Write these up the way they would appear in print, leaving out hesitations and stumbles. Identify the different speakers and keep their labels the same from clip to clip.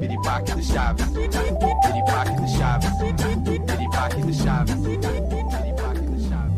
Speaker 1: Piripaque do Chaves, piripaque do Chaves, piripaque do Chaves, piripaque do Chaves.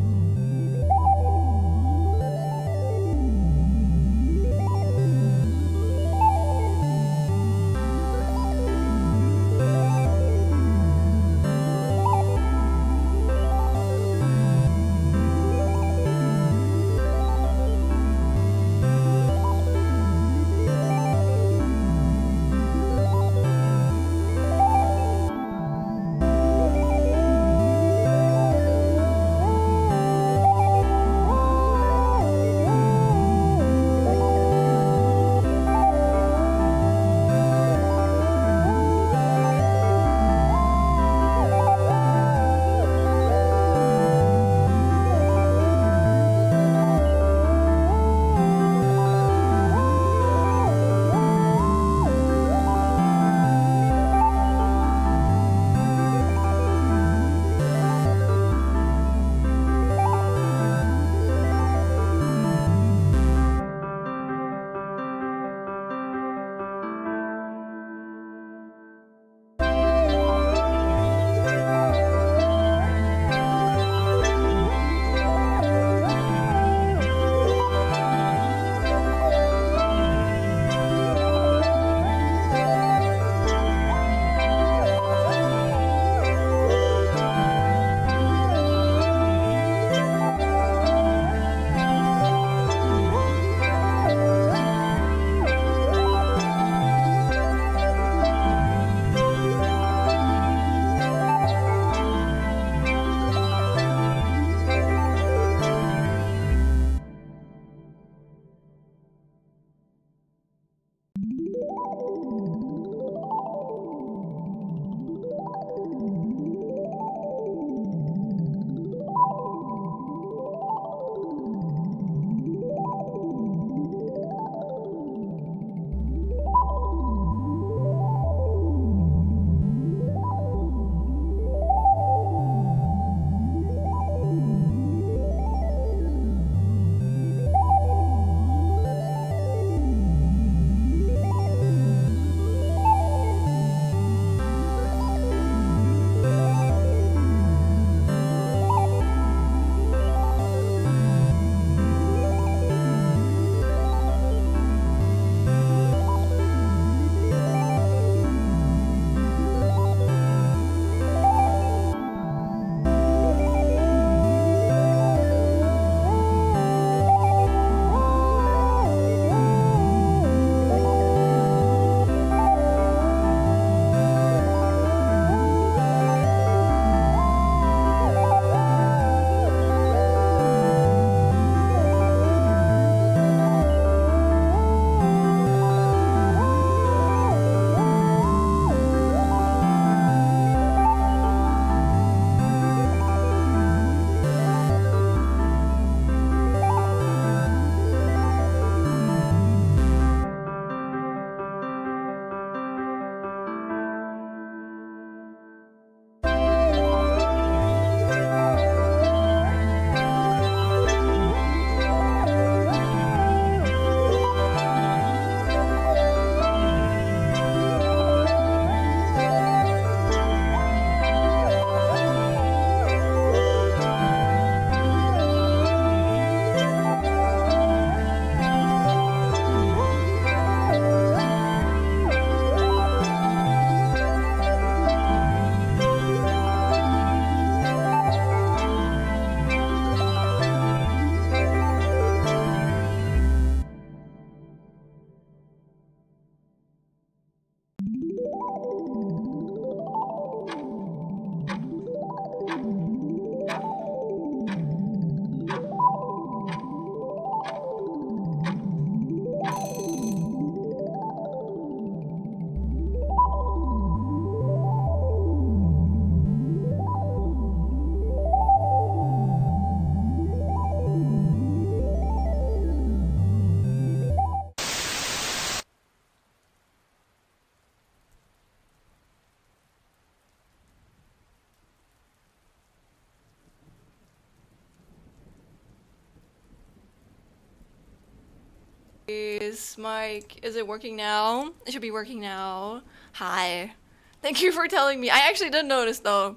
Speaker 2: Is mic, is it working now? It should be working now. Hi. Thank you for telling me. I actually didn't notice though.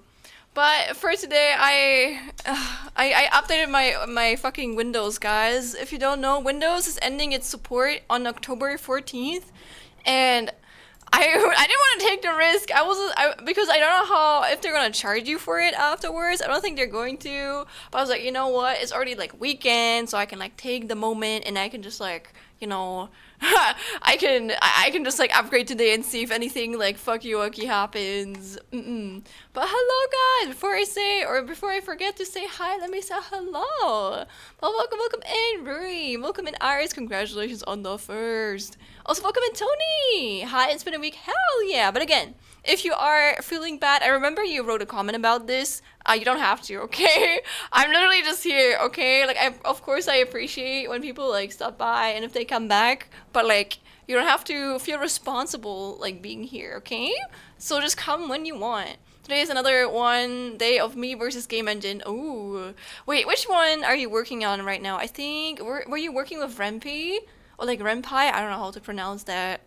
Speaker 2: But for today, I updated my fucking Windows, guys. If you don't know, Windows is ending its support on October 14th, and I didn't want to take the risk. Because I don't know how if they're gonna charge you for it afterwards. I don't think they're going to. But I was like, you know what? It's already like weekend, so I can like take the moment and I can just like, you know, I can just like upgrade today and see if anything like fucky wucky happens. But hello guys, before I forget to say hi, let me say hello. Well, welcome in Rui, welcome in Iris, congratulations on the first. Also welcome in Tony. Hi, it's been a week. Hell yeah. But again, if you are feeling bad, I remember you wrote a comment about this. You don't have to, okay? I'm literally just here, okay? Like, of course I appreciate when people like stop by and if they come back, but like, you don't have to feel responsible like being here, okay? So just come when you want. Today is another one day of me versus Game Engine. Ooh. Wait, which one are you working on right now? I think, were you working with Rempi? Or like Renpai? I don't know how to pronounce that.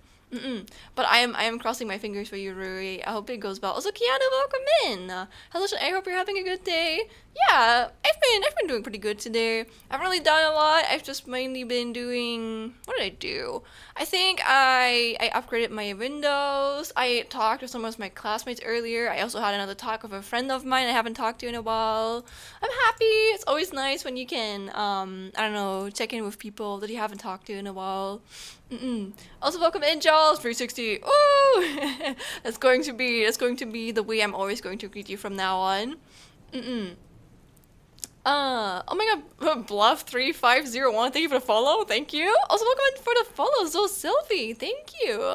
Speaker 2: But I am crossing my fingers for you, Ruri. I hope it goes well. Also, Kiana, welcome in. Hello, I hope you're having a good day. Yeah, I've been doing pretty good today. I haven't really done a lot. I've just mainly been doing, what did I do? I think I upgraded my Windows. I talked to some of my classmates earlier. I also had another talk with a friend of mine I haven't talked to in a while. I'm happy. It's always nice when you can I don't know, check in with people that you haven't talked to in a while. Also, welcome in, Jaws 360. Ooh, that's going to be the way I'm always going to greet you from now on. Oh my god, Bluff 3501. Thank you for the follow. Thank you. Also, welcome in for the follow, Zo Sylvie. Thank you.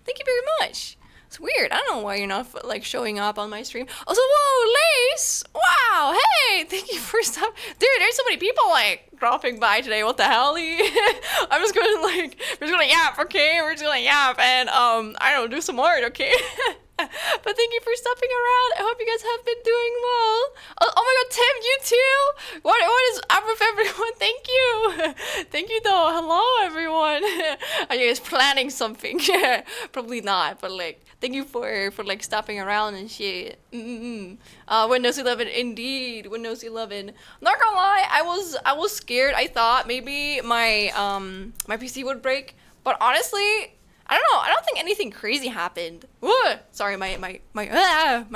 Speaker 2: Thank you very much. It's weird. I don't know why you're not like showing up on my stream. Also, whoa, Lace! Wow, hey, thank you for stuff. Dude, there's so many people like dropping by today. What the hell? I'm just gonna like, we're just gonna yap, okay? We're just gonna yap and I don't know, do some art, okay? But thank you for stopping around. I hope you guys have been doing well. Oh my god, Tim, you too? What is up with everyone? Thank you. Thank you though. Hello everyone. Are you guys planning something? Probably not, but like thank you for like stopping around and shit. Windows 11 indeed. Windows 11. Not gonna lie, I was scared. I thought maybe my my PC would break, but honestly, I don't know. I don't think anything crazy happened. Whoa! Sorry, my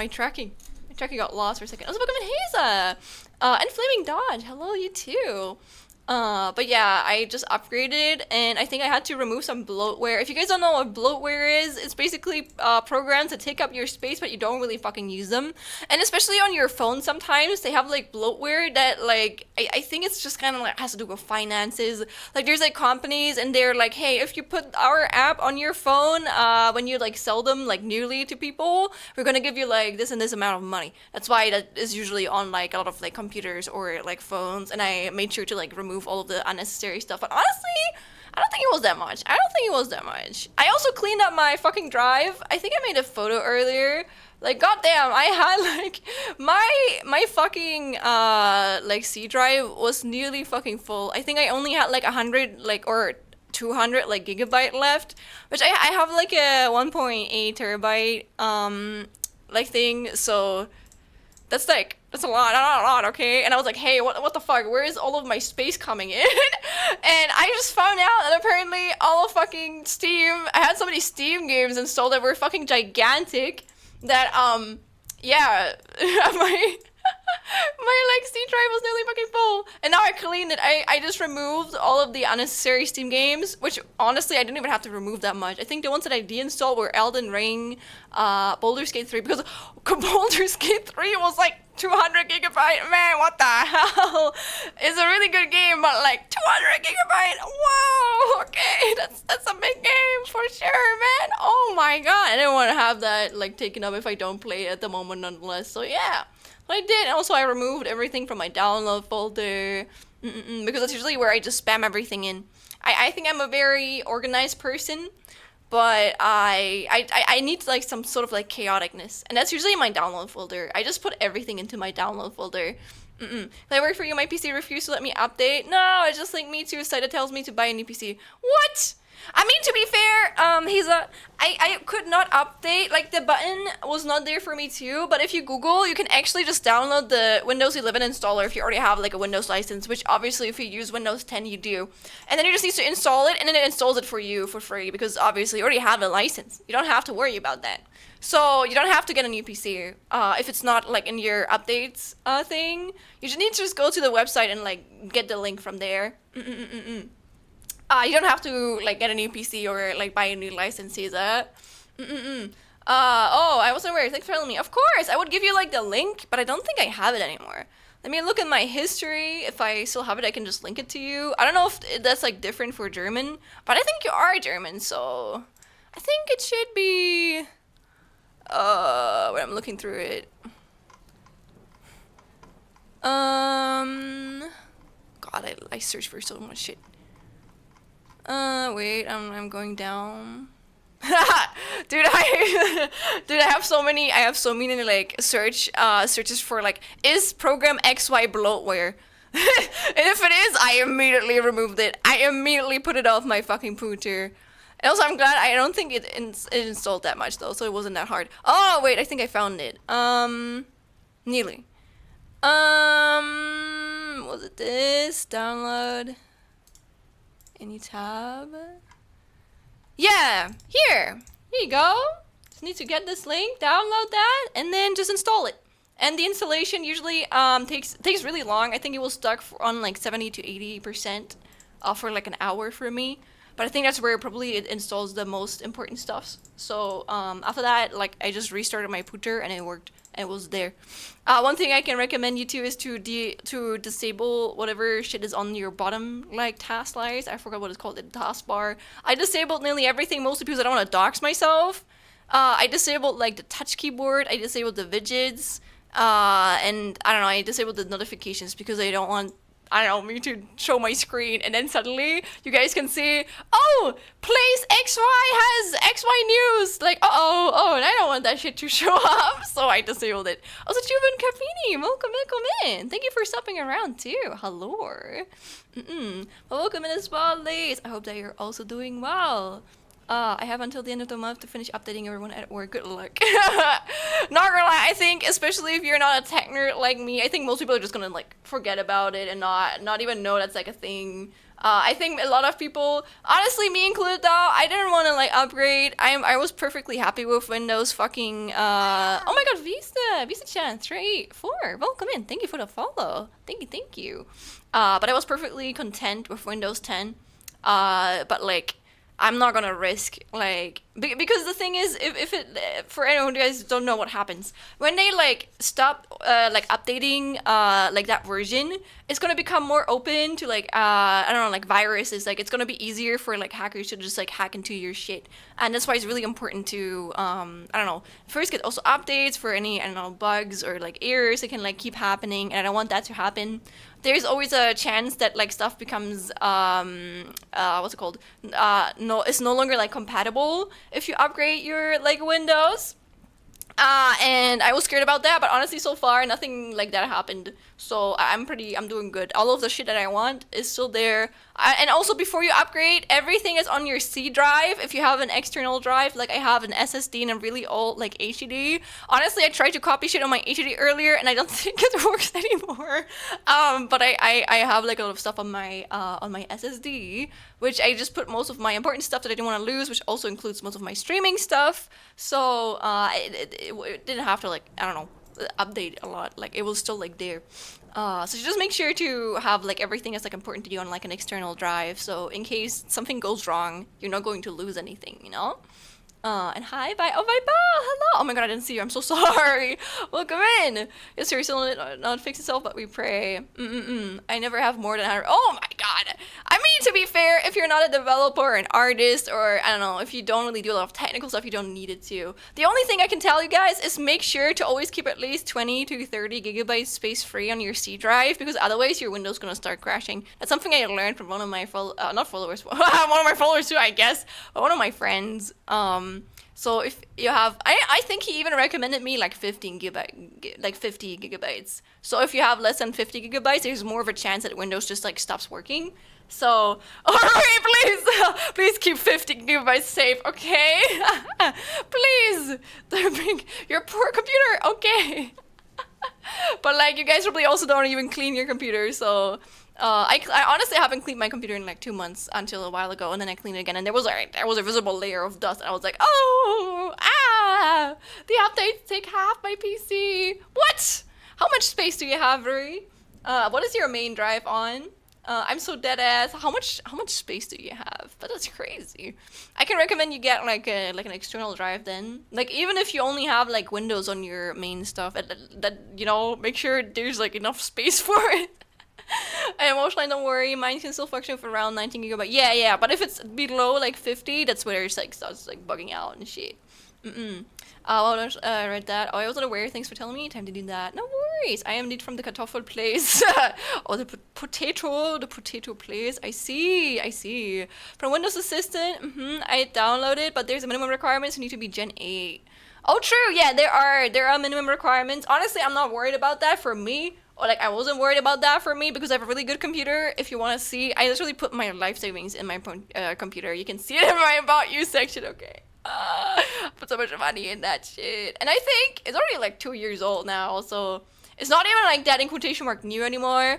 Speaker 2: tracking. My tracking got lost for a second. I was welcome in Haza. And Flaming Dodge. Hello, you too. But yeah, I just upgraded and I think I had to remove some bloatware. If you guys don't know what bloatware is, it's basically programs that take up your space but you don't really fucking use them. And especially on your phone sometimes, they have like bloatware that like, I think it's just kind of like has to do with finances. Like there's like companies and they're like, hey, if you put our app on your phone, when you like sell them like newly to people, we're gonna give you like this and this amount of money. That's why that is usually on like a lot of like computers or like phones, and I made sure to like remove all of the unnecessary stuff. But honestly, I don't think it was that much. I also cleaned up my fucking drive. I think I made a photo earlier. Like, goddamn, I had like my fucking like C drive was nearly fucking full. I think I only had like 100 like or 200 like gigabyte left, which I have like a 1.8 terabyte like thing. So that's a lot, okay? And I was like, hey, what the fuck? Where is all of my space coming in? And I just found out that apparently all of fucking Steam, I had so many Steam games installed that were fucking gigantic that, yeah, my like C drive was nearly fucking full, and now I cleaned it. I just removed all of the unnecessary Steam games, which honestly I didn't even have to remove that much. I think the ones that I deinstalled were Elden Ring, Baldur's Gate 3, because Baldur's Gate 3 was like 200 gigabyte. Man, what the hell? It's a really good game, but like 200 gigabyte. Wow. Okay, that's a big game for sure, man. Oh my god, I didn't want to have that like taken up if I don't play it at the moment, nonetheless. So yeah. But I did. And also I removed everything from my download folder, because that's usually where I just spam everything in. I think I'm a very organized person, but I need like some sort of like chaoticness, and that's usually my download folder. I just put everything into my download folder. If I work for you, my PC refused to let me update. No, it just linked me to a site that tells me to buy a new PC. What? I mean, to be fair, I could not update, like, the button was not there for me too, but if you Google, you can actually just download the Windows 11 installer if you already have, like, a Windows license, which obviously if you use Windows 10, you do. And then you just need to install it, and then it installs it for you for free, because obviously you already have a license. You don't have to worry about that. So you don't have to get a new PC if it's not, like, in your updates thing. You just need to just go to the website and, like, get the link from there. You don't have to, like, get a new PC or, like, buy a new license either. Oh, I wasn't aware. Thanks for telling me. Of course, I would give you, like, the link, but I don't think I have it anymore. Let me look at my history. If I still have it, I can just link it to you. I don't know if that's, like, different for German, but I think you are German, so I think it should be... when I'm looking through it. God, I searched for so much shit. Wait, I'm going down. Dude, I have so many like searches for, like, is program XY bloatware? And if it is, I immediately removed it. I immediately put it off my fucking pooter. And also, I'm glad, I don't think it installed that much though, so it wasn't that hard. Oh wait, I think I found it. Nearly. Was it this? Download. Any tab? Yeah, here you go. Just need to get this link, download that, and then just install it. And the installation usually takes really long. I think it was stuck on like 70 to 80% for like an hour for me. But I think that's where probably it installs the most important stuff. So after that, like, I just restarted my pooter and it worked. And it was there. One thing I can recommend you to is to disable whatever shit is on your bottom, like, task list. I forgot what it's called, the taskbar. I disabled nearly everything, mostly because I don't want to dox myself. I disabled, like, the touch keyboard. I disabled the widgets. And I don't know, I disabled the notifications because I don't want, I don't know, me to show my screen and then suddenly you guys can see, oh, place XY has XY news. Like, and I don't want that shit to show up, so I disabled it. Also, Juven Capini, welcome in. Thank you for stopping around too. Hello. Well, welcome in as well, ladies. I hope that you're also doing well. I have until the end of the month to finish updating everyone at work. Good luck. Not gonna lie, I think, especially if you're not a tech nerd like me, I think most people are just gonna, like, forget about it and not even know that's, like, a thing. I think a lot of people, honestly, me included though, I didn't want to, like, upgrade. I was perfectly happy with Windows fucking, oh my god, Vista-chan, 384, welcome in, thank you for the follow. Thank you. But I was perfectly content with Windows 10. But, like, I'm not gonna risk, like, because the thing is, if it, for anyone who guys don't know what happens, when they, like, stop, like, updating, like, that version, it's gonna become more open to, like, I don't know, like, viruses. Like, it's gonna be easier for, like, hackers to just, like, hack into your shit. And that's why it's really important to, I don't know, first get also updates for any, I don't know, bugs or, like, errors that can, like, keep happening, and I don't want that to happen. There's always a chance that, like, stuff becomes, what's it called? It's no longer, like, compatible if you upgrade your, like, Windows. And I was scared about that, but honestly, so far, nothing like that happened. So I'm doing good. All of the shit that I want is still there. And also, before you upgrade, everything is on your C drive. If you have an external drive, like I have an SSD and a really old, like, HDD. Honestly, I tried to copy shit on my HDD earlier, and I don't think it works anymore. But I have, like, a lot of stuff on my SSD, which I just put most of my important stuff that I didn't want to lose, which also includes most of my streaming stuff. So it didn't have to, like, I don't know, update a lot. Like, it was still, like, there. So just make sure to have, like, everything is, like, important to you on, like, an external drive, so in case something goes wrong, you're not going to lose anything, you know? And hi, bye. Oh, bye, bye. Hello. Oh my god, I didn't see you. I'm so sorry. Welcome in. Yes, sir, still not fix itself, but we pray. I never have more than 100. Oh my god. I mean, to be fair, if you're not a developer or an artist, or I don't know, if you don't really do a lot of technical stuff, you don't need it to. The only thing I can tell you guys is make sure to always keep at least 20 to 30 gigabytes space free on your C drive, because otherwise your Window's gonna start crashing. That's something I learned from one of my not followers, one of my followers too, I guess, but one of my friends. So if you have, I think he even recommended me like 50 gigabytes. So if you have less than 50 gigabytes, there's more of a chance that Windows just like stops working. So, alright, please, please keep 50 gigabytes safe, okay? Please, your poor computer, okay? But like, you guys probably also don't even clean your computer, so I honestly haven't cleaned my computer in like 2 months until a while ago, and then I cleaned it again, and there was a visible layer of dust, and I was like, oh, the updates take half my PC. What? How much space do you have, Rui? What is your main drive on? I'm so dead ass. How much space do you have? But that's crazy. I can recommend you get like an external drive then. Like even if you only have like Windows on your main stuff, that you know, make sure there's like enough space for it. And emotionally, don't worry, mine can still function for around 19 gigabyte. Yeah, but if it's below like 50, that's where it's like starts like bugging out and shit. I read that. Oh, I wasn't aware. Thanks for telling me. Time to do that. No worries. I am indeed from the Kartoffel place. Oh, the potato place. I see. From Windows Assistant, I downloaded, but there's a minimum requirements. You need to be Gen 8. Oh, true. Yeah, there are minimum requirements. Honestly, I'm not worried about that for me. Or like I wasn't worried about that for me because I have a really good computer. If you want to see, I literally put my life savings in my computer. You can see it in my About You section. Okay. Put so much money in that shit. And I think it's already like 2 years old now, so it's not even like that in quotation mark new anymore.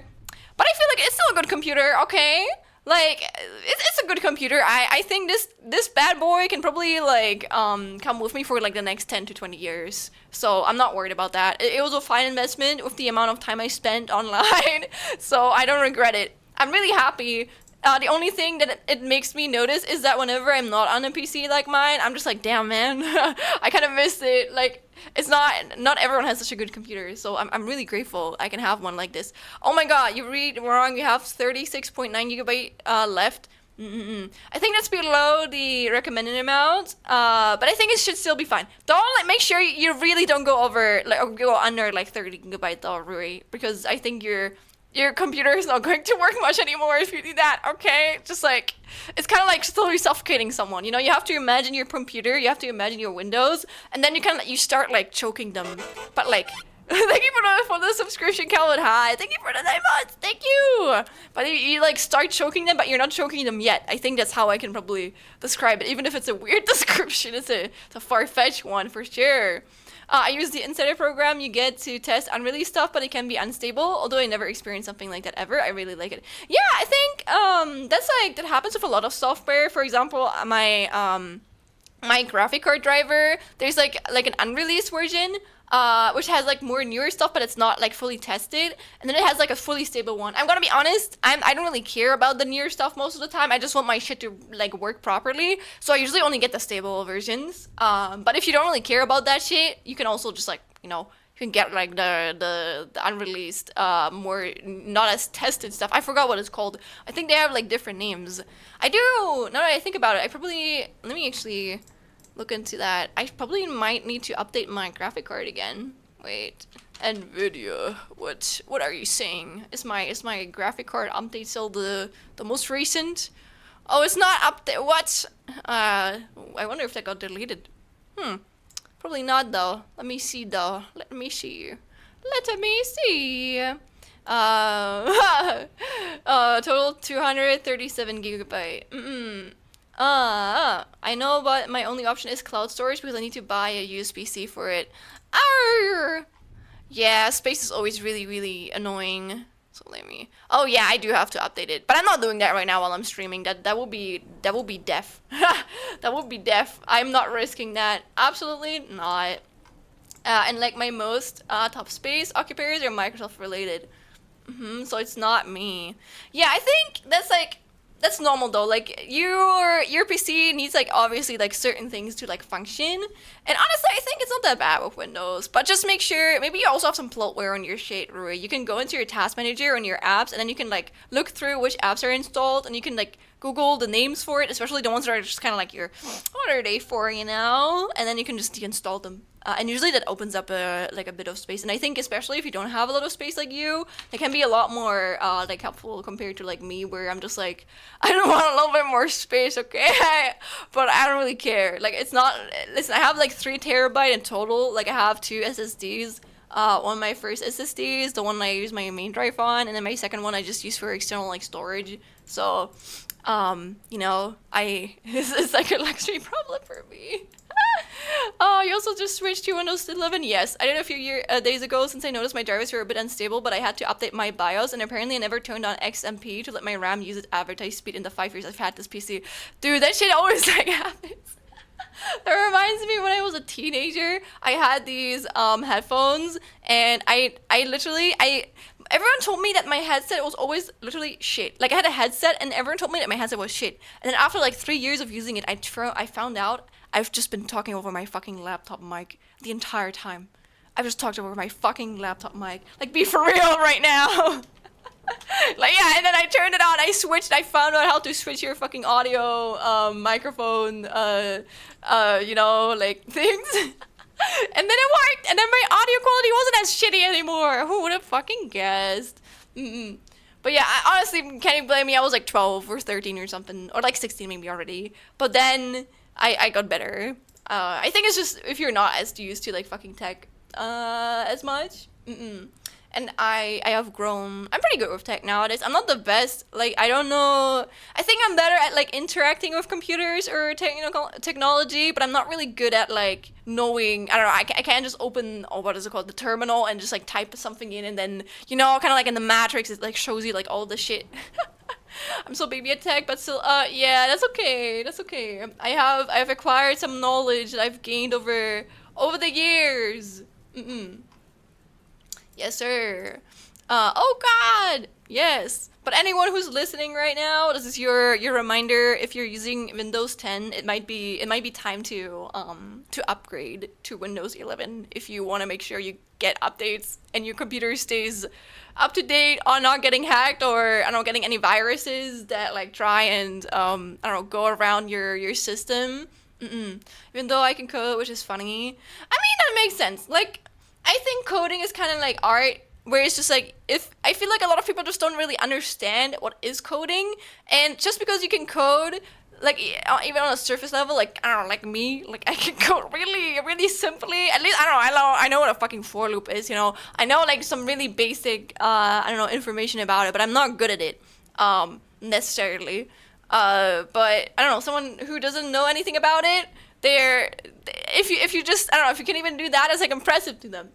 Speaker 2: But I feel like it's still a good computer, okay? Like it's a good computer. I think this bad boy can probably like come with me for like the next 10 to 20 years. So I'm not worried about that. It was a fine investment with the amount of time I spent online. So I don't regret it. I'm really happy. The only thing that it makes me notice is that whenever I'm not on a PC like mine, I'm just like, damn, man, I kind of miss it. Like, it's not everyone has such a good computer, so I'm really grateful I can have one like this. Oh my god, you read wrong, you have 36.9 gigabyte left. I think that's below the recommended amount, but I think it should still be fine. Don't like make sure you really don't go over like or go under like 30 gigabyte though, Rui, because I think your computer is not going to work much anymore if you do that, okay? Just like, it's kind of like slowly suffocating someone, you know? You have to imagine your computer, you have to imagine your Windows, and then you start like choking them. But like, thank you for the subscription, Calvin. Hi, thank you for the 9 months, thank you! But you like start choking them, but you're not choking them yet. I think that's how I can probably describe it, even if it's a weird description, it's a far-fetched one for sure. I use the Insider program you get to test unreleased stuff, but it can be unstable. Although I never experienced something like that ever, I really like it. Yeah, I think that happens with a lot of software. For example, my graphic card driver, there's like an unreleased version, which has like more newer stuff, but it's not like fully tested. And then it has like a fully stable one. I'm gonna be honest, I don't really care about the newer stuff most of the time. I just want my shit to like work properly. So I usually only get the stable versions. But if you don't really care about that shit, you can also just like, you know, you can get like the unreleased, more not as tested stuff. I forgot what it's called. I think they have like different names. I do. Now that I think about it, let me actually look into that. I probably might need to update my graphic card again. Wait, NVIDIA. What are you saying? Is my graphic card update still the most recent? Oh, it's not update. What? I wonder if that got deleted. Probably not though. Let me see though. Let me see. Total 237 gigabyte. I know, but my only option is cloud storage because I need to buy a USB-C for it. Arr! Yeah, space is always really, really annoying. So let me. Oh yeah, I do have to update it, but I'm not doing that right now while I'm streaming. That will be deaf. That would be deaf. I'm not risking that. Absolutely not. And like my most top space occupiers are Microsoft related. So it's not me. Yeah, I think that's normal though. Like your PC needs like obviously like certain things to like function. And honestly, I think it's not that bad with Windows. But just make sure maybe you also have some bloatware on your shit, Rui. You can go into your task manager on your apps, and then you can like look through which apps are installed, and you can like Google the names for it, especially the ones that are just kind of like what are they for, you know? And then you can just deinstall them. and usually that opens up a like a bit of space. And I think especially if you don't have a lot of space like you, it can be a lot more like helpful compared to like me, where I'm just like, I don't want a little bit more space, okay? But I don't really care. Like it's not. Listen, I have like 3 terabyte in total. Like I have 2 SSDs. One of my first SSDs, the one I use my main drive on, and then my second one I just use for external like storage. So, you know, it's like a luxury problem for me. Oh, you also just switched to Windows 11? Yes, I did a few days ago since I noticed my drivers were a bit unstable, but I had to update my BIOS, and apparently I never turned on XMP to let my RAM use its advertised speed in the 5 years I've had this PC. Dude, that shit always like happens. That reminds me when I was a teenager, I had these headphones, and I literally everyone told me that my headset was always literally shit. Like I had a headset and everyone told me that my headset was shit. And then after like 3 years of using it, I found out I've just been talking over my fucking laptop mic the entire time. I've just talked over my fucking laptop mic. Like be for real right now. Like yeah, and then I turned it on, I switched, I found out how to switch your fucking audio microphone you know, like things. And then it worked, and then my audio quality wasn't as shitty anymore. Who would have fucking guessed? But yeah, I honestly can't even blame me. I was like 12 or 13 or something, or like 16 maybe already. But then I got better. I think it's just if you're not as used to like fucking tech as much. And I have grown. I'm pretty good with tech nowadays. I'm not the best. Like I don't know. I think I'm better at like interacting with computers or technology, but I'm not really good at like knowing. I don't know. I can't just open what is it called, the terminal, and just like type something in, and then kind of like in the Matrix, it like shows you like all the shit. I'm so baby at tech, but still, yeah, that's okay. That's okay. I've acquired some knowledge that I've gained over the years. Yes, sir. Oh God, yes. But anyone who's listening right now, this is your reminder. If you're using Windows 10, it might be time to upgrade to Windows 11 if you want to make sure you get updates and your computer stays up to date on not getting hacked or getting any viruses that like try and go around your system. Even though I can code, which is funny. I mean that makes sense. Like. I think coding is kind of like art, where it's just like, if I feel like a lot of people just don't really understand what is coding, and just because you can code, like even on a surface level, like I don't know, like me, like I can code really, really simply. At least I know what a fucking for loop is, you know. I know like some really basic, information about it, but I'm not good at it, necessarily. But I don't know, someone who doesn't know anything about it. If you just if you can even do that, it's like impressive to them.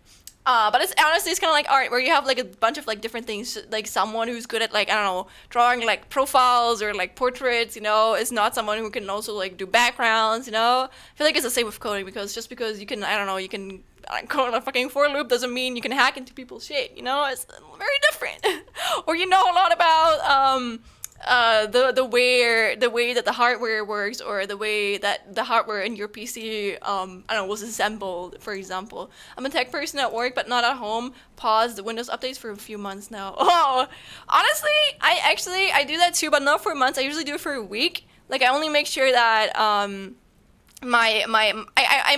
Speaker 2: But it's honestly, it's kind of like art, where you have like a bunch of like different things. Like someone who's good at like drawing like profiles or like portraits, is not someone who can also like do backgrounds. I feel like it's the same with coding, because just because you can you can code a fucking for loop doesn't mean you can hack into people's shit. It's very different. Or a lot about the way that the hardware works, or the way that the hardware in your PC was assembled. For example, I'm a tech person at work but not at home. Paused the Windows updates for a few months now. Oh, honestly, I do that too, but not for months. I usually do it for a week. Like I only make sure that I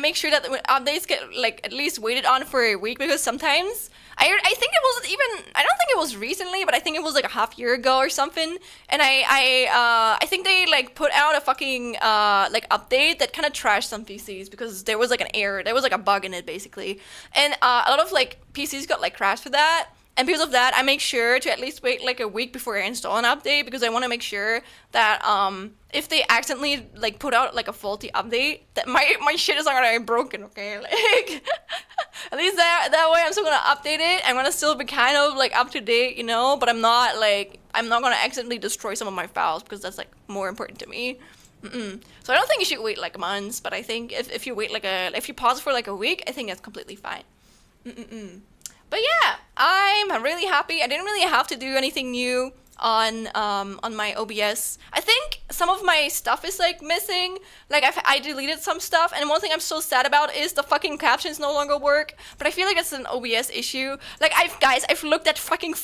Speaker 2: make sure that the updates get like at least waited on for a week, because sometimes I think it wasn't even, I don't think it was recently, but I think it was like a half year ago or something, and I think they like put out a fucking like update that kind of trashed some PCs, because there was like an error, there was like a bug in it basically, and a lot of like PCs got like crashed for that. And because of that, I make sure to at least wait like a week before I install an update, because I want to make sure that if they accidentally like put out like a faulty update, that my shit is not gonna be broken, okay? Like at least that way I'm still gonna update it. I'm gonna still be kind of like up to date, but I'm not gonna accidentally destroy some of my files, because that's like more important to me. So I don't think you should wait like months, but I think if you wait if you pause for like a week, I think that's completely fine. But yeah, I'm really happy. I didn't really have to do anything new on my OBS. I think some of my stuff is like missing. Like I deleted some stuff, and one thing I'm so sad about is the fucking captions no longer work. But I feel like it's an OBS issue. Like I've looked at fucking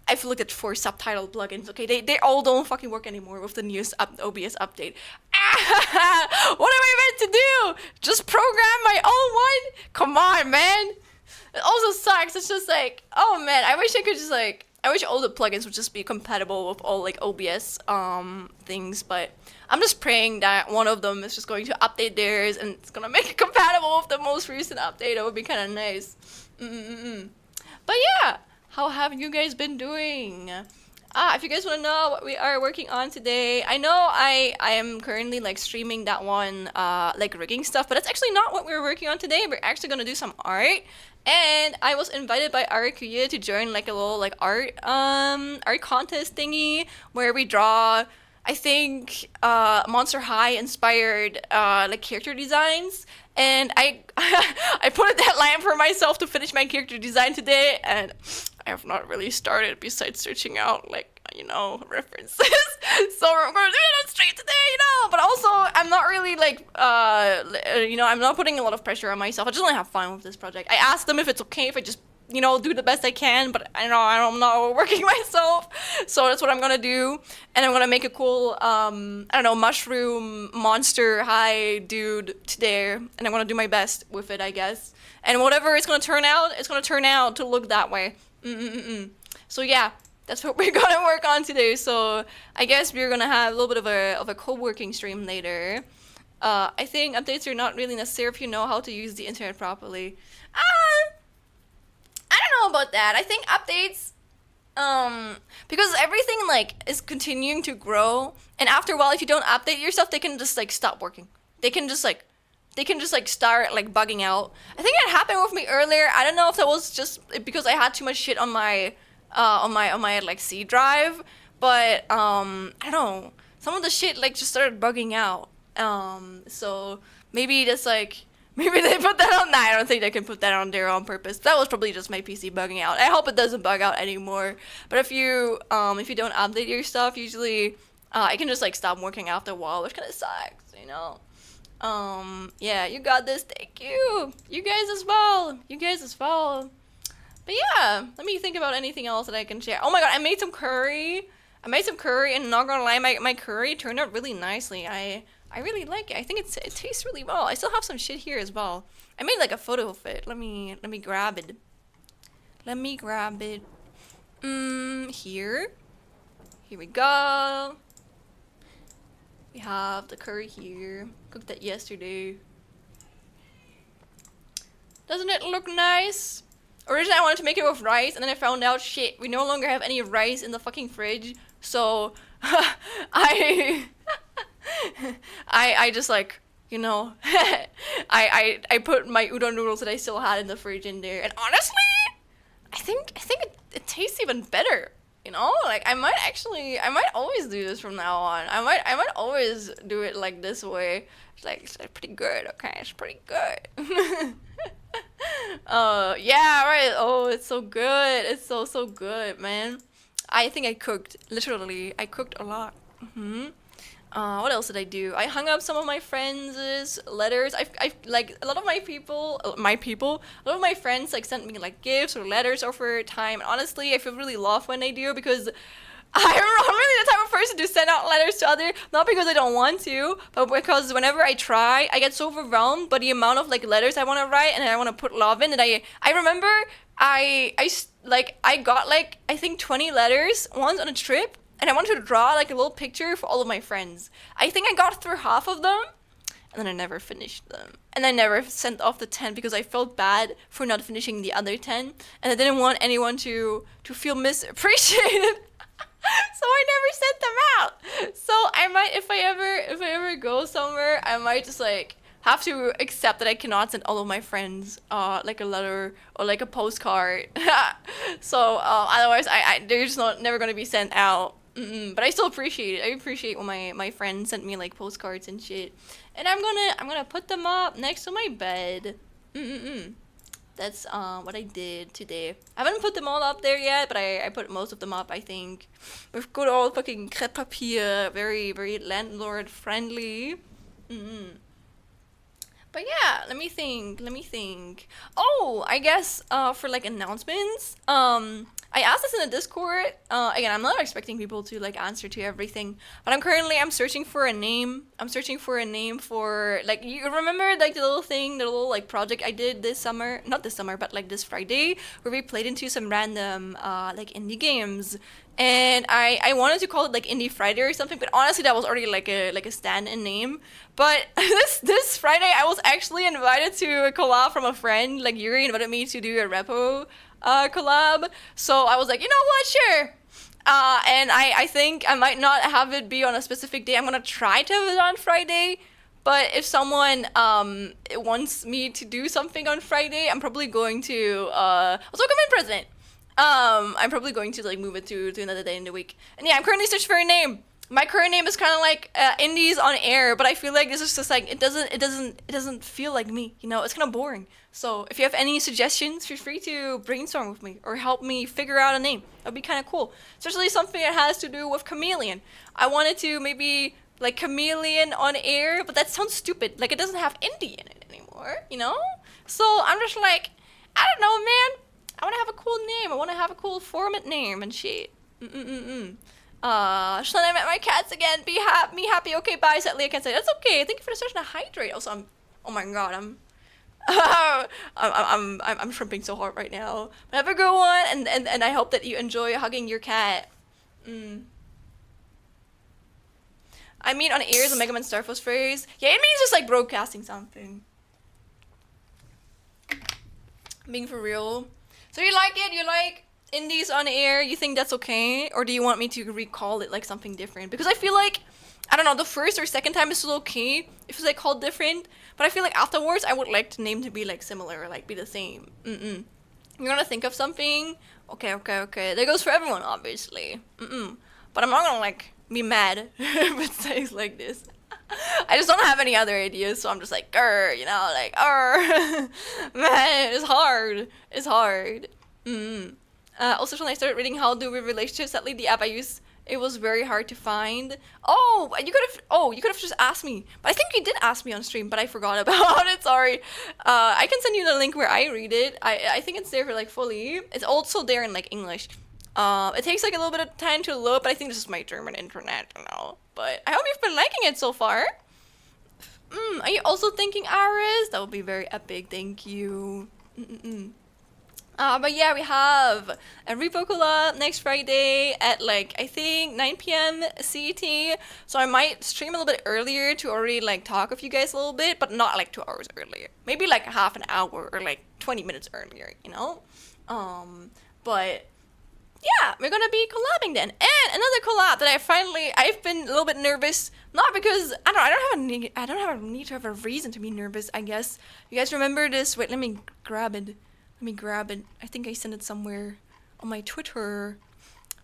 Speaker 2: I've looked at 4 subtitle plugins. Okay, they all don't fucking work anymore with the newest OBS update. What am I meant to do? Just program my own one? Come on, man. It also sucks. It's just like, oh man, I wish I could just like, I wish all the plugins would just be compatible with all like OBS things, but I'm just praying that one of them is just going to update theirs and it's gonna make it compatible with the most recent update. That would be kind of nice. But yeah, how have you guys been doing? If you guys want to know what we are working on today, I know I am currently like streaming that one like rigging stuff, but that's actually not what we're working on today. We're actually gonna do some art. And I was invited by Arakuya to join like a little like art contest thingy where we draw, I think, Monster High inspired like character designs. And I I put a deadline for myself to finish my character design today, and I have not really started besides searching out like, you know, references. So we're gonna do it on stream today, you know. But also, I'm not really like, you know, I'm not putting a lot of pressure on myself. I just want to have fun with this project. I asked them if it's okay if I just, you know, do the best I can, but I know I'm not working myself. So that's what I'm gonna do, and I'm gonna make a cool, I don't know, mushroom monster high dude today, and I'm gonna do my best with it, I guess. And whatever it's gonna turn out to look that way. So yeah. That's what we're gonna work on today. So I guess we're gonna have a little bit of a co-working stream later. I think updates are not really necessary if you know how to use the internet properly. I don't know about that. I think updates, because everything like is continuing to grow, and after a while, if you don't update yourself, they can just like stop working. They can just like start like bugging out. I think it happened with me earlier. I don't know if that was just because I had too much shit on my like C drive, but I don't know, some of the shit like just started bugging out. So maybe that's like, maybe they put that on. I don't think they can put that on there on purpose. That was probably just my PC bugging out. I hope it doesn't bug out anymore. But if you don't update your stuff, usually it can just like stop working after a while, which kind of sucks, you know. Yeah, you got this. Thank you. You guys as well. But yeah, let me think about anything else that I can share. Oh my god, I made some curry, and not gonna lie, my curry turned out really nicely. I really like it. I think it tastes really well. I still have some shit here as well. I made like a photo of it. Let me grab it. Here we go. We have the curry here. Cooked that yesterday. Doesn't it look nice? Originally, I wanted to make it with rice, and then I found out, shit, we no longer have any rice in the fucking fridge. So, I just like, you know, I put my udon noodles that I still had in the fridge in there, and honestly, I think it tastes even better. You know, like I might always do this from now on. I might always do it like this way. It's pretty good. Okay, it's pretty good. Yeah, right. Oh, it's so good. It's so good, man. I think I cooked a lot. What else did I do? I hung up some of my friends' letters. I like a lot of a lot of my friends like sent me like gifts or letters over time. And honestly, I feel really loved when they do, because I'm really the type of person to send out letters to others, not because I don't want to, but because whenever I try, I get so overwhelmed by the amount of like letters I want to write and I want to put love in. And I remember I got like I think 20 letters once on a trip. And I wanted to draw like a little picture for all of my friends. I think I got through half of them, and then I never finished them. And I never sent off the 10 because I felt bad for not finishing the other 10. And I didn't want anyone to feel misappreciated. So I never sent them out. So I might, if I ever go somewhere, I might just like have to accept that I cannot send all of my friends like a letter or like a postcard. So otherwise they're just never gonna be sent out. But I still appreciate it. I appreciate when my friends sent me like postcards and shit. And I'm gonna put them up next to my bed. That That's what I did today. I haven't put them all up there yet, but I put most of them up, I think. With good old fucking crepe papier. Very, very landlord friendly. Mm-hmm. But yeah, let me think. Oh, I guess for like announcements, I asked this in the Discord. Again, I'm not expecting people to like answer to everything, but I'm searching for a name. I'm searching for a name for like, you remember like the little like project I did this summer, not this summer, but like this Friday, where we played into some random like indie games. And I wanted to call it like Indie Friday or something, but honestly that was already like a stand-in name. But this Friday I was actually invited to a collab from a friend. Like Yuri invited me to do a repo collab. So I was like, you know what, sure. And I think I might not have it be on a specific day. I'm gonna try to have it on Friday. But if someone wants me to do something on Friday, I'm probably going to also come in president. I'm probably going to like move it to another day in the week. And yeah, I'm currently searching for a name. My current name is kind of like Indies on Air, but I feel like this is just like it doesn't feel like me. You know, it's kind of boring. So if you have any suggestions, feel free to brainstorm with me or help me figure out a name. That'd be kind of cool. Especially something that has to do with chameleon. I wanted to maybe like chameleon on air, but that sounds stupid. Like it doesn't have indie in it anymore. You know? So I'm just like, I don't know, man. I want to have a cool name. I want to have a cool format name and shit. Should I met my cats again? Me happy. Okay, bye. Sadly, I can't say that's okay. Thank you for the session to hydrate. Also, oh my god, I'm shrimping so hard right now. But have a good one, and I hope that you enjoy hugging your cat. I mean, on ears, a Mega Man Star Force phrase. Yeah, it means just like broadcasting something. Being for real. So you like it? You like Indies on Air? You think that's okay? Or do you want me to recall it like something different? Because I feel like, I don't know, the first or second time is still okay if it's like called different. But I feel like afterwards I would like the name to be like similar or like be the same. You're gonna think of something? Okay. That goes for everyone, obviously. But I'm not gonna like be mad if it says like this. I just don't have any other ideas, so I'm just like, you know, like, man, it's hard. Also, when I started reading How Do We Relationships, sadly, the app I use, it was very hard to find. You could have just asked me. But I think you did ask me on stream, but I forgot about it, sorry. I can send you the link where I read it. I think it's there for, like, fully. It's also there in, like, English. It takes, like, a little bit of time to load, but I think this is my German internet, you know. But I hope you've been liking it so far. Are you also thinking Aris? That would be very epic, thank you. But yeah, we have a repo collab next Friday at like, I think 9 p.m. CET. So I might stream a little bit earlier to already like talk with you guys a little bit, but not like 2 hours earlier. Maybe like half an hour or like 20 minutes earlier, you know? But yeah, we're gonna be collabing then. And another collab that I've been a little bit nervous, not because I don't have a need to have a reason to be nervous, I guess. You guys remember this? Wait, let me grab it. I think I sent it somewhere on my Twitter.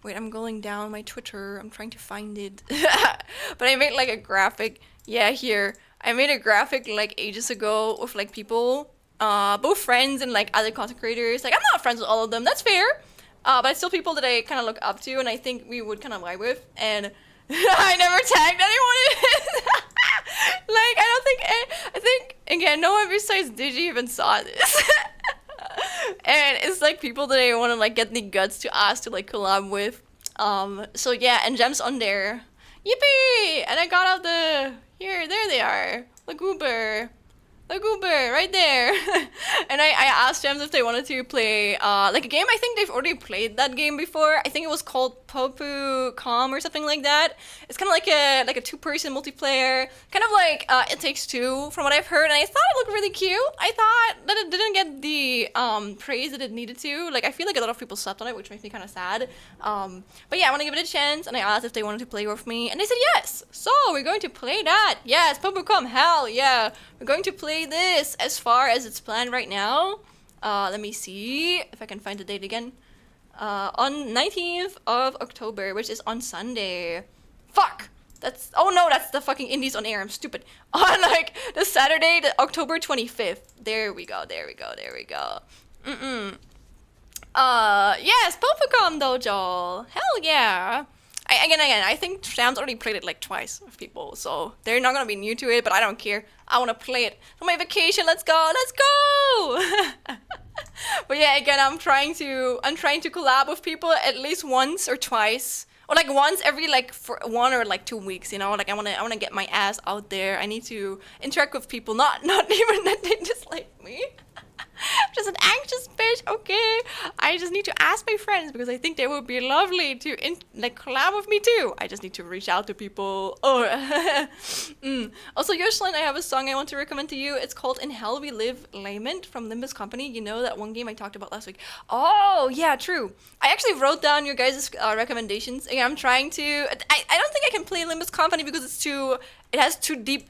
Speaker 2: Wait, I'm going down my Twitter. I'm trying to find it. But I made like a graphic. Yeah, here. I made a graphic like ages ago with like people, both friends and like other content creators. Like I'm not friends with all of them. That's fair. But it's still people that I kind of look up to and I think we would kind of vibe with. And I never tagged anyone in it. Like, I think, again, no one besides Digi even saw this. And it's like people that I want to like get the guts to ask to like collab with. So yeah, and Gem's on there. Yippee! And I got out there they are. Laguber, right there. And I asked them if they wanted to play like a game. I think they've already played that game before. I think it was called Popu Com or something like that. It's kind of like a two-person multiplayer, kind of like It Takes Two from what I've heard. And I thought it looked really cute. I thought that it didn't get the praise that it needed to. Like I feel like a lot of people slept on it, which makes me kind of sad. But yeah, I want to give it a chance. And I asked if they wanted to play with me, and they said yes. So we're going to play that. Yes, Popu Com. Hell yeah. We're going to play this as far as it's planned right now. Let me see if I can find the date again. On 19th of October, which is on Sunday. Fuck! That's the fucking Indies on Air. I'm stupid. On like the Saturday, the October 25th. There we go. Yes, Popicom Dojo. Hell yeah. Again, I think Sam's already played it like twice with people, so they're not gonna be new to it, but I don't care. I wanna play it. On my vacation, let's go, let's go! But yeah, again, I'm trying to collab with people at least once or twice. Or like once every like for 1 or 2 weeks, you know, like I wanna get my ass out there. I need to interact with people, not even that they dislike me. I'm just an anxious bitch, okay? I just need to ask my friends because I think they would be lovely to like collab with me too. I just need to reach out to people. Oh, Also, Yoshlan, I have a song I want to recommend to you. It's called "In Hell We Live" Lament from Limbus Company. You know that one game I talked about last week. Oh, yeah, true. I actually wrote down your guys' recommendations. Again, I'm trying to. I don't think I can play Limbus Company because it has too deep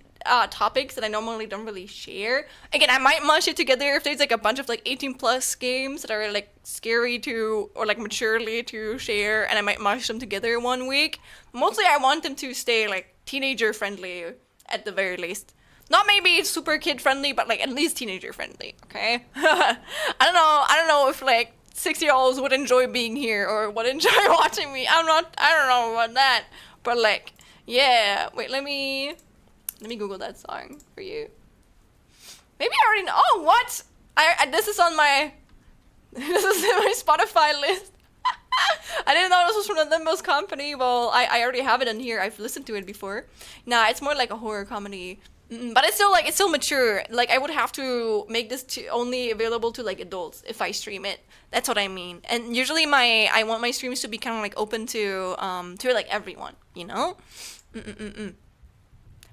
Speaker 2: topics that I normally don't really share. Again, I might mush it together if there's like a bunch of like 18 plus games that are like scary to or like maturely to share, and I might mush them together one week. Mostly I want them to stay like teenager friendly at the very least. Not maybe super kid friendly, but like at least teenager friendly, okay? I don't know if like 6-year-olds would enjoy being here or would enjoy watching me. I don't know about that. But like, yeah, wait, let me Google that song for you. Maybe I already know. Oh, what? This is on my this is in my Spotify list. I didn't know this was from the Limbos Company. Well, I already have it in here. I've listened to it before. Nah, it's more like a horror comedy. But it's still mature. Like I would have to make this only available to like adults if I stream it. That's what I mean. And usually I want my streams to be kind of like open to like everyone, you know?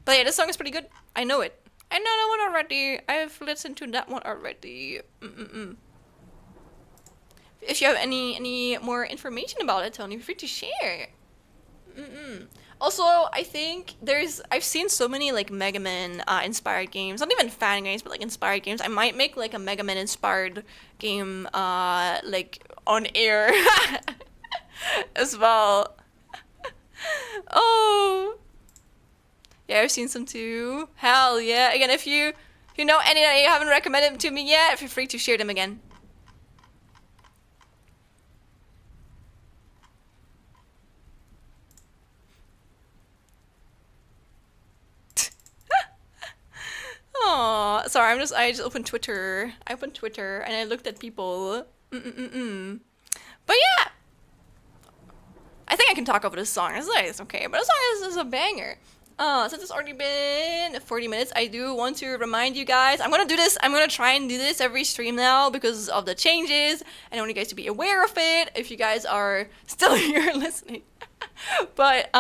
Speaker 2: But yeah, this song is pretty good. I know it. I know that one already. I've listened to that one already. If you have any more information about it, Tony, feel free to share. Also, I think I've seen so many like Mega Man inspired games. Not even fan games, but like inspired games. I might make like a Mega Man inspired game like on air as well. Oh. Yeah, I've seen some too. Hell yeah. Again, if you know any that you haven't recommended them to me yet, feel free to share them again. Oh, sorry, I just opened Twitter. I opened Twitter and I looked at people. But yeah. I think I can talk over this song. It's okay, but the song is a banger. Since it's already been 40 minutes, I do want to remind you guys, I'm gonna try and do this every stream now because of the changes. I want you guys to be aware of it if you guys are still here listening. But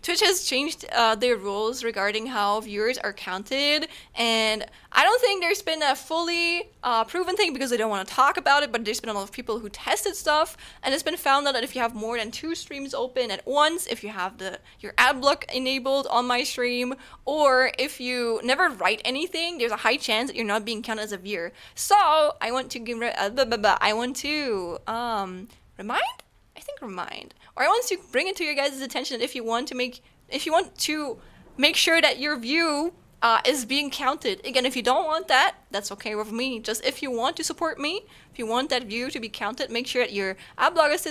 Speaker 2: Twitch has changed their rules regarding how viewers are counted, and I don't think there's been a fully proven thing because they don't want to talk about it, but there's been a lot of people who tested stuff, and it's been found out that if you have more than 2 streams open at once, if you have your ad block enabled on my stream, or if you never write anything, there's a high chance that you're not being counted as a viewer. So I want to remind, or I want to bring it to your guys' attention that if you want to make sure that your view is being counted. Again, if you don't want that, that's okay with me. Just if you want to support me, if you want that view to be counted, make sure that your ad block is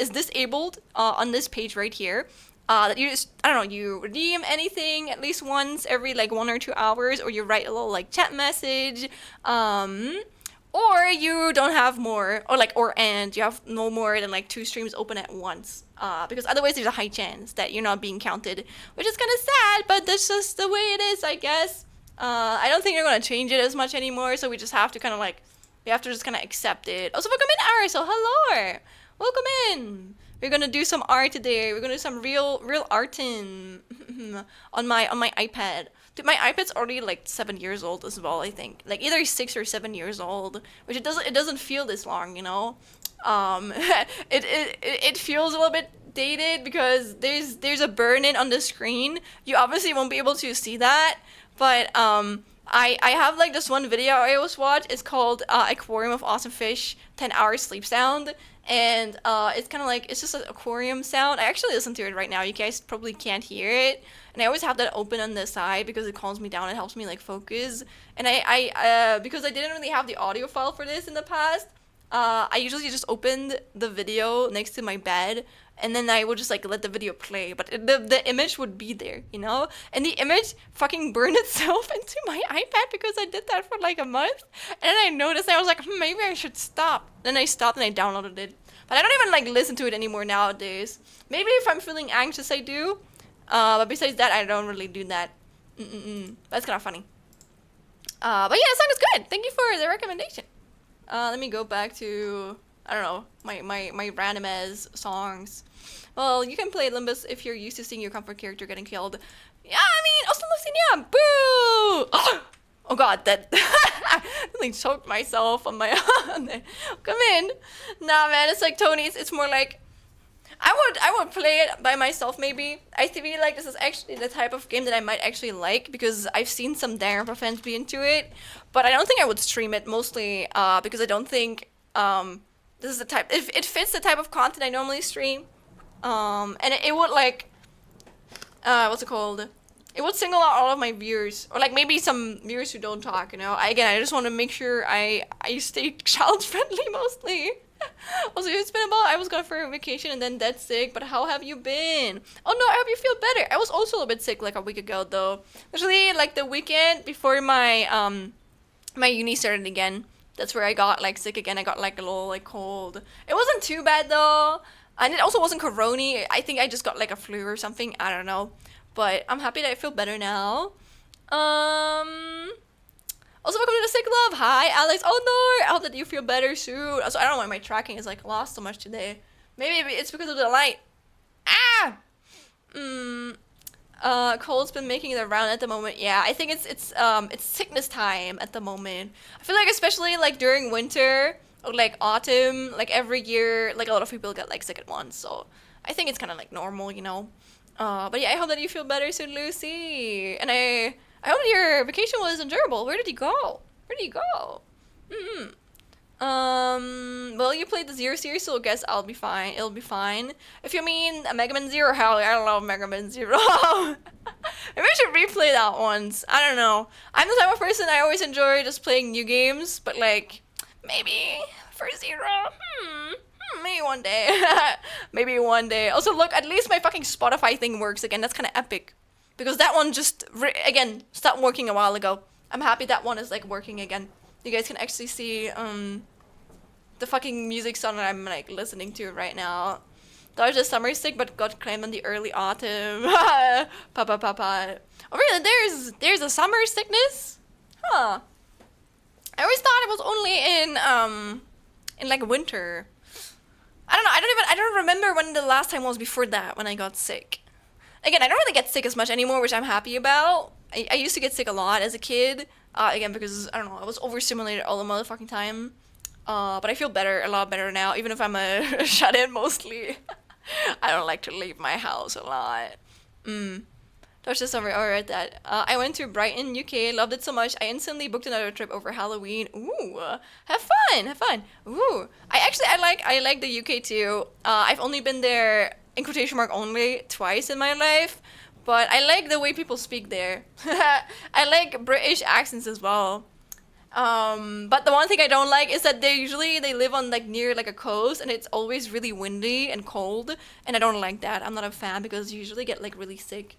Speaker 2: disabled on this page right here. That you just, I don't know, you redeem anything at least once every like 1 or 2 hours, or you write a little like chat message, or you don't have more, and you have no more than like 2 streams open at once. Because otherwise there's a high chance that you're not being counted, which is kind of sad, but that's just the way it is, I guess. I don't think they're going to change it as much anymore, so we just have to kind of just kind of accept it. Also, welcome in, Ari, so hello! Welcome in! We're gonna do some art today. We're gonna do some real arting on my iPad. Dude, my iPad's already like 7 years old as well, I think. Like either 6 or 7 years old, which it doesn't feel this long, you know. It feels a little bit dated because there's a burn-in on the screen. You obviously won't be able to see that, but I have like this one video I always watch. It's called Aquarium of Awesome Fish 10 Hours Sleep Sound, and it's kind of like it's just an aquarium sound. I actually listen to it right now. You guys probably can't hear it, and I always have that open on the side because it calms me down. It helps me like focus. And because I didn't really have the audio file for this in the past, I usually just opened the video next to my bed, and then I would just like let the video play, but the image would be there, you know? And the image fucking burned itself into my iPad because I did that for like a month. And then I noticed, I was like, maybe I should stop. Then I stopped and I downloaded it. But I don't even like listen to it anymore nowadays. Maybe if I'm feeling anxious, I do. But besides that, I don't really do that. That's kind of funny. But yeah, the song is good. Thank you for the recommendation. Let me go back to, I don't know, my random as songs. Well, you can play Limbus if you're used to seeing your comfort character getting killed. Yeah, I mean, also Lucinia, boo! Oh god, that I really choked myself on my on there. Come in. Nah, man, it's like Tony's. It's more like I would play it by myself maybe. I feel like this is actually the type of game that I might actually like because I've seen some Danganronpa fans be into it, but I don't think I would stream it mostly because I don't think this is the type. If it fits the type of content I normally stream, and it would like what's it called? It would single out all of my viewers, or like maybe some viewers who don't talk. You know, I just want to make sure I stay child friendly mostly. Also, it's been about. I was gone for a vacation and then dead sick. But how have you been? Oh no, I hope you feel better. I was also a bit sick like a week ago though. Actually, like the weekend before my my uni started again. That's where I got like sick again. I got like a little like cold. It wasn't too bad though, and it also wasn't corona. I think I just got like a flu or something. I don't know. But I'm happy that I feel better now. Also, welcome to the Sick Love. Hi, Alex. Oh no, I hope that you feel better soon. Also, I don't know why my tracking is like lost so much today. Maybe it's because of the light. Ah. Cold's been making it around at the moment. Yeah, I think it's sickness time at the moment. I feel like especially like during winter or like autumn, like every year, like a lot of people get like sick at once. So I think it's kind of like normal, you know. But yeah, I hope that you feel better soon, Lucy. And I hope your vacation was enjoyable. Where did you go? Where did you go? Well, you played the Zero series, so I guess I'll be fine. It'll be fine. If you mean a Mega Man Zero, hell, I love Mega Man Zero. Maybe I should replay that once. I don't know. I'm the type of person I always enjoy just playing new games, but like, maybe for Zero, maybe one day. Maybe one day. Also, look, at least my fucking Spotify thing works again. That's kind of epic. Because that one just, again, stopped working a while ago. I'm happy that one is, like, working again. You guys can actually see, the fucking music song that I'm, like, listening to right now. That was just summer sick, but got claimed in the early autumn. Papa. Oh, really? There's a summer sickness? Huh. I always thought it was only in, like, winter. I don't know. I don't remember when the last time was before that when I got sick. Again, I don't really get sick as much anymore, which I'm happy about. I used to get sick a lot as a kid. Again, because I don't know, I was overstimulated all the motherfucking time. But I feel better, a lot better now, even if I'm a shut-in mostly. I don't like to leave my house a lot. That was just summer. Alright, that. I went to Brighton, UK, loved it so much. I instantly booked another trip over Halloween. Ooh, have fun. Ooh, I like the UK too. I've only been there, in quotation mark only, twice in my life. But I like the way people speak there. I like British accents as well. But the one thing I don't like is that they live on like near like a coast and it's always really windy and cold, and I don't like that. I'm not a fan because you usually get like really sick.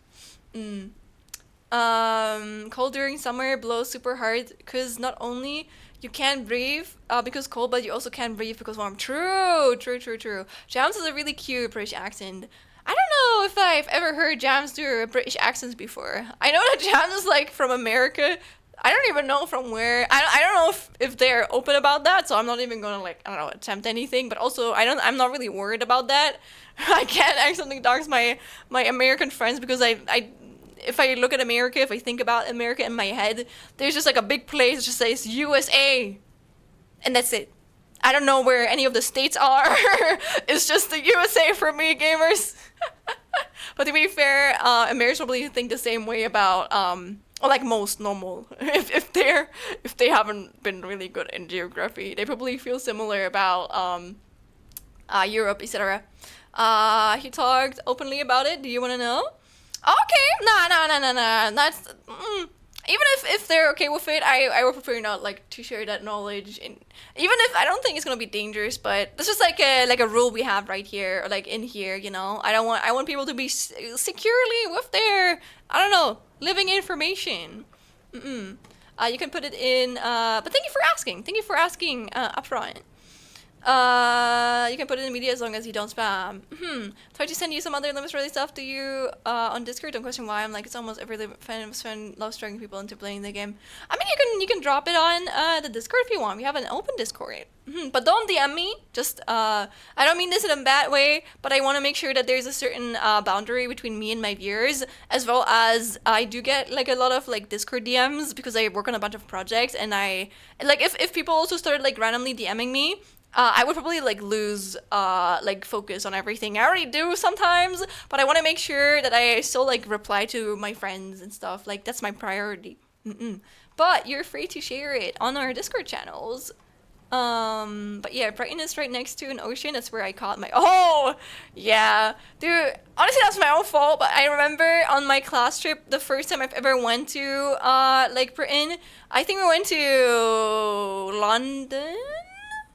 Speaker 2: Cold during summer blows super hard because not only you can't breathe because cold, but you also can't breathe because warm. True. Jams has a really cute British accent. I don't know if I've ever heard Jams do British accents before. I know that Jams is like from America. I don't even know from where. I don't know if they're open about that, so I'm not even gonna like, I don't know, attempt anything. But also I'm not really worried about that. I can't accidentally dox my American friends because if I look at America, if I think about America in my head, there's just like a big place that just says USA, and that's it. I don't know where any of the states are. It's just the USA for me, gamers. But to be fair, Americans probably think the same way about or like most normal. if they haven't been really good in geography, they probably feel similar about Europe, etc. He talked openly about it. Do you want to know? Okay, nah. That's even if they're okay with it, I would prefer not like to share that knowledge. And even if I don't think it's gonna be dangerous, but this is like a rule we have right here, or like in here. You know, I want people to be securely with their, I don't know, living information. You can put it in. But thank you for asking. Thank you for asking upfront. You can put it in media as long as you don't spam. Try to send you some other limits related stuff to you on Discord. Don't question why. I'm like, it's almost every fan loves dragging people into playing the game. I mean, you can drop it on the Discord if you want. We have an open Discord. But don't DM me. Just I don't mean this in a bad way, but I want to make sure that there's a certain boundary between me and my viewers, as well as I do get like a lot of like Discord DMs because I work on a bunch of projects, and I like if people also started like randomly DMing me. I would probably like lose like focus on everything. I already do sometimes, but I want to make sure that I still like reply to my friends and stuff. Like that's my priority. But you're free to share it on our Discord channels. But yeah, Brighton is right next to an ocean. That's where I caught my. Oh, yeah, dude. Honestly, that's my own fault. But I remember on my class trip, the first time I've ever went to like Britain. I think we went to London.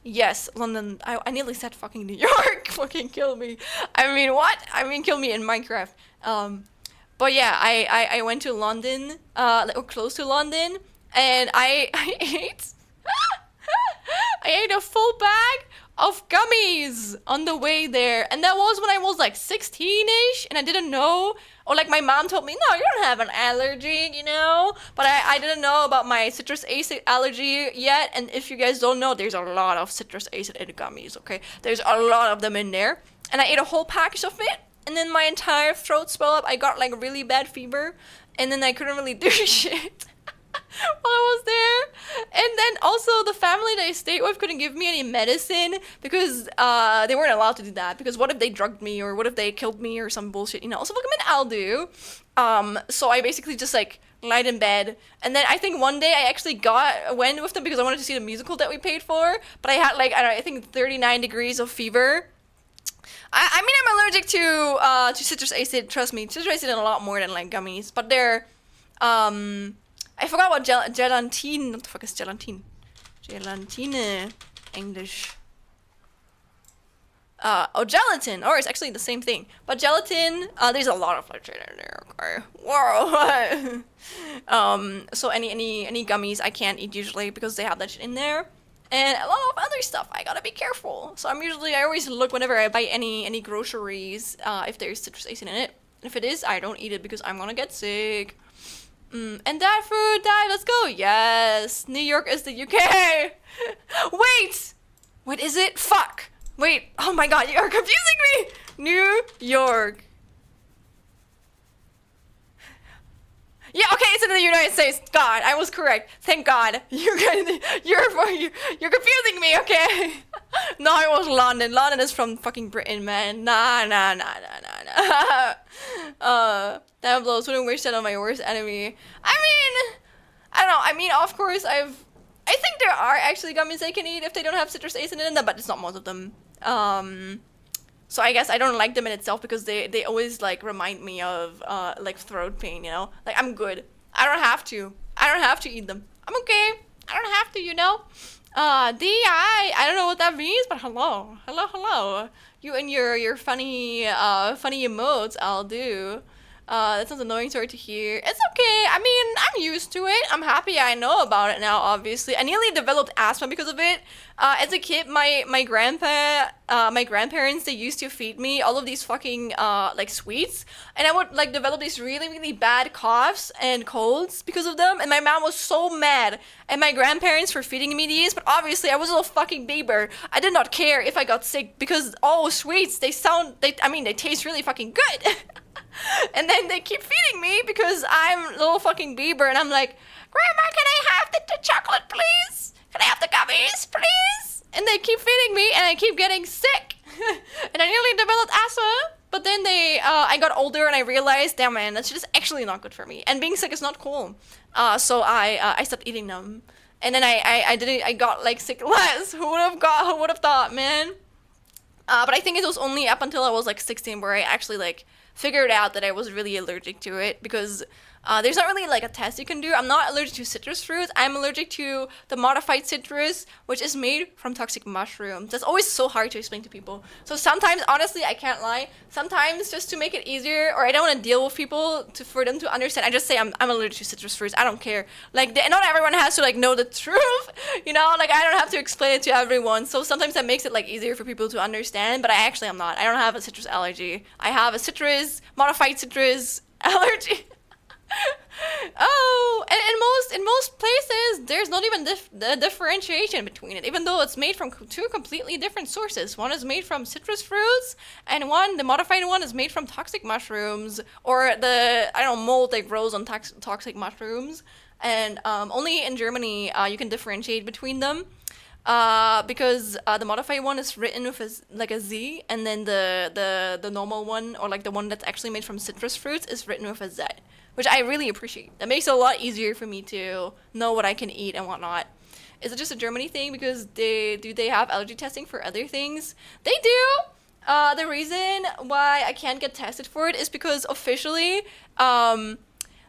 Speaker 2: Yes, London. I nearly said fucking New York. Fucking kill me. I mean, what? I mean, kill me in Minecraft. But yeah, I went to London, or close to London, and I ate, I ate a full bag of gummies on the way there, and that was when I was like 16-ish, and I didn't know. Or like my mom told me, no, you don't have an allergy, you know? But I didn't know about my citrus acid allergy yet. And if you guys don't know, there's a lot of citrus acid in gummies, okay? There's a lot of them in there. And I ate a whole package of it. And then my entire throat swelled up. I got like really bad fever. And then I couldn't really do shit while I was there. And then also the family that I stayed with couldn't give me any medicine because they weren't allowed to do that, because what if they drugged me, or what if they killed me or some bullshit, you know? So welcome in, I'll do. So I basically just like lied in bed, and then I think one day I actually went with them because I wanted to see the musical that we paid for, but I had like I think 39 degrees of fever. I mean, I'm allergic to citrus acid. Trust me, citrus acid is a lot more than like gummies, but they're I forgot what gelatine. What the fuck is gelatine? Gelatine, English. Gelatin. Or it's actually the same thing. But gelatin, there's a lot of literature in there. Okay. Whoa. So any gummies I can't eat usually because they have that shit in there. And a lot of other stuff. I gotta be careful. So I always look whenever I buy any groceries, if there's citrus acid in it. If it is, I don't eat it because I'm gonna get sick. And that food died. Let's go. Yes. New York is the UK. Wait, is it? Fuck. Wait. Oh my god, you are confusing me. New York. Yeah, okay, it's in the United States. God, I was correct. Thank God. You're confusing me, okay? No, it was London. London is from fucking Britain, man. Nah. That blows. Wouldn't wish that on my worst enemy. I mean, I don't know. I mean, of course, I think there are actually gummies I can eat if they don't have citrus acid in them, but it's not most of them. So I guess I don't like them in itself because they always like remind me of like throat pain, you know? Like I'm good. I don't have to eat them. I'm okay. I don't have to, you know? I don't know what that means, but hello. You and your funny emotes, I'll do. That sounds annoying, sorry to hear. It's okay. I mean, I'm used to it. I'm happy I know about it now, obviously. I nearly developed asthma because of it. As a kid, my grandparents, they used to feed me all of these fucking, like, sweets. And I would, like, develop these really, really bad coughs and colds because of them. And my mom was so mad at my grandparents for feeding me these. But obviously, I was a little fucking baby. I did not care if I got sick because, oh, sweets, they taste really fucking good. And then they keep feeding me because I'm a little fucking Bieber, and I'm like, Grandma, can I have the chocolate, please? Can I have the gummies, please? And they keep feeding me, and I keep getting sick. And I nearly developed asthma, but then I got older, and I realized, damn man, that's just actually not good for me. And being sick is not cool. So I stopped eating them. And then I got like sick less. Who would have thought, man? But I think it was only up until I was like 16 where I actually like figured out that I was really allergic to it, because there's not really like a test you can do. I'm not allergic to citrus fruits. I'm allergic to the modified citrus, which is made from toxic mushrooms. That's always so hard to explain to people. So sometimes, honestly, I can't lie. Sometimes just to make it easier, or I don't want to deal with people for them to understand, I just say I'm allergic to citrus fruits. I don't care. Like not everyone has to like know the truth, you know. Like I don't have to explain it to everyone. So sometimes that makes it like easier for people to understand. But I actually am not. I don't have a citrus allergy. I have a modified citrus allergy. Oh, and in most places, there's not even the differentiation between it, even though it's made from two completely different sources. One is made from citrus fruits, and the modified one, is made from toxic mushrooms, or the, I don't know, mold that grows on toxic mushrooms. And only in Germany you can differentiate between them. Because the modified one is written with a Z, and then the normal one, or like the one that's actually made from citrus fruits, is written with a Z, which I really appreciate. That makes it a lot easier for me to know what I can eat and whatnot. Is it just a Germany thing? Because they have allergy testing for other things? They do. The reason why I can't get tested for it is because officially,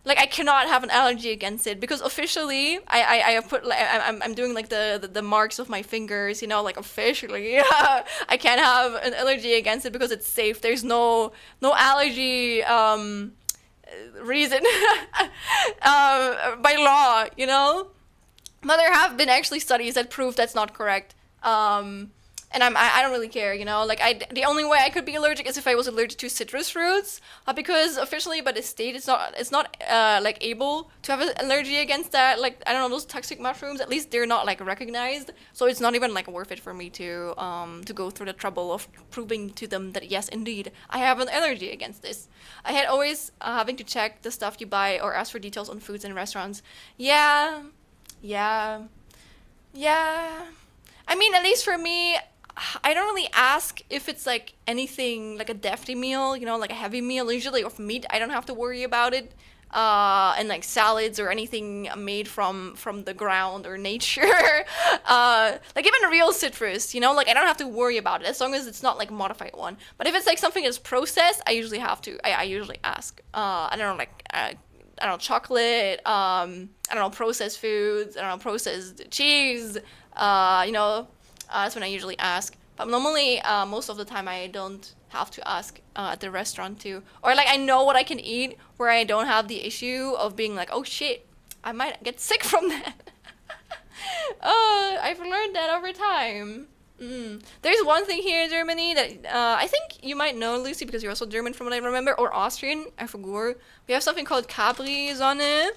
Speaker 2: like I cannot have an allergy against it, because officially I have put like I'm doing like the marks of my fingers, you know, like officially I can't have an allergy against it because it's safe. There's no allergy reason by law, you know. But there have been actually studies that prove that's not correct. And I don't really care, you know. Like the only way I could be allergic is if I was allergic to citrus fruits, because officially by the state it's not like able to have an allergy against that. Like I don't know, those toxic mushrooms, at least they're not like recognized, so it's not even like worth it for me to go through the trouble of proving to them that yes, indeed, I have an allergy against this. I had always having to check the stuff you buy or ask for details on foods in restaurants. Yeah. I mean, at least for me, I don't really ask if it's like anything like a defty meal, you know, like a heavy meal. Usually with meat, I don't have to worry about it. And like salads or anything made from the ground or nature. Like even real citrus, you know, like I don't have to worry about it as long as it's not like a modified one. But if it's like something that's processed, I usually have to. I usually ask. I don't know, like I don't know, chocolate. I don't know, processed foods. I don't know, processed cheese. You know. That's when I usually ask. But normally, most of the time, I don't have to ask at the restaurant too. Or like I know what I can eat, where I don't have the issue of being like, oh shit, I might get sick from that. I've learned that over time. There's one thing here in Germany that I think you might know, Lucy, because you're also German from what I remember, or Austrian, I forgot. We have something called Capri-Sonne.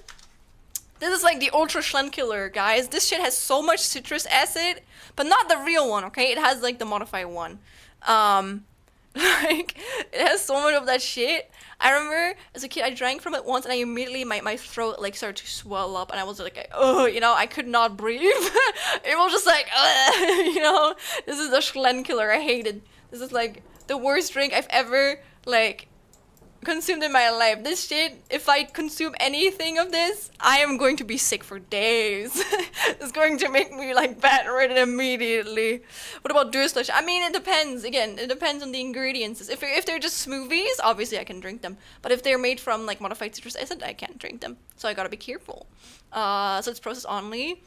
Speaker 2: This is like the ultra Schlen killer, guys. This shit has so much citrus acid, but not the real one, okay? It has like the modified one. Like it has so much of that shit. I remember as a kid I drank from it once and I immediately my throat like started to swell up and I was like, oh, you know, I could not breathe. It was just like, you know, this is the Schlen killer. I hate it. This is like the worst drink I've ever like consumed in my life. This shit, if I consume anything of this, I am going to be sick for days. It's going to make me like bedridden immediately. What about Durstlöscher? I mean, it depends. Again, it depends on the ingredients. If they're just smoothies, obviously I can drink them. But if they're made from like modified citrus acid, I can't drink them. So I gotta be careful. So it's processed only.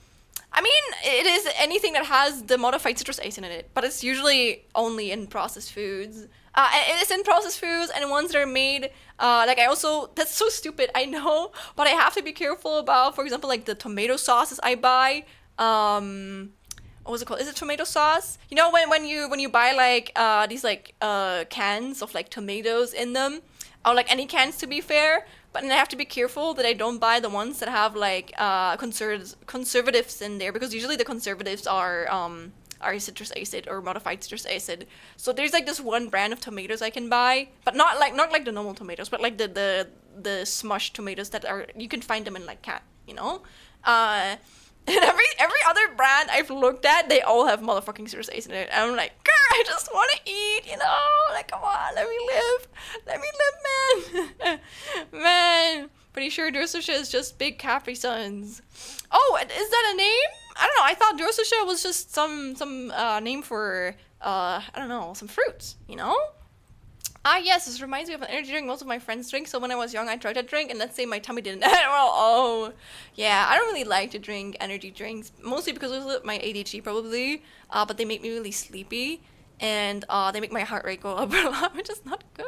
Speaker 2: I mean, it is anything that has the modified citrus acid in it, but it's usually only in processed foods. And it's in processed foods and ones that are made, like I also, that's so stupid, I know, but I have to be careful about, for example, like the tomato sauces I buy. What was it called? Is it tomato sauce? You know, when you buy like these like cans of like tomatoes in them, or like any cans to be fair, but then I have to be careful that I don't buy the ones that have like conservatives in there, because usually the conservatives are citrus acid or modified citrus acid. So there's like this one brand of tomatoes I can buy, but not like the normal tomatoes, but like the smushed tomatoes that are, you can find them in like cat, you know. And every other brand I've looked at, they all have motherfucking citrus acid in it. And I'm like, girl, I just want to eat, you know? Like, come on, let me live, man. Man, pretty sure Durstlöscher is just big Capri Suns. Oh, is that a name? I don't know. I thought Durstlöscher was just some name for I don't know, some fruits, you know? Ah, yes, this reminds me of an energy drink most of my friends drink. So when I was young, I tried that drink, and let's say my tummy didn't. Well, oh, yeah, I don't really like to drink energy drinks, mostly because of my ADHD, probably. But they make me really sleepy, and they make my heart rate go up a lot, which is not good.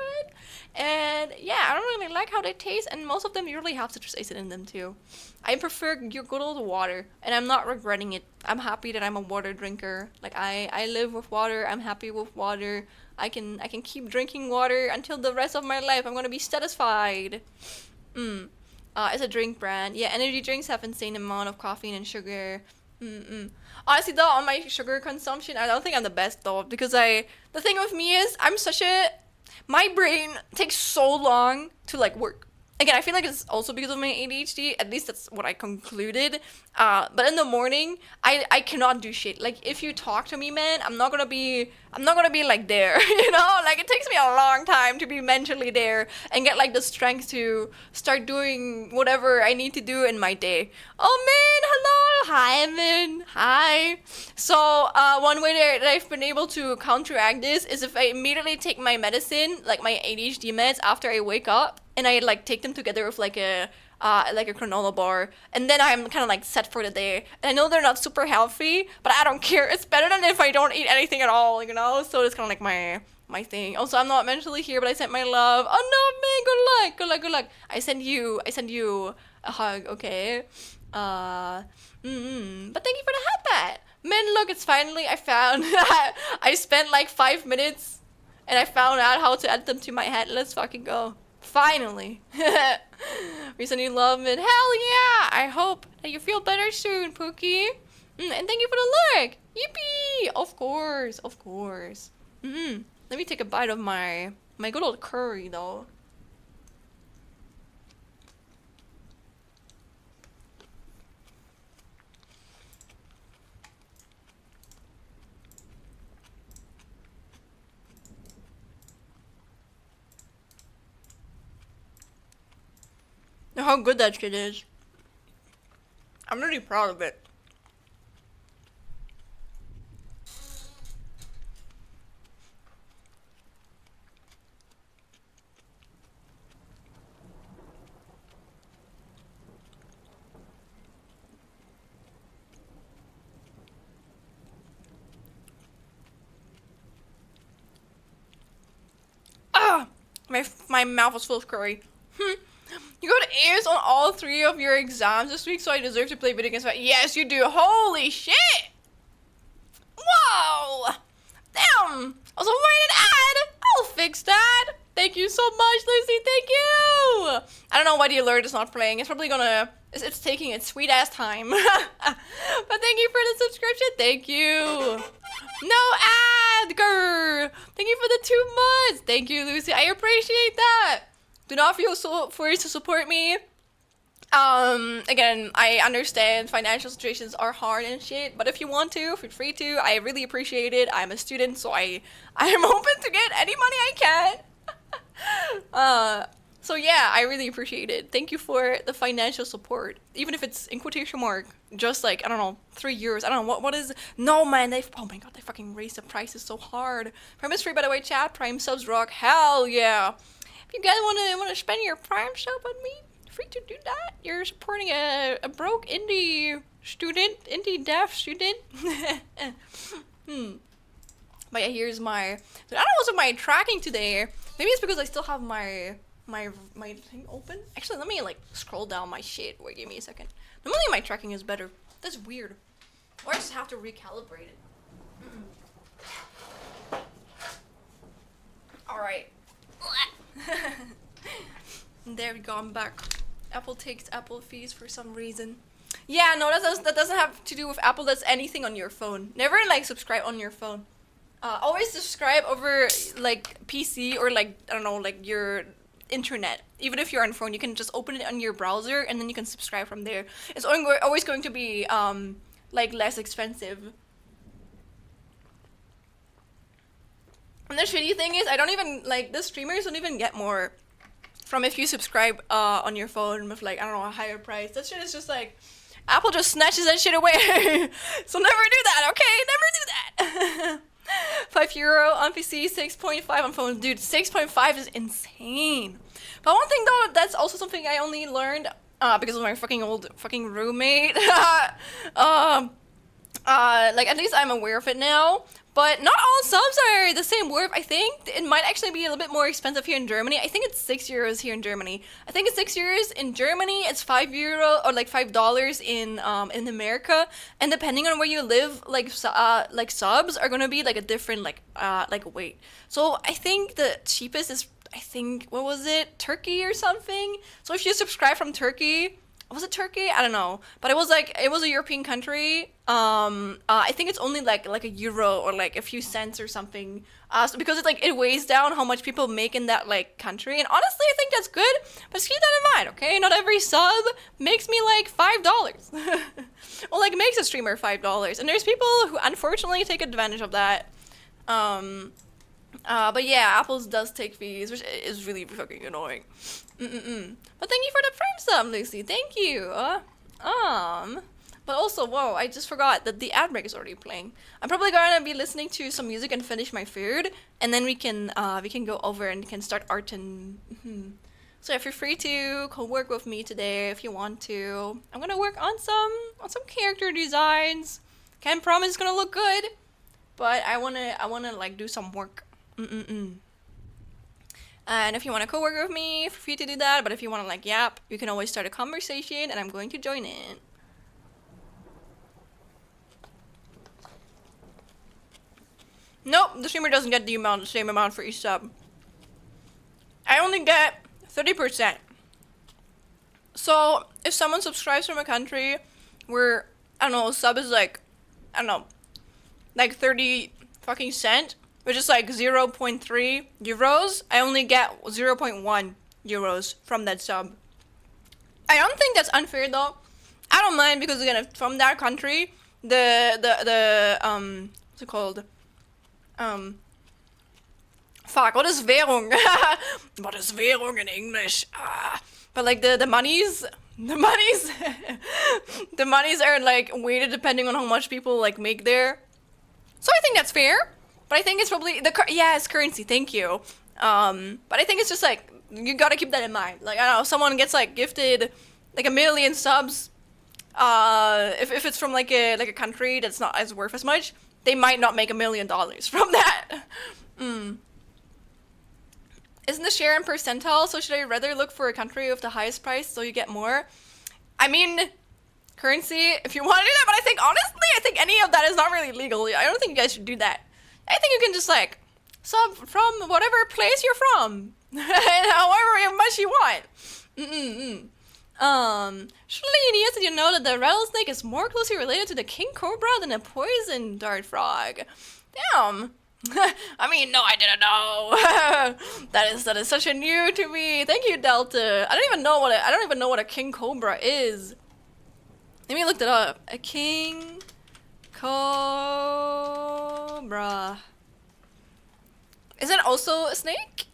Speaker 2: And yeah, I don't really like how they taste, and most of them usually have citrus acid in them too. I prefer your good old water, and I'm not regretting it. I'm happy that I'm a water drinker. Like I live with water. I'm happy with water. I can keep drinking water until the rest of my life. I'm gonna be satisfied. It's a drink brand. Yeah, energy drinks have insane amount of caffeine and sugar. Honestly though, on my sugar consumption, I don't think I'm the best though, because the thing with me is my brain takes so long to like work. Again, I feel like it's also because of my ADHD. At least that's what I concluded. But in the morning, I cannot do shit. Like if you talk to me, man, I'm not gonna be like there. You know, like it takes me a long time to be mentally there and get like the strength to start doing whatever I need to do in my day. Oh man, hello, hi Evan, hi. So one way that I've been able to counteract this is if I immediately take my medicine, like my ADHD meds, after I wake up. And I like take them together with like a granola bar, and then I'm kind of like set for the day. And I know they're not super healthy, but I don't care. It's better than if I don't eat anything at all, you know. So it's kind of like my thing. Also, I'm not mentally here, but I sent my love. Oh no, man, good luck. I send you a hug, okay? But thank you for the hat bat. Man, look, it's finally I found. I spent like 5 minutes, and I found out how to add them to my head. Let's fucking go. Finally. We send you love, and hell yeah! I hope that you feel better soon, Pookie. And thank you for the like. Yippee! Of course. Let me take a bite of my good old curry, though. Know how good that shit is. I'm really proud of it. Ah! My mouth was full of curry. You got A's on all 3 of your exams this week, so I deserve to play video games. Yes, you do. Holy shit! Whoa! Damn! Also, wait an ad! I'll fix that! Thank you so much, Lucy. Thank you! I don't know why the alert is not playing. It's probably gonna... It's taking its sweet ass time. But thank you for the subscription. Thank you. No ad, girl. Thank you for the 2 months. Thank you, Lucy. I appreciate that. Do not feel so forced to support me. Again, I understand financial situations are hard and shit, but if you want to, feel free to. I really appreciate it. I'm a student, so I am open to get any money I can. So yeah, I really appreciate it. Thank you for the financial support. Even if it's in quotation mark, just like, I don't know, 3 years. I don't know, what is... No, man, oh my god, they fucking raised the prices so hard. Prime is free, by the way, chat. Prime subs rock. Hell yeah. If you guys want to spend your Prime sub on me, free to do that. You're supporting a broke indie deaf student. But yeah, here's my... I don't know what's with my tracking today. Maybe it's because I still have my thing open. Actually, let me like scroll down my shit. Wait, give me a second. Normally my tracking is better. That's weird. Or I just have to recalibrate it. Alright. There we go, I'm back. Apple takes Apple fees for some reason. Yeah, no, that doesn't have to do with Apple. That's anything on your phone. Never like subscribe on your phone. Always subscribe over like PC or like, I don't know, like your internet. Even if you're on phone, you can just open it on your browser and then you can subscribe from there. It's always going to be like less expensive. And the shitty thing is, I don't even, like, the streamers don't even get more from if you subscribe on your phone with, like, I don't know, a higher price. That shit is just, like, Apple just snatches that shit away. So never do that, okay? Never do that. €5 on PC, 6.5 on phone. Dude, 6.5 is insane. But one thing though, that's also something I only learned because of my fucking old fucking roommate. Like at least I'm aware of it now. But not all subs are the same worth. I think it might actually be a little bit more expensive here in Germany. I think it's €6 here in Germany. I think it's €6 in Germany. It's €5 or like $5 in America. And depending on where you live, like subs are gonna be like a different like weight. So I think the cheapest is, I think, what was it, Turkey or something. So if you subscribe from Turkey. Was it Turkey? I don't know, but it was a European country. I think it's only like a euro or like a few cents or something. So because it weighs down how much people make in that like country. And honestly, I think that's good. But just keep that in mind, okay? Not every sub makes me like $5, or like makes a streamer $5. And there's people who unfortunately take advantage of that. But yeah, Apple's does take fees, which is really fucking annoying. But thank you for the Prime sub, Lucy. Thank you. But also, whoa, I just forgot that the ad break is already playing. I'm probably gonna be listening to some music and finish my food, and then we can go over and can start art and. So if you're free to co-work with me today, if you want to, I'm gonna work on some character designs. Can't promise it's gonna look good, but I wanna like do some work. And if you want to co-work with me, feel free to do that. But if you want to like yap, you can always start a conversation, and I'm going to join in. Nope, the streamer doesn't get the same amount for each sub. I only get 30%. So if someone subscribes from a country where, I don't know, sub is like, I don't know, like 30 fucking cent, which is like 0.3 euros, I only get 0.1 euros from that sub. I don't think that's unfair though. I don't mind because again, from that country, the what's it called? Fuck, what is Währung? What is Währung in English? But like the monies, the monies are like weighted depending on how much people like make there. So I think that's fair. But I think it's probably it's currency. Thank you. But I think it's just like you gotta keep that in mind. Like I don't know, someone gets like gifted like 1 million subs. If it's from like a country that's not as worth as much, they might not make $1 million from that. Isn't the share in percentile? So should I rather look for a country with the highest price so you get more? I mean, currency. If you want to do that, but I think honestly, any of that is not really legal. I don't think you guys should do that. I think you can just like sub from whatever place you're from, and however much you want. Shalini, did you know that the rattlesnake is more closely related to the king cobra than a poison dart frog? Damn. I mean, no, I didn't know. that is such a new to me. Thank you, Delta. I don't even know what a king cobra is. Let me look that up. A king cobra. Is it also a snake?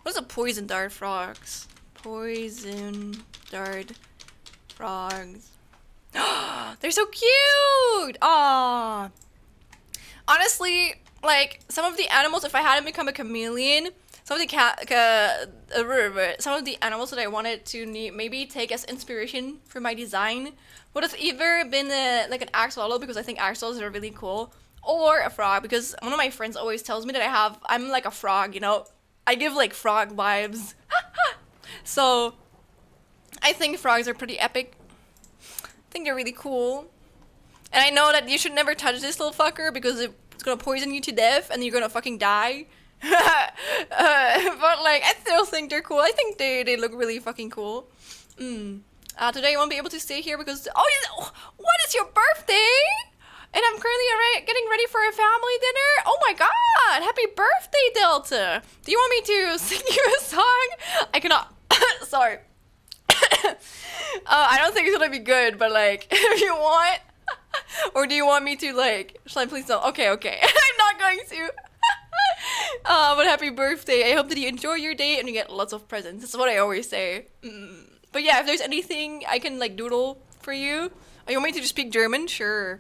Speaker 2: What's a poison dart frogs? Poison dart frogs. They're so cute! Aww. Honestly, like, some of the animals, if I hadn't become a chameleon, some of the animals that I wanted to maybe take as inspiration for my design would have either been like an axolotl, because I think axolotls are really cool, or a frog, because one of my friends always tells me that I'm like a frog, you know? I give like frog vibes. So, I think frogs are pretty epic. I think they're really cool. And I know that you should never touch this little fucker because it's gonna poison you to death and you're gonna fucking die. But like, I still think they're cool. I think they look really fucking cool. Today you won't be able to stay here because, what is your birthday? And I'm currently getting ready for a family dinner. Oh my god, happy birthday, Delta. Do you want me to sing you a song? I cannot, sorry. I don't think it's gonna be good, but like, if you want, or do you want me to like, shall I please don't? Okay. I'm not going to. But happy birthday. I hope that you enjoy your day and you get lots of presents. That's what I always say. But yeah, if there's anything I can like doodle for you. Oh, you want me to just speak German? Sure.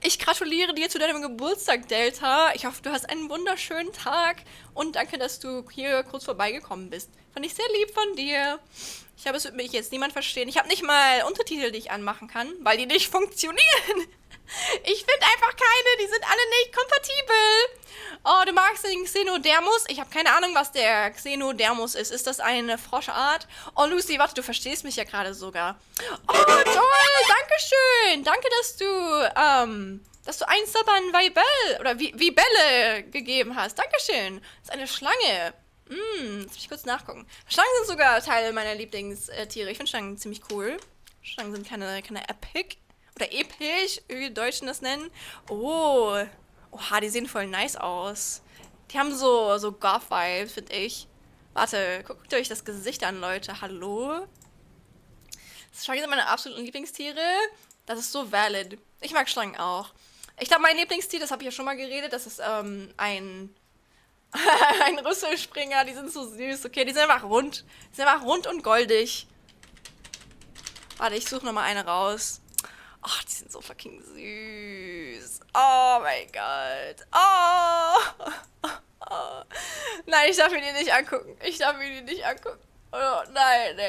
Speaker 2: Ich gratuliere dir zu deinem Geburtstag, Delta. Ich hoffe, du hast einen wunderschönen Tag und danke, dass du hier kurz vorbeigekommen bist. Fand ich sehr lieb von dir. Ich glaube, es wird mich jetzt niemand verstehen. Ich habe nicht mal Untertitel, die ich anmachen kann, weil die nicht funktionieren. Ich finde einfach keine, die sind alle nicht kompatibel. Oh, du magst den Xenodermus? Ich habe keine Ahnung, was der Xenodermus ist. Ist das eine Froschart? Oh, Lucy, warte, du verstehst mich ja gerade sogar. Oh, toll, danke schön. Danke, dass du einen Sub an Vibelle oder Vibelle gegeben hast. Dankeschön. Das ist eine Schlange. Jetzt muss ich kurz nachgucken. Schlangen sind sogar Teil meiner Lieblingstiere. Ich finde Schlangen ziemlich cool. Schlangen sind keine epic. Oder episch, wie die Deutschen das nennen. Oh. Oha, die sehen voll nice aus. Die haben so Goth-Vibes, finde ich. Warte, guckt euch das Gesicht an, Leute. Hallo? Schlangen sind meine absoluten Lieblingstiere. Das ist so valid. Ich mag Schlangen auch. Ich glaube, mein Lieblingstier, das habe ich ja schon mal geredet, das ist ein ein Rüsselspringer. Die sind so süß. Okay, die sind einfach rund. Die sind einfach rund und goldig. Warte, ich suche nochmal eine raus. Ach, die sind so fucking süß. Oh mein Gott. Oh. Nein, ich darf mir die nicht angucken. Oh, nein.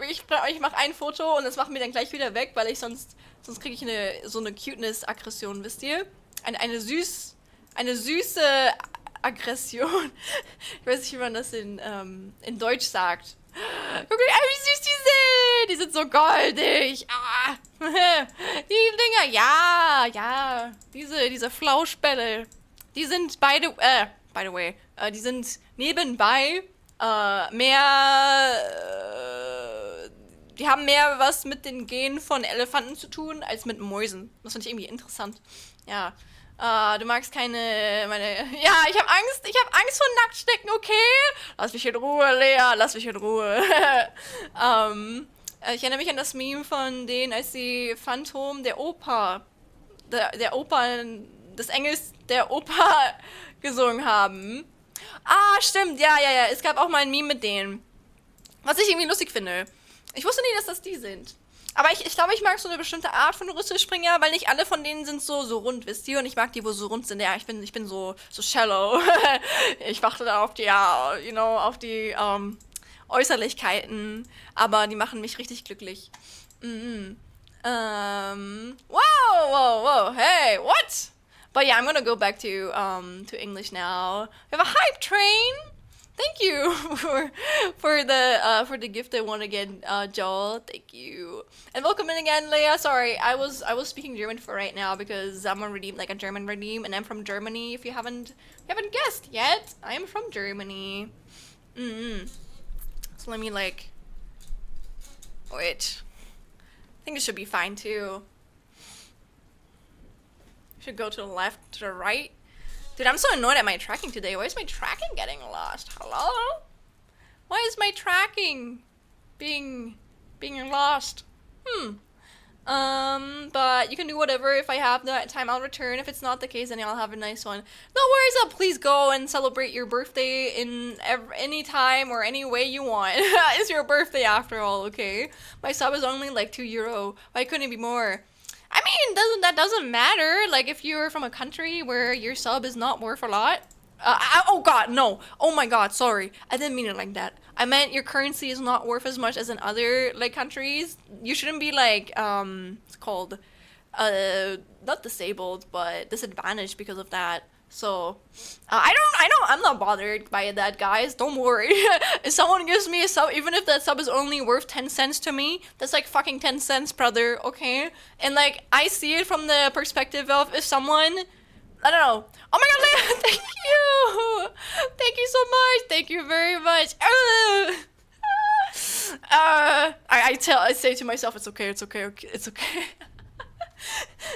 Speaker 2: Ich mache ein Foto und das machen wir dann gleich wieder weg, weil ich sonst kriege ich so eine Cuteness-Aggression, wisst ihr? Eine süße Aggression. Ich weiß nicht, wie man das in Deutsch sagt. Guck mal, wie süß die sind. Die sind so goldig. Ah. Die Dinger, ja. Diese Flauschbälle. Die sind by the way, die sind nebenbei die haben mehr was mit den Genen von Elefanten zu tun, als mit Mäusen. Das finde ich irgendwie interessant. Ja. Du magst keine, ja, ich habe Angst vor Nacktschnecken, okay? Lass mich in Ruhe, Lea, lass mich in Ruhe. Ich erinnere mich an das Meme von denen, als sie Phantom der Oper, der Oper, des Engels der Oper gesungen haben. Ah, stimmt, ja, es gab auch mal ein Meme mit denen. Was ich irgendwie lustig finde. Ich wusste nie, dass das die sind. Aber ich glaube, ich mag so eine bestimmte Art von Rüsselspringer, weil nicht alle von denen sind so rund, wisst ihr? Und ich mag die, wo so rund sind. Ja, ich bin so shallow. Ich warte da auf die, ja, auf die Äußerlichkeiten. Aber die machen mich richtig glücklich. Whoa, hey, what? But yeah, I'm gonna go back to English now. We have a hype train. Thank you for the gift once again, Joel. Thank you, and welcome in again, Leia. Sorry, I was speaking German for right now because I'm gonna redeem like a German redeem, and I'm from Germany. If you haven't guessed yet, I am from Germany. So let me wait. I think it should be fine too. Should go to the left, to the right. Dude, I'm so annoyed at my tracking today. Why is my tracking getting lost? Hello? Why is my tracking being lost? But you can do whatever. If I have that time, I'll return. If it's not the case, then I'll have a nice one. No worries, please go and celebrate your birthday in any time or any way you want. It's your birthday after all, okay? My sub is only like €2. Why couldn't it be more? I mean, that doesn't matter. Like, if you're from a country where your sub is not worth a lot. Oh god, no. Oh my god, sorry. I didn't mean it like that. I meant your currency is not worth as much as in other, countries. You shouldn't be, it's called, not disabled, but disadvantaged because of that. So, I'm not bothered by that, guys. Don't worry. If someone gives me a sub, even if that sub is only worth 10 cents to me, that's like fucking 10 cents, brother, okay? And I see it from the perspective of if someone, I don't know. Oh my god, Leia, thank you! Thank you so much. Thank you very much. I say to myself, it's okay.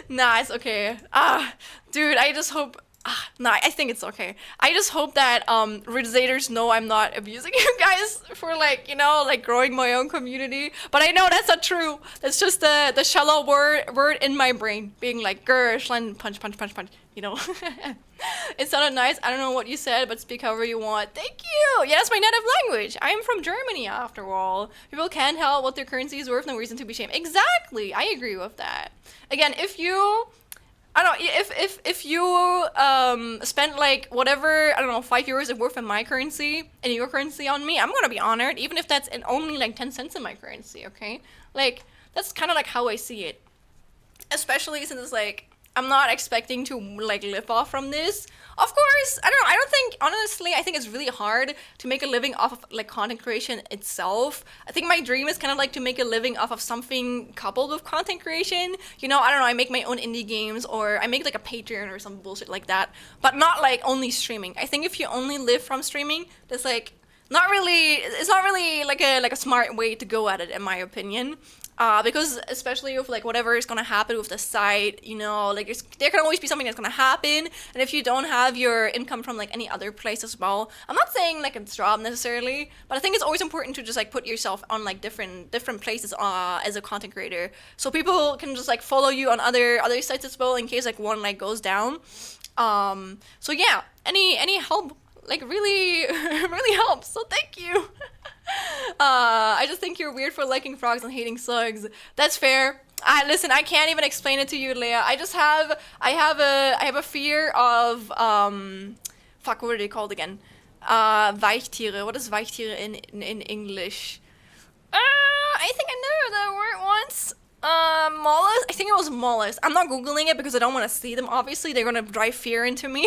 Speaker 2: Nah, it's okay. Dude, I just hope... Nah, I think it's okay. I just hope that Rizators know I'm not abusing you guys for growing my own community. But I know that's not true. That's just the shallow word in my brain being like grr, schlein, punch. You know. It sounded nice. I don't know what you said, but speak however you want. Thank you. Yeah, that's my native language. I am from Germany after all. People can't help what their currency is worth. No reason to be ashamed. Exactly. I agree with that. Again, if you I don't know, if you spent like whatever, I don't know, €5 worth of my currency and your currency on me, I'm gonna be honored, even if that's in only like 10 cents in my currency, okay? Like, that's kind of like how I see it. Especially since like I'm not expecting to like live off from this. Of course, I don't know. I don't think, honestly, I think it's really hard to make a living off of like content creation itself. I think my dream is kind of like to make a living off of something coupled with content creation. You know, I don't know. I make my own indie games, or I make like a Patreon or some bullshit like that, but not like only streaming. I think if you only live from streaming, that's like not really. It's not really like a smart way to go at it, in my opinion. Because especially with like whatever is gonna happen with the site, you know, like there can always be something that's gonna happen, and if you don't have your income from like any other place as well, I'm not saying like it's job necessarily, but I think it's always important to just like put yourself on like different places as a content creator, so people can just like follow you on other sites as well in case like one like goes down. So yeah, any help like really really helps. So thank you. I just think you're weird for liking frogs and hating slugs. That's fair. Listen, I can't even explain it to you, Leah. I have a fear of fuck, what are they called again? Weichtiere. What is Weichtiere in English? I think I know that word once. Mollusk? I think it was mollusk. I'm not googling it because I don't want to see them. Obviously, they're gonna drive fear into me.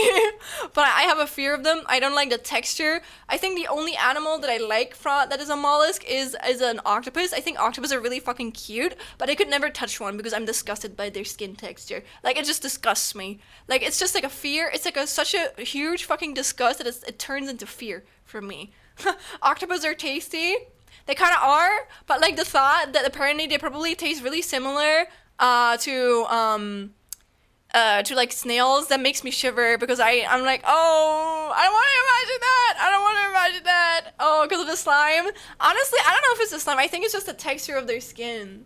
Speaker 2: But I have a fear of them. I don't like the texture. I think the only animal that I like that is a mollusk is an octopus. I think octopus are really fucking cute, but I could never touch one because I'm disgusted by their skin texture. Like, it just disgusts me. Like, it's just like a fear. It's like such a huge fucking disgust that it turns into fear for me. Octopus are tasty. They kind of are, but like the thought that apparently they probably taste really similar to like snails, that makes me shiver, because I'm like, oh, I don't want to imagine that. I don't want to imagine that. Oh, because of the slime. Honestly, I don't know if it's the slime. I think it's just the texture of their skin.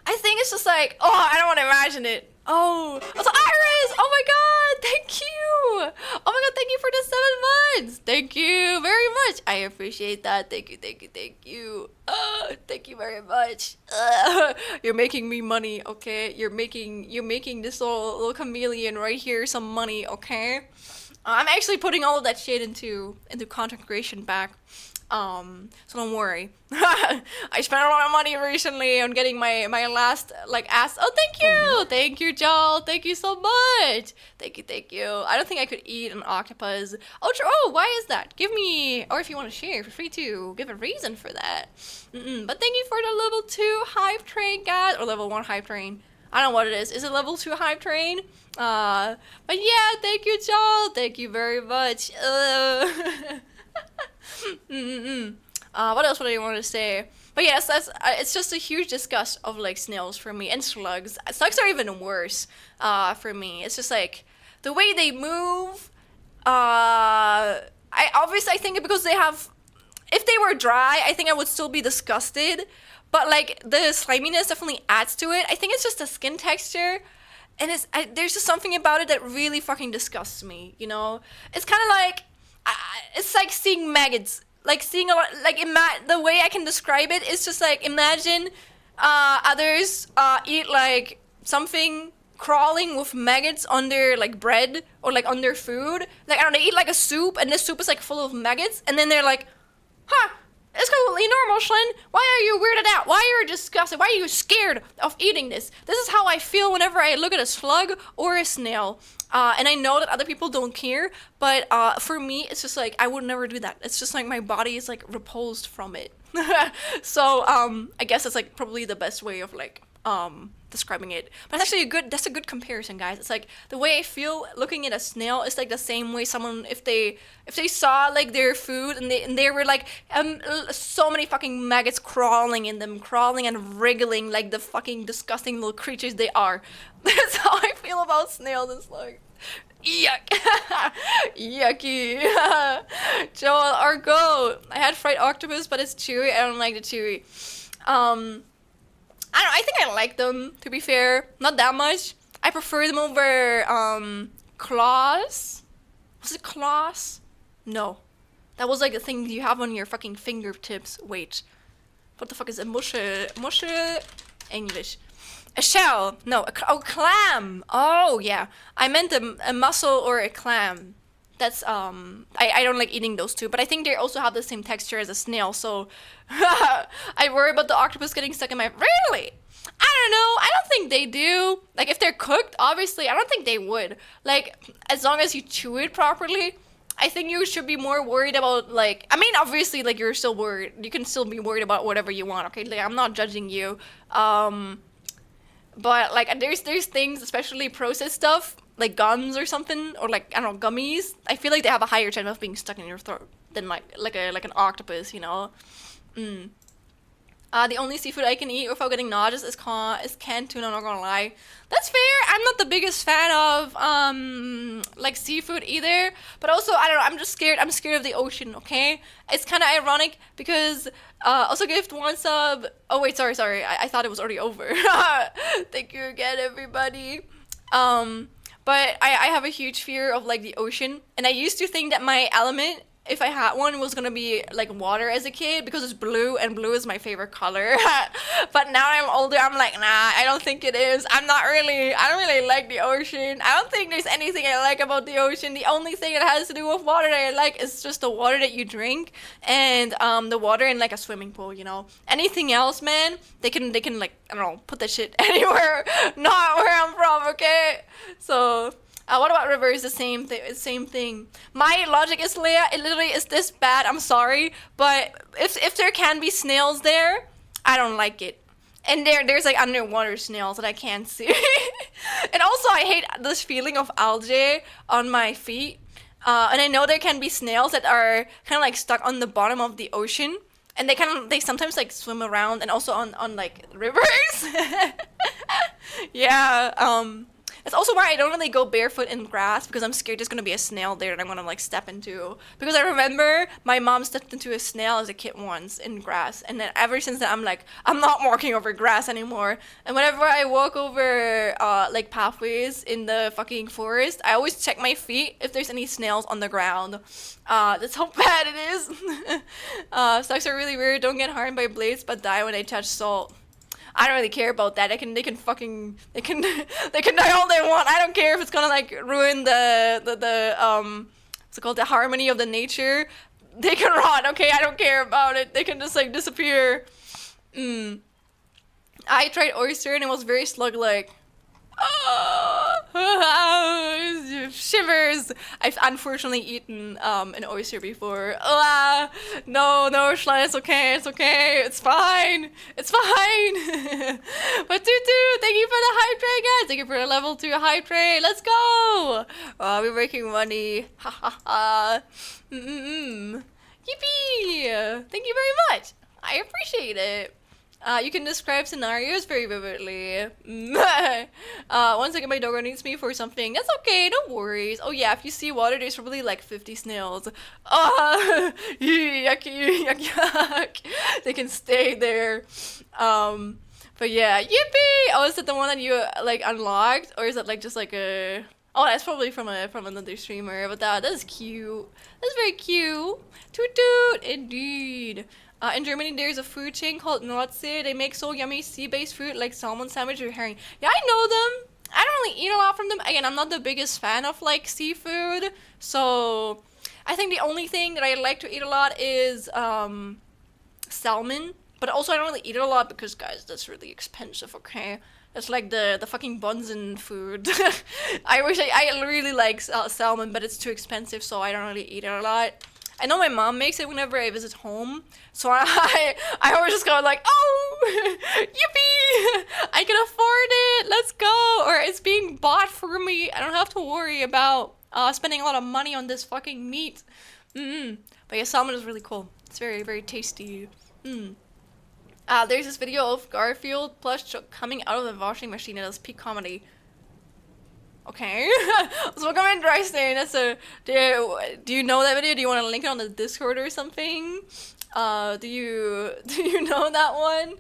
Speaker 2: I think it's just like, oh, I don't want to imagine it. Oh, also Iris! Oh my god, thank you! Oh my god, thank you for the 7 months! Thank you very much! I appreciate that. Thank you, thank you, thank you. Thank you very much. You're making me money, okay? You're making this little chameleon right here some money, okay? I'm actually putting all of that shit into content creation back. So don't worry. I spent a lot of money recently on getting my last like ass. Oh, thank you, Joel. Thank you so much. Thank you. I don't think I could eat an octopus. Oh, why is that? Give me, or if you want to share, feel free to give a reason for that. But thank you for the level 2 hype train, guys, or level 1 hype train. I don't know what it is. Is it level 2 hype train? But yeah, thank you, Joel. Thank you very much. What else would I want to say? But yes, it's just a huge disgust of like snails for me, and slugs. Slugs are even worse for me. It's just like the way they move. I think because they have. If they were dry, I think I would still be disgusted. But like the sliminess definitely adds to it. I think it's just the skin texture. And there's just something about it that really fucking disgusts me, you know? It's kind of like, it's like seeing maggots. Like seeing the way I can describe it is just like, imagine others eat like something crawling with maggots on their like bread or like on their food. Like, I don't know, they eat like a soup, and this soup is like full of maggots, and then they're like, huh, it's completely normal, Shlyn. Why are you weirded out? Why are you disgusted? Why are you scared of eating this? This is how I feel whenever I look at a slug or a snail. And I know that other people don't care, but for me, it's just like, I would never do that. It's just like my body is like repulsed from it. So I guess that's like probably the best way of like describing it. But it's actually that's a good comparison, guys. It's like the way I feel looking at a snail is like the same way someone, if they saw like their food and they were like so many fucking maggots crawling in them, crawling and wriggling like the fucking disgusting little creatures they are. That's how I feel about snails. It's like, yuck. Yucky. Joel, or go. I had fried octopus, but it's chewy. I don't like the chewy. I think I like them, to be fair. Not that much. I prefer them over claws. Was it claws? No. That was like the thing you have on your fucking fingertips. Wait. What the fuck is it? Muschel English. A shell. No, oh, clam. Oh, yeah. I meant a mussel or a clam. That's I don't like eating those two, but I think they also have the same texture as a snail, so I worry about the octopus getting stuck in my really. I don't know. I don't think they do. Like if they're cooked, obviously, I don't think they would. Like as long as you chew it properly, I think you should be more worried about like I mean, obviously like you're still worried. You can still be worried about whatever you want, okay? Like I'm not judging you. But like there's things, especially processed stuff, like gums or something, or like I don't know, gummies. I feel like they have a higher chance of being stuck in your throat than like an octopus, you know. Mm. The only seafood I can eat without getting nauseous is canned tuna. I'm not gonna lie, that's fair. I'm not the biggest fan of like seafood either, but also I don't know. I'm just scared. I'm scared of the ocean. Okay, it's kind of ironic because also gift one sub. Oh wait, sorry. I thought it was already over. Thank you again, everybody. But I have a huge fear of like the ocean, and I used to think that my element, if I had one, was gonna be like water as a kid because it's blue and blue is my favorite color. But now I'm older, I'm like, nah, I don't think it is. I don't really like the ocean. I don't think there's anything I like about the ocean. The only thing that has to do with water that I like is just the water that you drink and the water in like a swimming pool, you know. Anything else, man, they can like, I don't know, put that shit anywhere, not where I'm from, okay? So what about rivers? The same thing. Same thing. My logic is, Leah, it literally is this bad. I'm sorry, but if there can be snails there, I don't like it. And there's like underwater snails that I can't see. And also, I hate this feeling of algae on my feet. And I know there can be snails that are kind of like stuck on the bottom of the ocean, and they sometimes like swim around, and also on like rivers. Yeah. It's also why I don't really go barefoot in grass because I'm scared there's gonna be a snail there that I'm gonna like step into. Because I remember my mom stepped into a snail as a kid once in grass, and then ever since then I'm like, I'm not walking over grass anymore. And whenever I walk over like pathways in the fucking forest, I always check my feet if there's any snails on the ground. That's how bad it is. Slugs are really weird. Don't get harmed by blades, but die when they touch salt. I don't really care about that. They can they can die all they want. I don't care if it's gonna like ruin the what's it called, the harmony of the nature. They can rot, okay? I don't care about it. They can just like disappear. I tried oyster and it was very slug-like. Shivers. I've unfortunately eaten an oyster before. No, Schlein, it's okay, it's fine. But Tutu, thank you for the hydrate, guys. Thank you for the level 2 hydrate. Let's go. We're making money. Ha ha ha. Yippee! Thank you very much. I appreciate it. You can describe scenarios very vividly. One second, my doggo needs me for something. That's okay, no worries. Oh yeah, if you see water, there's probably like 50 snails. Yuck. They can stay there. But yeah, yippee! Oh, is that the one that you like unlocked, or is that like just like a? Oh, that's probably from another streamer. But that is cute. That's very cute. Toot toot, indeed. In Germany, there's a food chain called Nordsee. They make so yummy sea-based food like salmon sandwich or herring. Yeah, I know them. I don't really eat a lot from them. Again, I'm not the biggest fan of like seafood, so I think the only thing that I like to eat a lot is salmon. But also, I don't really eat it a lot because, guys, that's really expensive. Okay, it's like the fucking Bunsen food. I really like salmon, but it's too expensive, so I don't really eat it a lot. I know my mom makes it whenever I visit home, so I always just go like, oh, yippee, I can afford it, let's go, or it's being bought for me. I don't have to worry about spending a lot of money on this fucking meat. But yeah, salmon is really cool. It's very, very tasty. There's this video of Garfield plush coming out of the washing machine. It is peak comedy. Okay. So come in dry stain. That's a do you know that video? Do you want to link it on the Discord or something? Do you know that one?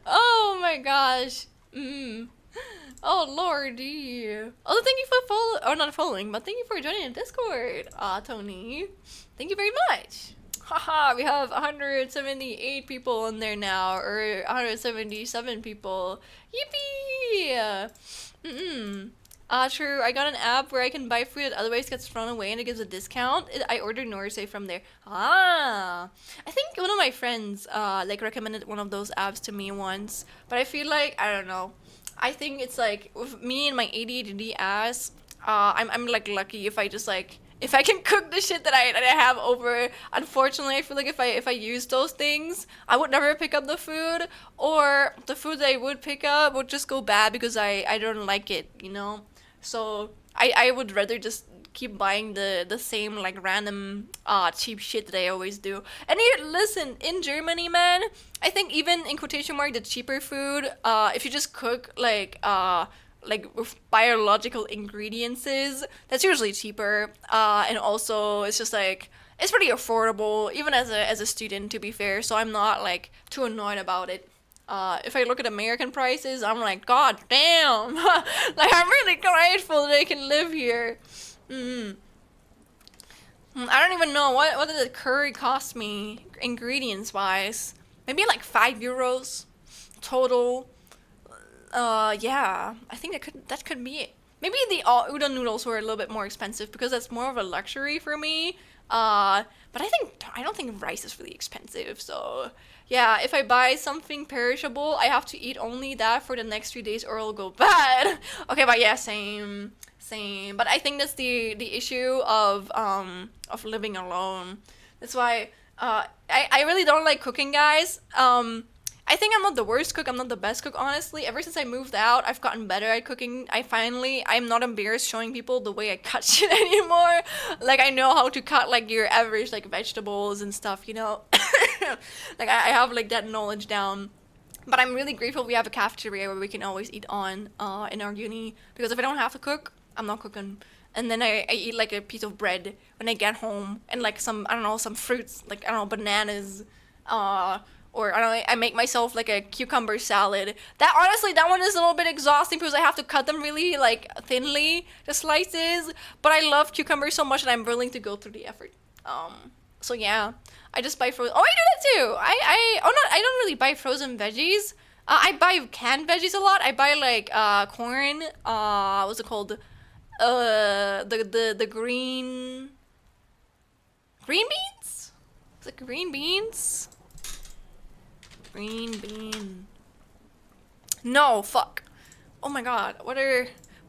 Speaker 2: Oh my gosh. Oh lordy. Oh, thank you for not following, but thank you for joining the Discord. Tony. Thank you very much. Haha, we have 178 people in there now, or 177 people. Yippee! Mm-mm. True. I got an app where I can buy food that otherwise gets thrown away and it gives a discount. I ordered Norsay from there. Ah, I think one of my friends like recommended one of those apps to me once, but I feel like I don't know. I think it's like with me and my ADHD ass. I'm like lucky if I just like if I can cook the shit that I have over. Unfortunately, I feel like if I use those things, I would never pick up the food, or the food that I would pick up would just go bad because I don't like it, you know. So I would rather just keep buying the same like random cheap shit that I always do. And here, listen, in Germany, man, I think even in quotation mark the cheaper food, if you just cook like with biological ingredients, that's usually cheaper. And also it's just like it's pretty affordable even as a student, to be fair. So I'm not like too annoyed about it. If I look at American prices, I'm like, God damn! Like, I'm really grateful that I can live here. Mm. I don't even know what did the curry cost me ingredients wise. Maybe like €5 total. Yeah, I think that could be it. Maybe the udon noodles were a little bit more expensive because that's more of a luxury for me. But I don't think rice is really expensive. So yeah, if I buy something perishable, I have to eat only that for the next 3 days or it'll go bad. Okay, but yeah, same. But I think that's the issue of living alone. That's why I really don't like cooking, guys. I think I'm not the worst cook. I'm not the best cook, honestly. Ever since I moved out, I've gotten better at cooking. I'm not embarrassed showing people the way I cut shit anymore. Like, I know how to cut, like, your average, like, vegetables and stuff, you know? Like, I have, like, that knowledge down. But I'm really grateful we have a cafeteria where we can always eat on in our uni. Because if I don't have to cook, I'm not cooking. And then I eat, like, a piece of bread when I get home. And, like, some, I don't know, some fruits. Like, I don't know, bananas. Or I don't know, I make myself like a cucumber salad. That honestly, that one is a little bit exhausting because I have to cut them really like thinly, the slices. But I love cucumbers so much that I'm willing to go through the effort. So yeah, I just buy frozen. Oh, I do that too. I don't really buy frozen veggies. I buy canned veggies a lot. I buy like corn. What's it called? The green beans. Is it green beans? Green bean. No, fuck. Oh my god. What the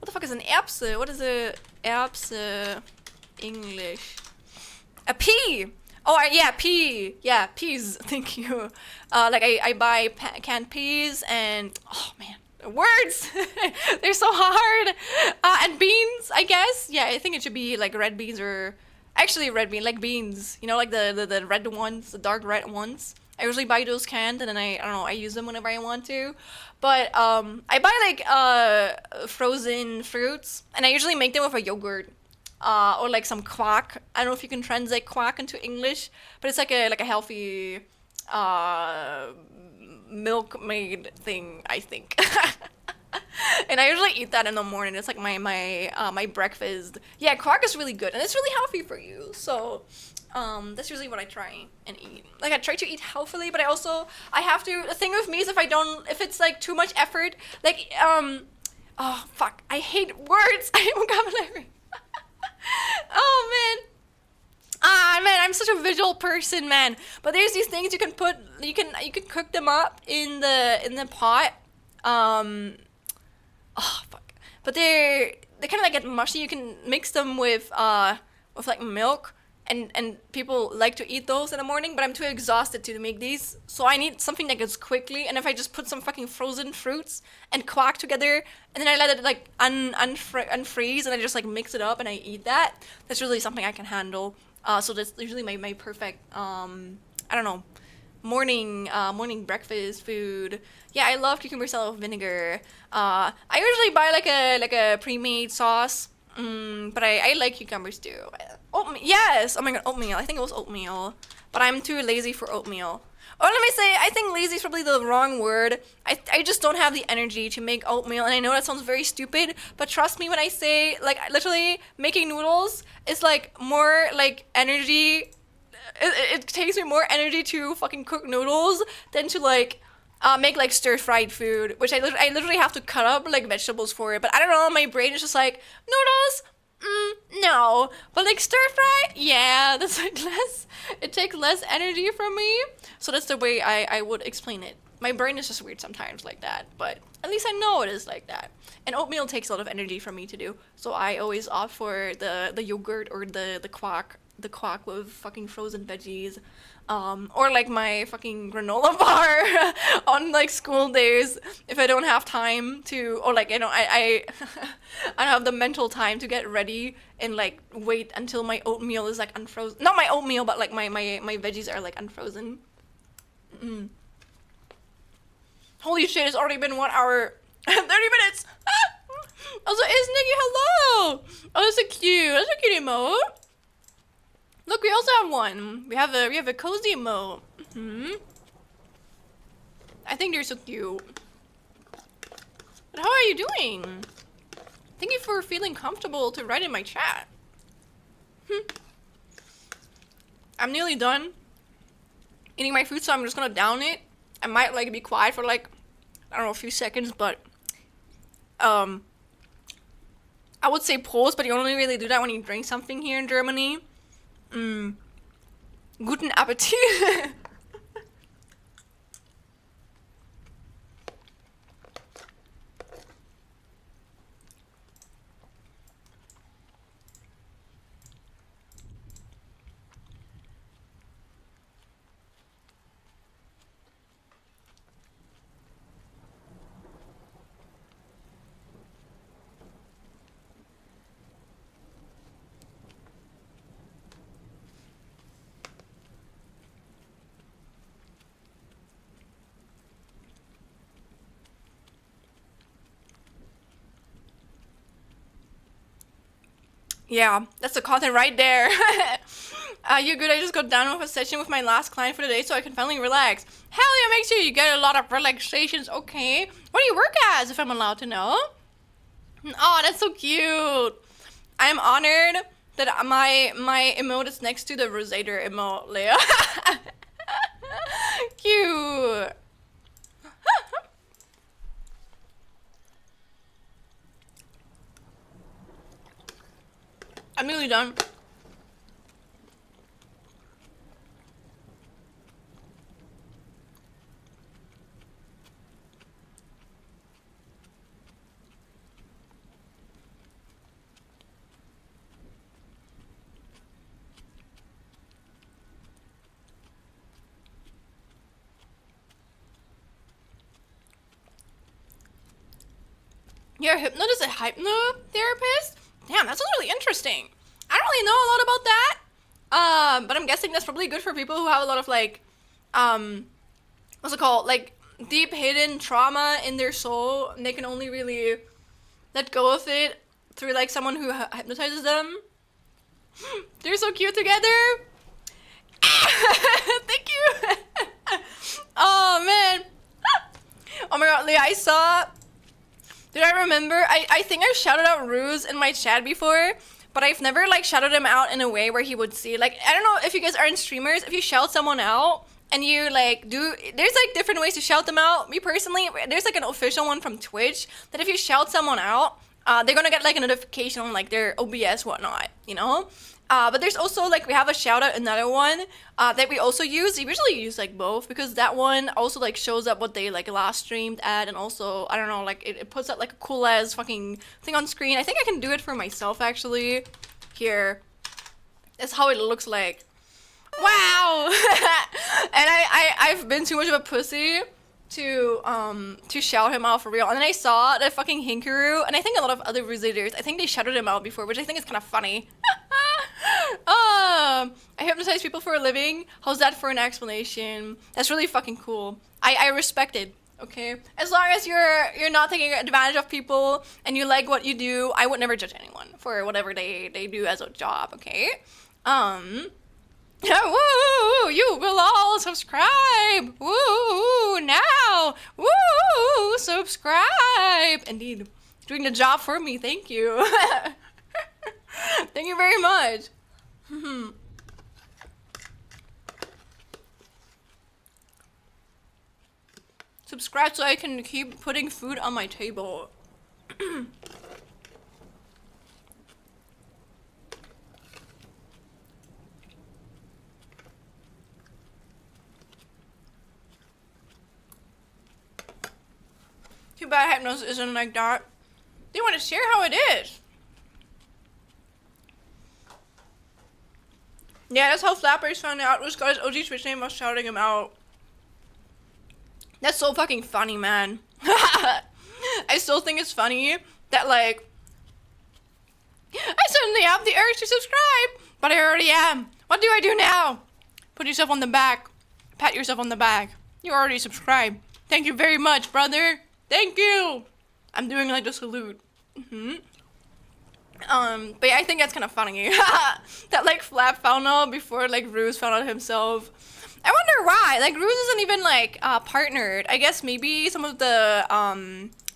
Speaker 2: fuck is an erbse? What is a erbse English? A pea! Oh, yeah, pea. Yeah, peas. Thank you. Like, I buy canned peas and... Oh, man. Words! They're so hard! And beans, I guess. Yeah, I think it should be, like, red beans or... Actually, red bean, like beans. You know, like the red ones, the dark red ones. I usually buy those canned, and then I don't know, I use them whenever I want to. But I buy like frozen fruits, and I usually make them with a yogurt, or like some quack. I don't know if you can translate quack into English, but it's like a healthy milk made thing, I think. And I usually eat that in the morning. It's like my breakfast. Yeah, quack is really good, and it's really healthy for you. So. That's usually what I try and eat. Like, I try to eat healthily, but I have to, the thing with me is if it's, like, too much effort, like, oh, fuck, I hate words, I hate vocabulary. Oh, man. Man, I'm such a visual person, man. But there's these things you can cook them up in the pot. Oh, fuck. But they kind of, like, get mushy. You can mix them with like, milk. And people like to eat those in the morning, but I'm too exhausted to make these. So I need something that goes quickly. And if I just put some fucking frozen fruits and quack together, and then I let it like unfreeze, and I just like mix it up and I eat that, that's really something I can handle. So that's usually my perfect, I don't know, morning breakfast food. Yeah, I love cucumber salad with vinegar. I usually buy like a pre-made sauce. But I like cucumbers too. Oatmeal, yes! Oh my god, oatmeal. I think it was oatmeal. But I'm too lazy for oatmeal. Or let me say, I think lazy is probably the wrong word. I just don't have the energy to make oatmeal. And I know that sounds very stupid, but trust me when I say, like, literally making noodles is like more like energy it takes me more energy to fucking cook noodles than to like make like stir-fried food, which I literally have to cut up like vegetables for it. But I don't know, my brain is just like noodles. No, but like stir fry, yeah, that's like less. It takes less energy from me, so that's the way I would explain it. My brain is just weird sometimes like that, but at least I know it is like that. And oatmeal takes a lot of energy from me to do, so I always opt for the yogurt or the quack with fucking frozen veggies, or like my fucking granola bar on like school days if I don't have time to, or like I I don't have the mental time to get ready and like wait until my oatmeal is like unfrozen. Not my oatmeal, but like my veggies are like unfrozen. Holy shit! It's already been 1 hour, 30 minutes. Also, is Nikki hello? Oh, that's a cute. That's a cute emote. Look, we also have one. We have a cozy emote. I think they're so cute. But how are you doing? Thank you for feeling comfortable to write in my chat. I'm nearly done eating my food, so I'm just gonna down it. I might like be quiet for like, I don't know, a few seconds, but I would say pause, but you only really do that when you drink something here in Germany. Guten Appetit. Yeah, that's the content right there. You're good. I just got done with a session with my last client for the day, so I can finally relax. Hell yeah, make sure you get a lot of relaxations. Okay. What do you work as, if I'm allowed to know? Oh, that's so cute. I'm honored that my emote is next to the Rosader emote, Leah. Cute. I'm nearly done. You're a hypnotist, a hypnotherapist? Damn, that sounds really interesting. I don't really know a lot about that. But I'm guessing that's probably good for people who have a lot of like, what's it called? Like deep hidden trauma in their soul, and they can only really let go of it through like someone who hypnotizes them. They're so cute together. Thank you. Oh man. Oh my god, Leah, I saw. Did I remember? I think I've shouted out Ruse in my chat before, but I've never like shouted him out in a way where he would see. Like, I don't know if you guys aren't streamers, if you shout someone out and you like there's like different ways to shout them out. Me personally, there's like an official one from Twitch that if you shout someone out, they're gonna get like a notification on like their OBS whatnot, you know? But there's also like we have a shout out, another one that we also use. We usually use like both because that one also like shows up what they like last streamed at, and also I don't know, like it puts out like a cool ass fucking thing on screen. I think I can do it for myself actually. Here, that's how it looks like. Wow. And I've been too much of a pussy to shout him out for real. And then I saw that fucking Hinkaru, and I think a lot of other Rusiders, I think they shouted him out before, which I think is kind of funny. I hypnotize people for a living. How's that for an explanation? That's really fucking cool. I respect it. Okay, as long as you're not taking advantage of people and you like what you do, I would never judge anyone for whatever they do as a job. Okay. Woo! You will all subscribe. Woo! Now, woo! Subscribe. Indeed, doing the job for me. Thank you. Thank you very much. Subscribe so I can keep putting food on my table. Too bad hypnosis isn't like that. They want to share how it is. Yeah, that's how Flappers found out. Was because OG Twitch name was shouting him out. That's so fucking funny, man. I still think it's funny that, like, I suddenly have the urge to subscribe, but I already am. What do I do now? Put yourself on the back. Pat yourself on the back. You already subscribed. Thank you very much, brother. Thank you. I'm doing like the salute. But yeah, I think that's kind of funny. That like Flap found out before like Ruse found out himself. I wonder why. Like Ruse isn't even like partnered. I guess maybe some of the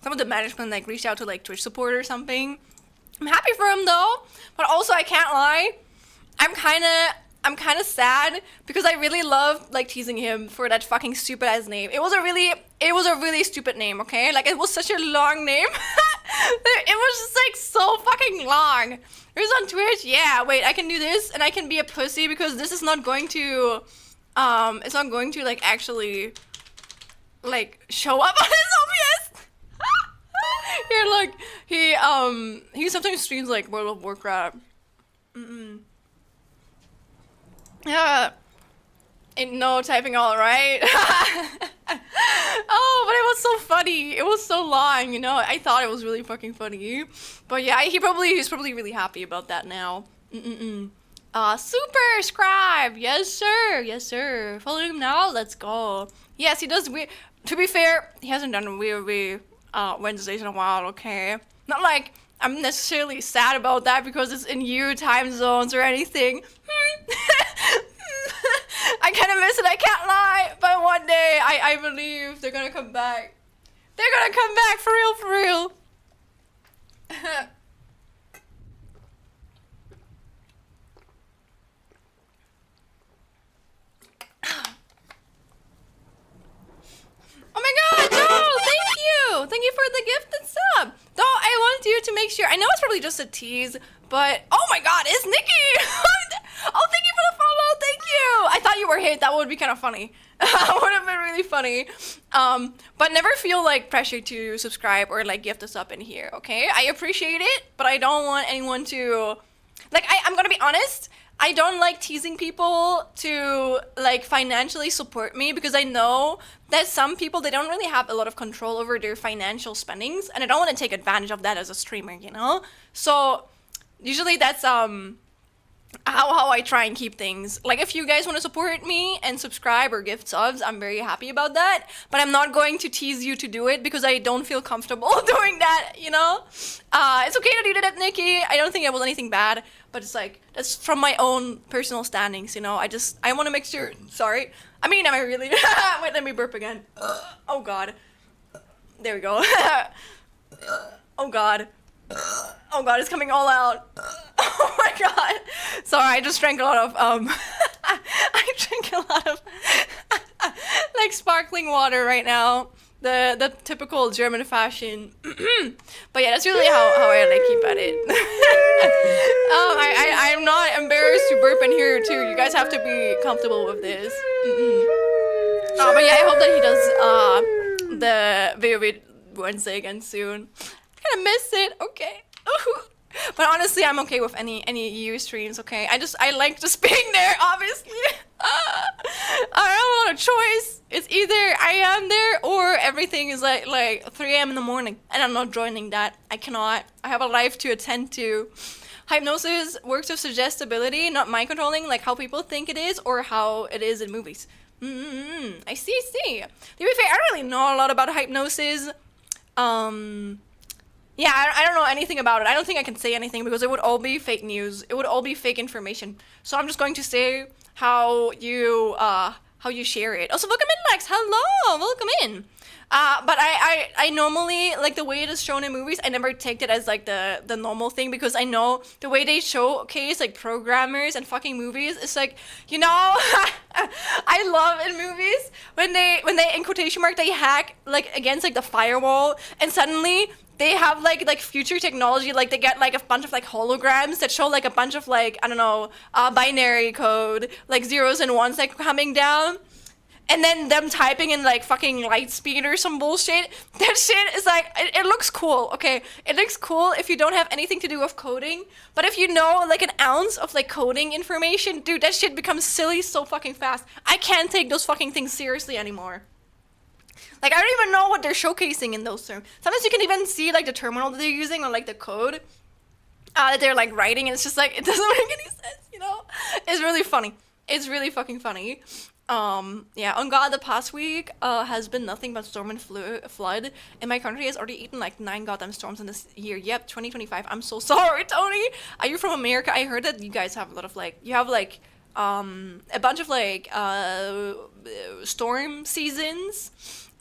Speaker 2: management like reached out to like Twitch support or something. I'm happy for him though, but also I can't lie. I'm kind of sad because I really loved like teasing him for that fucking stupid ass name. It was a really stupid name, okay? Like it was such a long name. It was just like so fucking long. It was on Twitch. Yeah, wait, I can do this and I can be a pussy because this is not going to it's not going to like actually like show up on his OBS. Here, look, he sometimes streams like World of Warcraft. Yeah. Ain't no typing all right. Oh, but it was so funny. It was so long, you know. I thought it was really fucking funny. But yeah, he's probably really happy about that now. Super scribe. Yes, sir. Yes, sir. Follow him now. Let's go. Yes, he does. To be fair, he hasn't done weird Wednesdays in a while. Okay, not like I'm necessarily sad about that because it's in you time zones or anything. I kind of miss it, I can't lie, but one day I believe they're gonna come back. They're gonna come back for real, for real. Oh my god, Joel, thank you! Thank you for the gift and sub. Though I want you to make sure, I know it's probably just a tease, but oh my god, it's Nikki! Oh, thank you for the follow, thank you! I thought you were hit, that would be kind of funny. That would have been really funny. But never feel like pressure to subscribe or like gift us up in here, okay? I appreciate it, but I don't want anyone to, like, I'm gonna be honest, I don't like teasing people to like financially support me because I know that some people, they don't really have a lot of control over their financial spendings and I don't want to take advantage of that as a streamer, you know? So usually that's how I try and keep things. Like if you guys want to support me and subscribe or gift subs, I'm very happy about that, but I'm not going to tease you to do it because I don't feel comfortable doing that, you know? It's okay to do that, Nikki. I don't think it was anything bad, but it's like, that's from my own personal standings, you know? I want to make sure, sorry. I mean, am I really? Wait, let me burp again. Oh god. There we go. Oh god. Oh god, it's coming all out. Oh my god. Sorry, I just drank a lot of, I drank a lot of, like, sparkling water right now. The typical German fashion. But yeah, that's really how I, like, keep at it. I'm not embarrassed to burp in here, too. You guys have to be comfortable with this. But yeah, I hope that he does, the video with Wednesday again soon. I kind of miss it. Okay. But honestly, I'm okay with any EU streams, okay? I like just being there, obviously. I don't have a choice. It's either I am there or everything is like 3 a.m. in the morning and I'm not joining that. I cannot. I have a life to attend to. Hypnosis works with suggestibility, not mind controlling, like how people think it is or how it is in movies. I see. To be fair, I don't really know a lot about hypnosis. Yeah, I don't know anything about it. I don't think I can say anything because it would all be fake news. It would all be fake information. So I'm just going to say how you share it. Also, welcome in, Lex. Hello, welcome in. But I normally, like the way it is shown in movies, I never take it as like the normal thing because I know the way they showcase like programmers and fucking movies, it's like, you know, I love in movies when they in quotation mark they hack like against like the firewall and suddenly they have like future technology, like they get like a bunch of like holograms that show like a bunch of like I don't know binary code like zeros and ones like coming down. And then them typing in like fucking light speed or some bullshit. That shit is like, it looks cool, okay? It looks cool if you don't have anything to do with coding. But if you know like an ounce of like coding information, dude, that shit becomes silly so fucking fast. I can't take those fucking things seriously anymore. Like, I don't even know what they're showcasing in those terms. Sometimes you can even see like the terminal that they're using or like the code that they're like writing, and it's just like, it doesn't make any sense, you know? It's really funny. It's really fucking funny. Yeah, on God, the past week has been nothing but storm and flood, and my country has already eaten like 9 goddamn storms in this year. Yep, 2025. I'm so sorry, Tony. Are you from America? I heard that you guys have a lot of like, you have like a bunch of like storm seasons.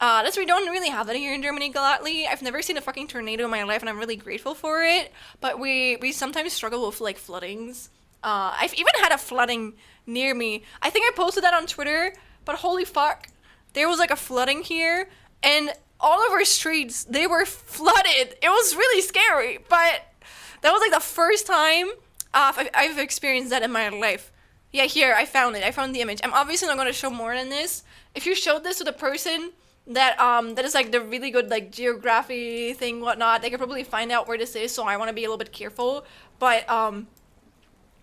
Speaker 2: We don't really have that here in Germany gladly. I've never seen a fucking tornado in my life, and I'm really grateful for it. But we sometimes struggle with like floodings. I've even had a flooding near me. I think I posted that on Twitter, but holy fuck, there was like a flooding here, and all of our streets, they were flooded. It was really scary, but that was like the first time I've experienced that in my life. Yeah, here, I found it. I found the image. I'm obviously not going to show more than this. If you showed this to the person that that is like the really good like geography thing, whatnot, they could probably find out where this is, so I want to be a little bit careful. But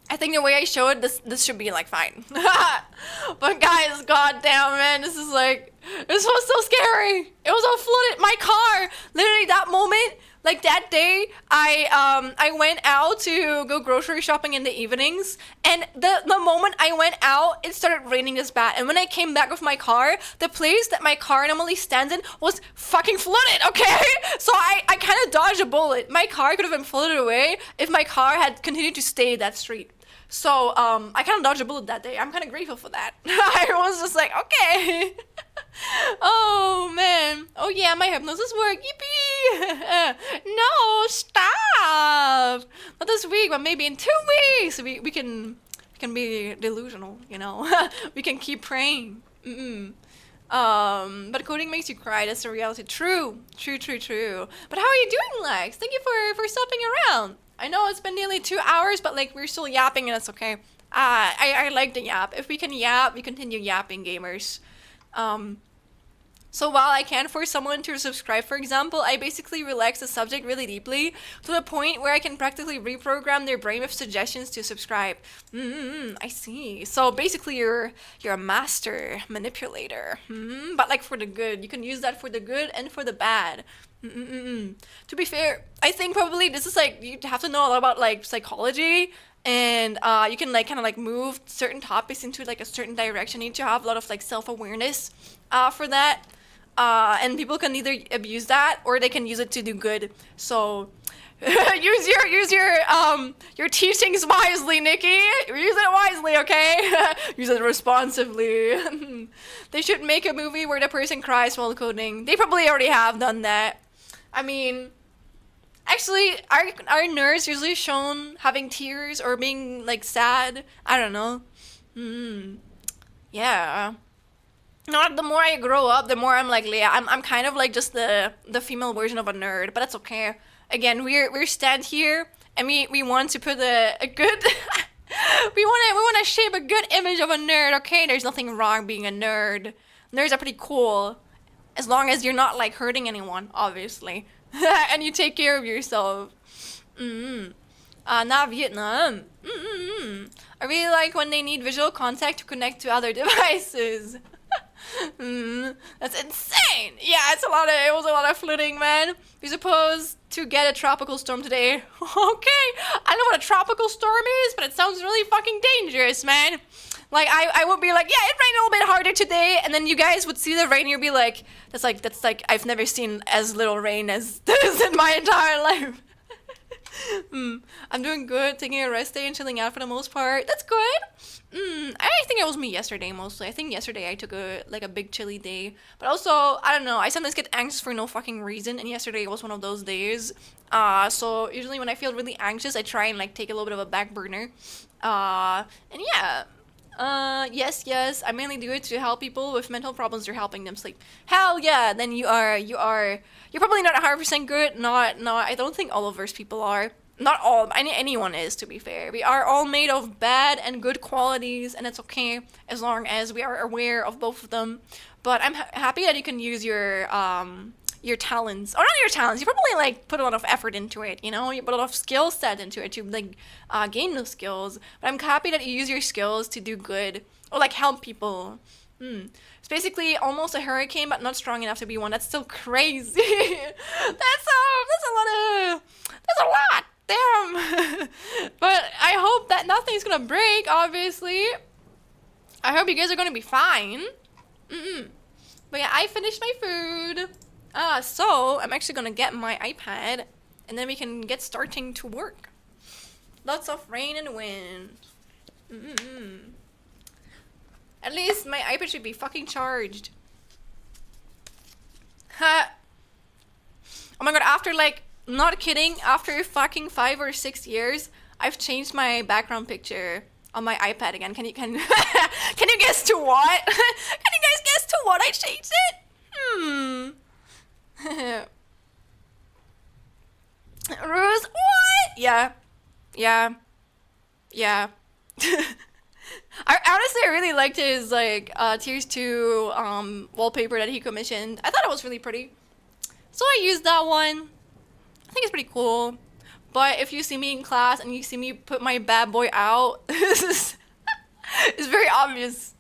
Speaker 2: I think the way I show it, this should be like fine. But guys, goddamn man, this was so scary. It was all flooded. My car, literally that moment, like that day, I went out to go grocery shopping in the evenings, and the moment I went out, it started raining this bad. And when I came back with my car, the place that my car normally stands in was fucking flooded, okay? So I kind of dodged a bullet. My car could have been flooded away if my car had continued to stay that street. So I kind of dodged a bullet that day. I'm kind of grateful for that. I was just like, okay. Oh man. Oh yeah, my hypnosis worked. Yippee! No, stop. Not this week, but maybe in 2 weeks we can be delusional, you know. We can keep praying. But coding makes you cry. That's the reality. True. But how are you doing, Lex? Thank you for stopping around. I know it's been nearly 2 hours, but like we're still yapping, and it's okay. I like the yap. If we can yap, we continue yapping, gamers. So while I can force someone to subscribe, for example, I basically relax the subject really deeply to the point where I can practically reprogram their brain with suggestions to subscribe. I see. So basically you're a master manipulator. But like for the good. You can use that for the good and for the bad. To be fair, I think probably this is like, you have to know a lot about like psychology, and you can like kind of like move certain topics into like a certain direction. You need to have a lot of like self-awareness for that. And people can either abuse that or they can use it to do good. So use your teachings wisely, Nikki. Use it wisely, okay? Use it responsibly. They should make a movie where the person cries while coding. They probably already have done that. I mean, actually, are nerds usually shown having tears or being like sad? I don't know. Yeah. Not the more I grow up, the more I'm like, yeah, I'm kind of like just the female version of a nerd, but that's okay. Again, we're stand here, and we want to put a good we want to shape a good image of a nerd. Okay, there's nothing wrong being a nerd. Nerds are pretty cool, as long as you're not like hurting anyone, obviously, and you take care of yourself. Not Vietnam. I really like when they need visual contact to connect to other devices. That's insane. Yeah, it was a lot of flooding, man. We're supposed to get a tropical storm today. Okay, I don't know what a tropical storm is, but it sounds really fucking dangerous, man. Like I would be like, yeah, it rained a little bit harder today, and then you guys would see the rain, and you'd be like, that's like I've never seen as little rain as this in my entire life. I'm doing good, taking a rest day and chilling out for the most part. That's good. I think it was me yesterday mostly. I think yesterday I took a big chilly day. But also, I don't know, I sometimes get anxious for no fucking reason, and yesterday was one of those days. So usually when I feel really anxious, I try and like take a little bit of a back burner. And yeah, Yes. I mainly do it to help people with mental problems or helping them sleep. Hell yeah, then you're probably not 100% good. Not, I don't think all of us people are. Not all, anyone is, to be fair. We are all made of bad and good qualities, and it's okay as long as we are aware of both of them. But I'm happy that you can use your talents, or not your talents, you probably like put a lot of effort into it, you know, you put a lot of skill set into it to like gain those skills. But I'm happy that you use your skills to do good or like help people. It's basically almost a hurricane but not strong enough to be one. That's still crazy. That's a lot of, that's a lot, damn. But I hope that nothing's gonna break, obviously. I hope you guys are gonna be fine. But yeah, I finished my food. So I'm actually gonna get my iPad, and then we can get starting to work. Lots of rain and wind. At least my iPad should be fucking charged. Ha! Oh my god, after like, not kidding, after fucking 5 or 6 years, I've changed my background picture on my iPad again. Can you can you guess to what? Can you guys guess to what I changed it? Rose, what? Yeah. I really liked his like Tears 2 wallpaper that he commissioned. I thought it was really pretty. So I used that one. I think it's pretty cool. But if you see me in class and you see me put my bad boy out, it's very obvious.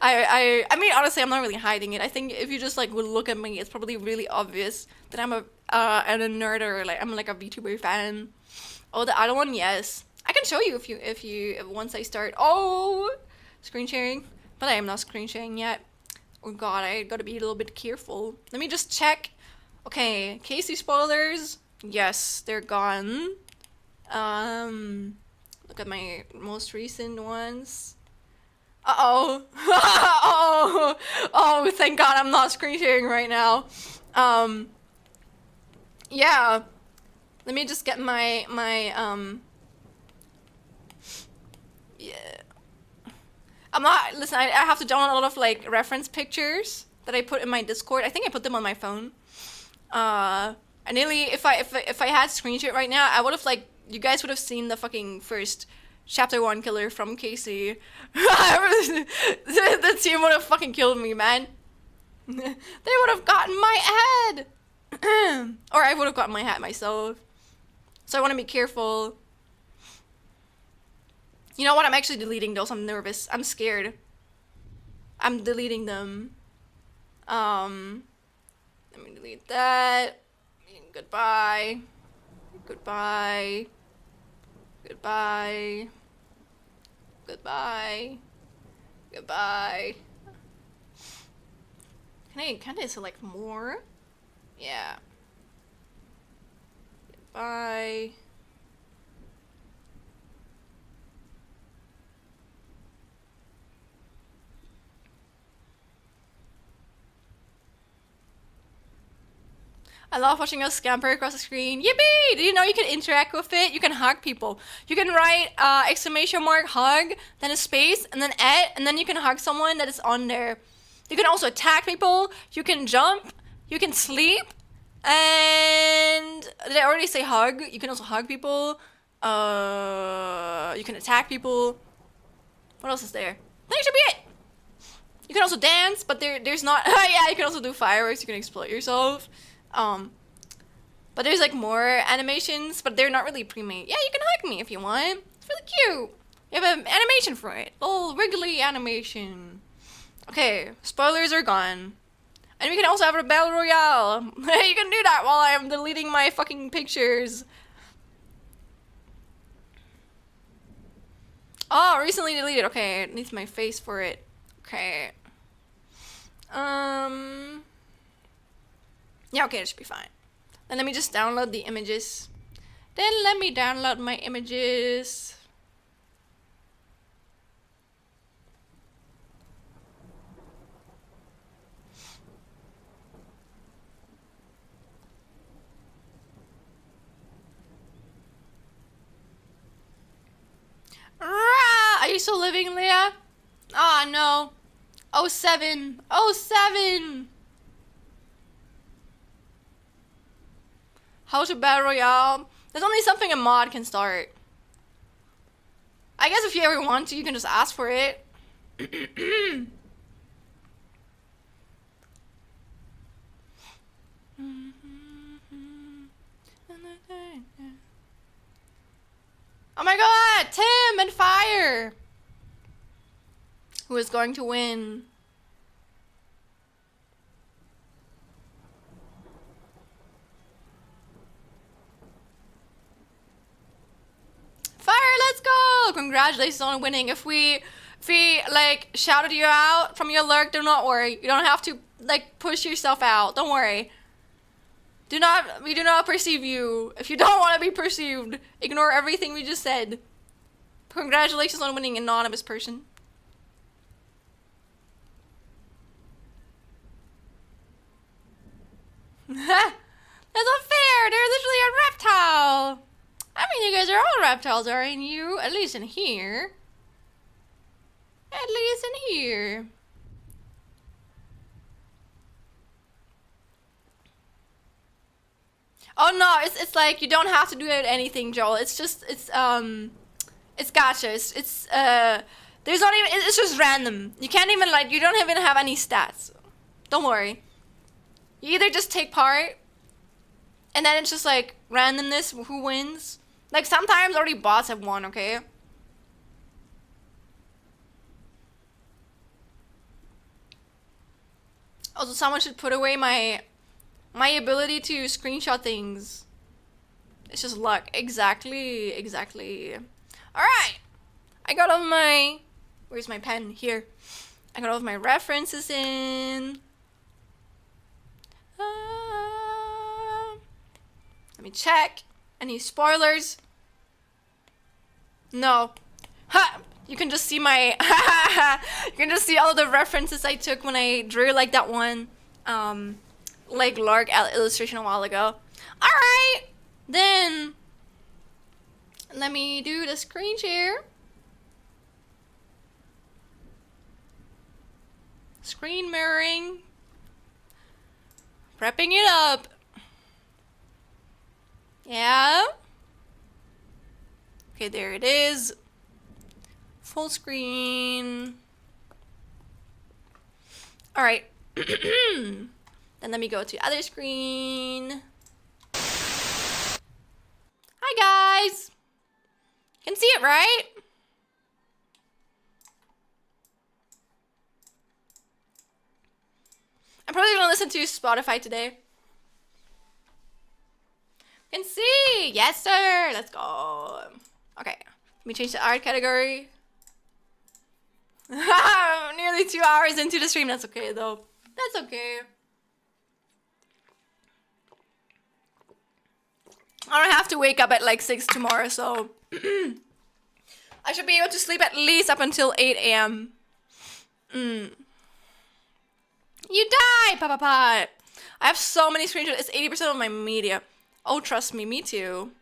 Speaker 2: I mean, honestly, I'm not really hiding it. I think if you just like would look at me, it's probably really obvious that I'm a nerd, or like I'm like a VTuber fan. Oh, the other one, yes. I can show you if once I start. Oh, screen sharing, but I am not screen sharing yet. Oh god, I gotta be a little bit careful. Let me just check. Okay, Casey spoilers. Yes, they're gone. Look at my most recent ones. Oh, thank god I'm not screen sharing right now. Yeah. Let me just get my yeah. I'm not, listen, I have to download a lot of like reference pictures that I put in my Discord. I think I put them on my phone. I nearly, if I had screen share right now, I would have like, you guys would have seen the fucking first chapter 1 killer from Casey. The team would have fucking killed me, man. They would have gotten my head. Or I would have gotten my hat myself. So I want to be careful. You know what? I'm actually deleting those. I'm nervous. I'm scared. I'm deleting them. Let me delete that. Goodbye. Goodbye. Goodbye. Goodbye. Goodbye. Can I select more? Yeah. Goodbye. I love watching us scamper across the screen. Yippee! Did you know you can interact with it? You can hug people. You can write exclamation mark hug, then a space, and then and then you can hug someone that is on there. You can also attack people. You can jump. You can sleep. And did I already say hug? You can also hug people. You can attack people. What else is there? I think it should be it. You can also dance, but there's not. Yeah, you can also do fireworks. You can exploit yourself. But there's like more animations, but they're not really pre-made. Yeah, you can hug me if you want. It's really cute. You have an animation for it. Little wriggly animation. Okay, spoilers are gone. And we can also have a battle royale. You can do that while I'm deleting my fucking pictures. Oh, recently deleted. Okay, it needs my face for it. Okay. Yeah, okay, that should be fine. Then let me just download the images. Then let me download my images. Rah! you still living, Leah? Ah, no. Oh, 07. Oh, 07. How to Battle Royale? There's only something a mod can start. I guess if you ever want to, you can just ask for it. Oh my god, Tim and Fire! Who is going to win? Fire, let's go! Congratulations on winning. If we like shouted you out from your lurk, do not worry. You don't have to like push yourself out. Don't worry. We do not perceive you. If you don't want to be perceived, ignore everything we just said. Congratulations on winning, anonymous person. That's not fair. They're literally a reptile. I mean, you guys are all reptiles, aren't you? At least in here. At least in here. Oh no, it's like you don't have to do anything, Joel. It's just it's gotcha. There's not even, it's just random. You can't even like, you don't even have any stats. Don't worry. You either just take part, and then it's just like randomness, who wins. Like sometimes already bots have won, okay? Also, someone should put away my ability to screenshot things. It's just luck. Exactly. Alright. I got all my... Where's my pen? Here. I got all of my references in. Let me check. Any spoilers? No. Ha! You can just see my... You can just see all the references I took when I drew like that one. Like Lark illustration a while ago. Alright! Then... Let me do the screen share. Screen mirroring. Prepping it up. Yeah. Okay, there it is. Full screen. Alright. Then let me go to other screen. Hi guys. Can see it, right? I'm probably gonna listen to Spotify today. Can see! Yes, sir! Let's go. Okay. Let me change the art category. Nearly 2 hours into the stream. That's okay, though. That's okay. I don't have to wake up at like 6 tomorrow, so... I should be able to sleep at least up until 8 a.m. You die, Papa Pot! I have so many screenshots. It's 80% of my media. Oh, trust me, me too.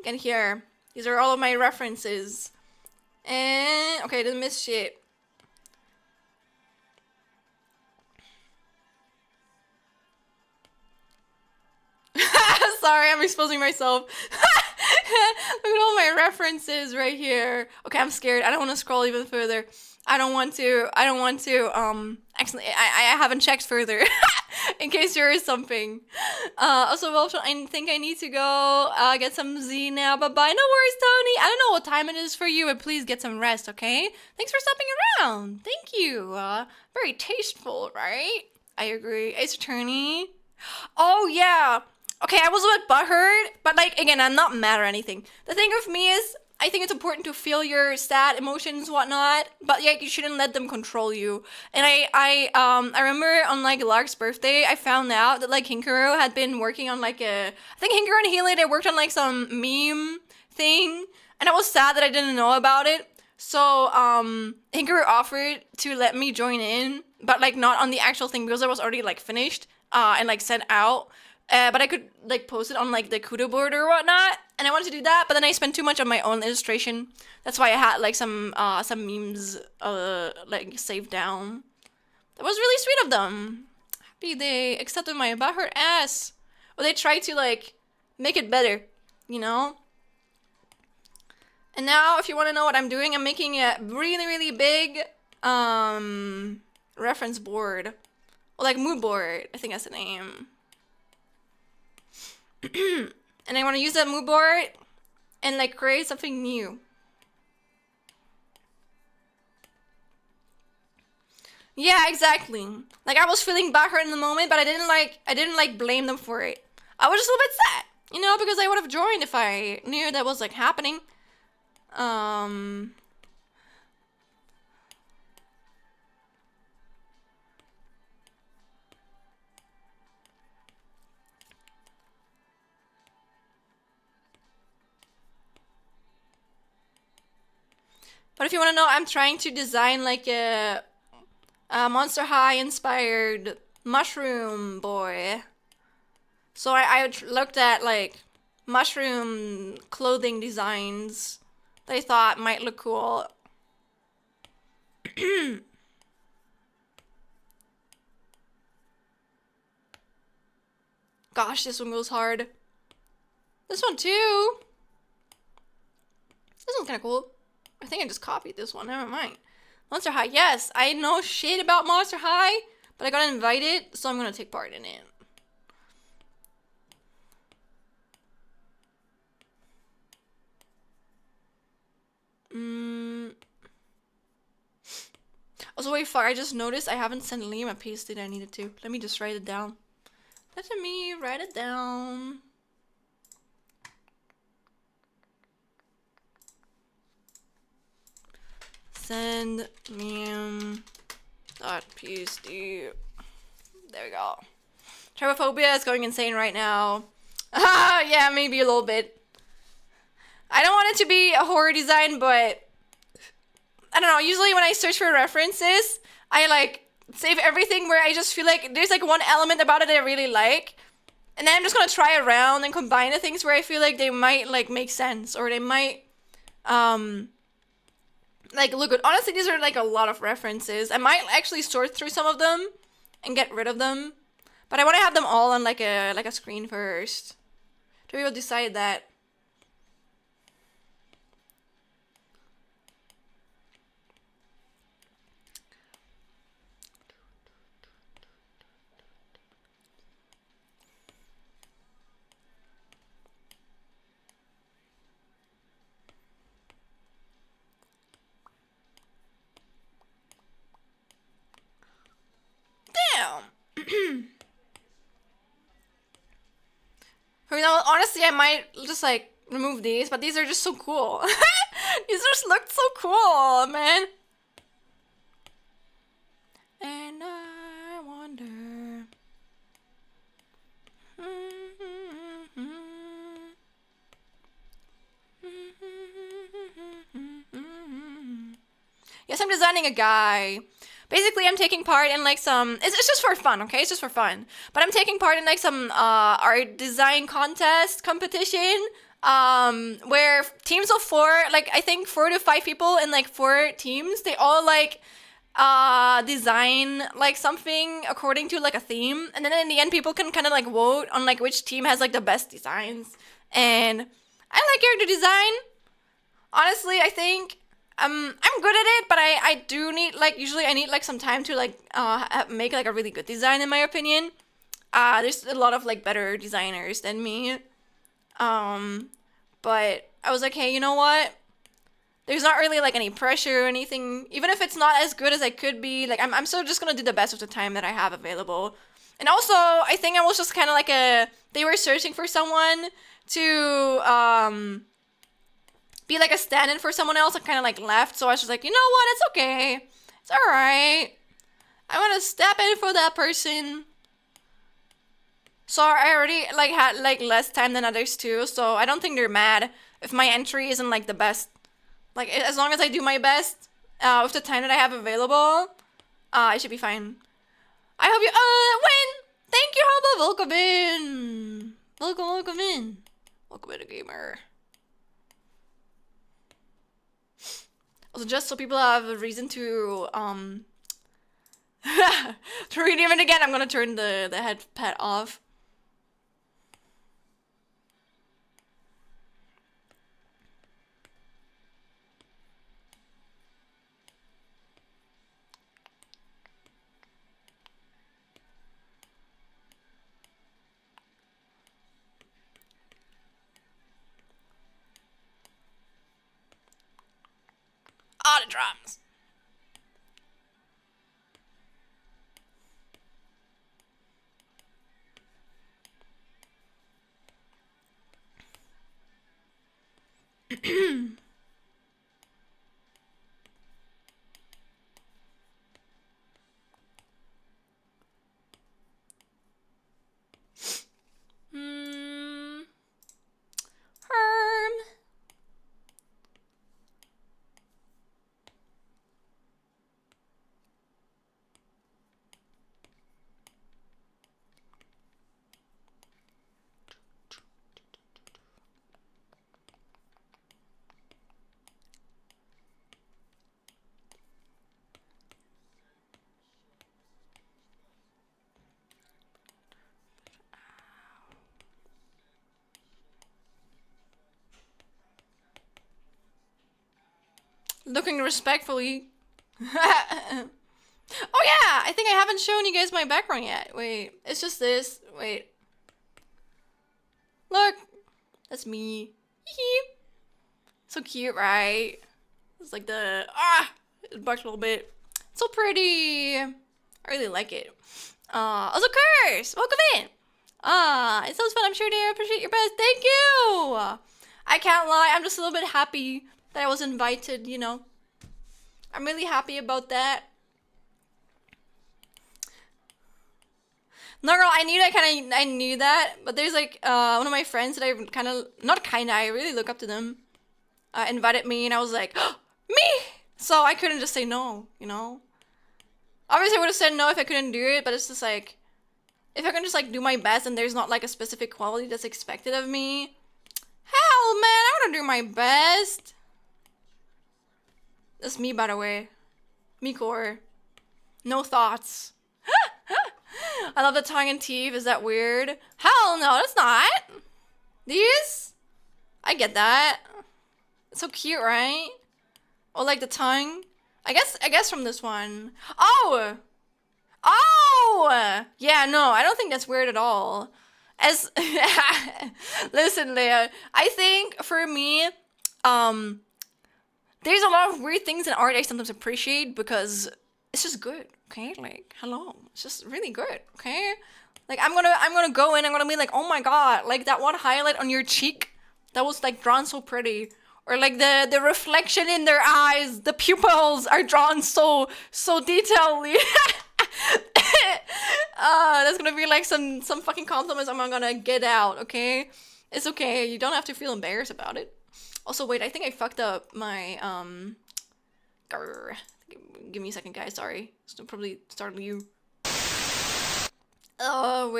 Speaker 2: And here, these are all of my references. And, okay, didn't miss shit. Sorry, I'm exposing myself. Look at all my references right here. Okay, I'm scared. I don't want to scroll even further. I don't want to, actually, I haven't checked further. In case there is something. Also, Wolf, I think I need to go get some Z now. Bye-bye. No worries, Tony. I don't know what time it is for you, but please get some rest, okay? Thanks for stopping around. Thank you. Very tasteful, right? I agree. Ace Attorney. Oh, yeah. Okay, I was a bit butthurt, but like, again, I'm not mad or anything. The thing with me is, I think it's important to feel your sad emotions, whatnot, but yeah, you shouldn't let them control you. And I remember on like Lark's birthday, I found out that like Hinkaro had been working on like I think Hinkaro and Healy, they worked on like some meme thing, and I was sad that I didn't know about it. So Hinkaro offered to let me join in, but like not on the actual thing because I was already like finished and like sent out. but I could like post it on like the Kudo board or whatnot, and I wanted to do that, but then I spent too much on my own illustration. That's why I had like some memes like saved down. That was really sweet of them. Happy they accepted my butthurt ass. Or they tried to like make it better, you know? And now if you want to know what I'm doing, I'm making a really, really big reference board. Or like mood board, I think that's the name. And I want to use that mood board and like create something new. Yeah, exactly. Like I was feeling butthurt in the moment, but I didn't like blame them for it. I was just a little bit sad, you know, because I would have joined if I knew that was like happening. But if you want to know, I'm trying to design like a Monster High inspired mushroom boy. So I looked at like mushroom clothing designs that I thought might look cool. Gosh, this one goes hard. This one too. This one's kind of cool. I think I just copied this one. Never mind. Monster High. Yes, I know shit about Monster High, but I got invited, so I'm gonna take part in it. Also, wait, fuck, I just noticed I haven't sent Liam a piece that I needed to. Let me just write it down. Let me write it down. Send Liam .psd. There we go. Trypophobia is going insane right now. Yeah, maybe a little bit. I don't want it to be a horror design, but I don't know. Usually when I search for references, I like save everything where I just feel like there's like one element about it that I really like. And then I'm just gonna try around and combine the things where I feel like they might like make sense or they might like look good. Honestly, these are like a lot of references. I might actually sort through some of them and get rid of them. But I want to have them all on like a screen first. So we will decide that. Damn. You know, honestly, I might just like remove these, but these are just so cool. These just looked so cool, man. And I wonder. Yes, I'm designing a guy. Basically, I'm taking part in like some. It's just for fun, okay? It's just for fun. But I'm taking part in like some art design contest competition. Where teams of 4, like I think 4 to 5 people in like 4 teams, they all like design like something according to like a theme, and then in the end people can kind of like vote on like which team has like the best designs. And I like character design. Honestly, I think I'm good at it, but I do need like usually I need like some time to like make like a really good design in my opinion. There's a lot of like better designers than me. But I was like, hey, you know what? There's not really like any pressure or anything. Even if it's not as good as I could be, like I'm still just gonna do the best with the time that I have available. And also, I think I was just kind of like they were searching for someone to be like a stand-in for someone else. I kind of like left, so I was just like, you know what? It's okay. It's all right. I'm gonna step in for that person. So I already like had like less time than others too, so I don't think they're mad if my entry isn't like the best. Like as long as I do my best with the time that I have available, I should be fine. I hope you win. Thank you, Hobo Oh, welcome in. Welcome in. Welcome in, gamer. Also, just so people have a reason to to redeem it again, I'm gonna turn the head pad off. Ah, the drums. Herm. Looking respectfully. Oh yeah, I think I haven't shown you guys my background yet. Wait, it's just this. Wait. Look, that's me. So cute, right? It's like it barks a little bit. So pretty. I really like it. Also Curse, welcome in. It sounds fun. I'm sure they appreciate your best. Thank you. I can't lie. I'm just a little bit happy that I was invited, you know. I'm really happy about that. No, girl, I knew that, but there's like one of my friends that I really look up to them. Invited me, and I was like, oh, me. So I couldn't just say no, you know. Obviously, I would have said no if I couldn't do it, but it's just like, if I can just like do my best, and there's not like a specific quality that's expected of me. Hell, man, I want to do my best. That's me, by the way. Me core. No thoughts. I love the tongue and teeth. Is that weird? Hell no, that's not. These? I get that. It's so cute, right? Or like the tongue. I guess from this one. Oh! Oh! Yeah, no, I don't think that's weird at all. As listen, Leia, I think for me, there's a lot of weird things in art I sometimes appreciate because it's just good, okay? Like, hello, it's just really good, okay? Like, I'm gonna go in, I'm gonna be like, oh my god, like that one highlight on your cheek that was like drawn so pretty, or like the reflection in their eyes, the pupils are drawn so detailedly. That's gonna be like some fucking compliments I'm gonna get out, okay? It's okay, you don't have to feel embarrassed about it. Also, wait, I think I fucked up my, give me a second, guys, sorry. It's gonna probably startle you. Wait, I'm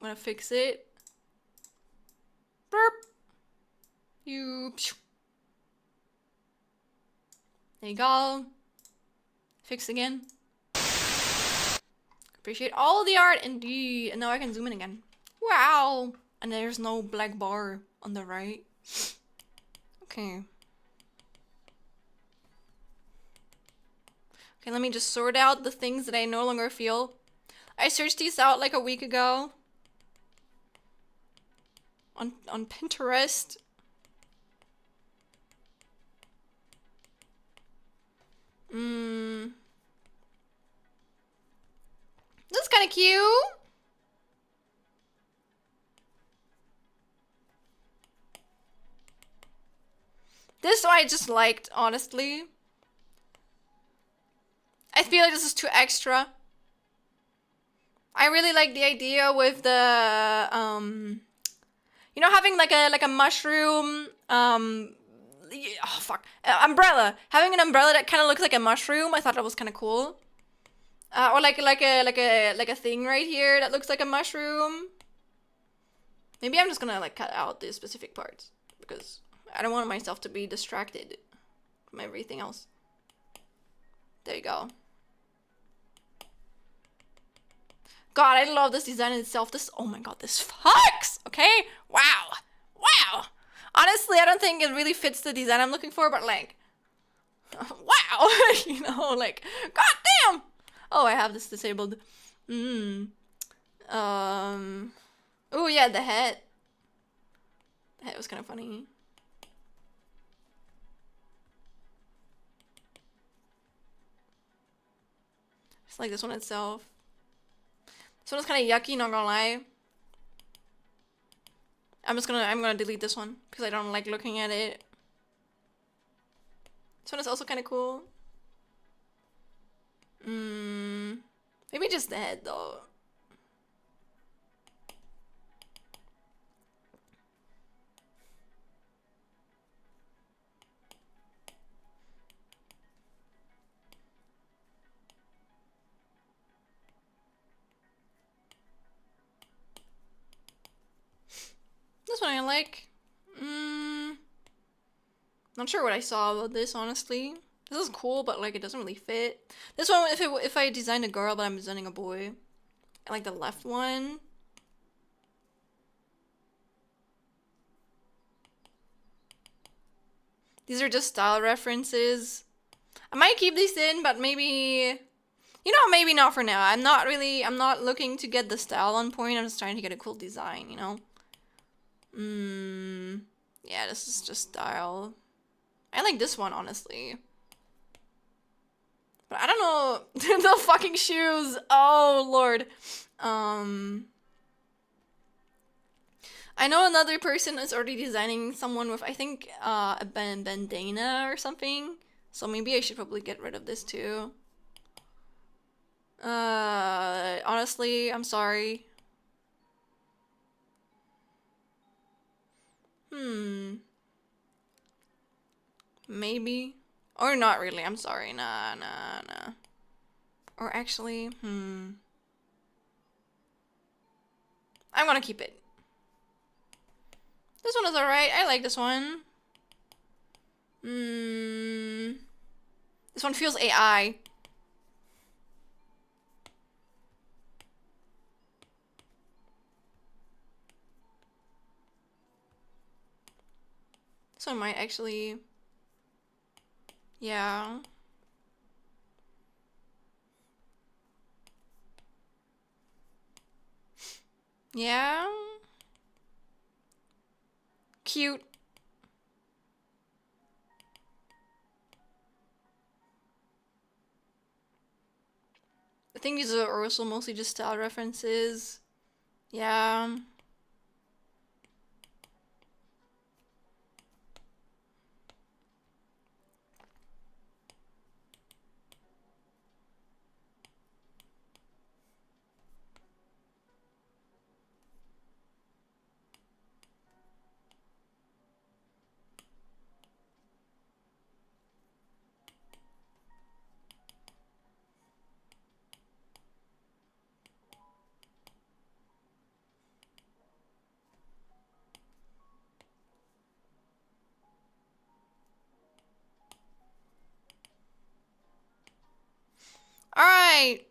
Speaker 2: gonna fix it. Burp. There you go. Fix again. Appreciate all the art, indeed. And now I can zoom in again. Wow. And there's no black bar on the right. Okay. Okay, let me just sort out the things that I no longer feel. I searched these out like a week ago. On Pinterest. This is kind of cute. This one I just liked, honestly. I feel like this is too extra. I really like the idea with the you know, having like a mushroom umbrella. Having an umbrella that kind of looks like a mushroom. I thought that was kind of cool. Or like a thing right here that looks like a mushroom. Maybe I'm just gonna like cut out the specific parts because I don't want myself to be distracted from everything else. There you go. God, I love this design in itself. This, oh my god, this fucks. Okay, wow, wow. Honestly, I don't think it really fits the design I'm looking for, but like, wow, you know, like, god damn. Oh, I have this disabled. Oh yeah, the head. The head was kind of funny. Just like this one itself. This one is kind of yucky, not gonna lie. I'm gonna delete this one because I don't like looking at it. This one is also kind of cool. Maybe just the head though. This one I like. Not sure what I saw about this, honestly. This is cool, but like it doesn't really fit. This one, if I designed a girl, but I'm designing a boy. I like the left one. These are just style references. I might keep these in, but maybe, you know, maybe not for now. I'm not looking to get the style on point. I'm just trying to get a cool design, you know? Yeah, this is just style. I like this one, honestly. But I don't know. The fucking shoes. Oh, Lord. I know another person is already designing someone with, I think, a bandana or something. So maybe I should probably get rid of this too. Honestly, I'm sorry. Maybe. Or not really, I'm sorry. Nah. Or actually, I'm gonna keep it. This one is alright. I like this one. This one feels AI. This one might actually... Yeah. Yeah. Cute. I think these are also mostly just style references. Yeah. Alright.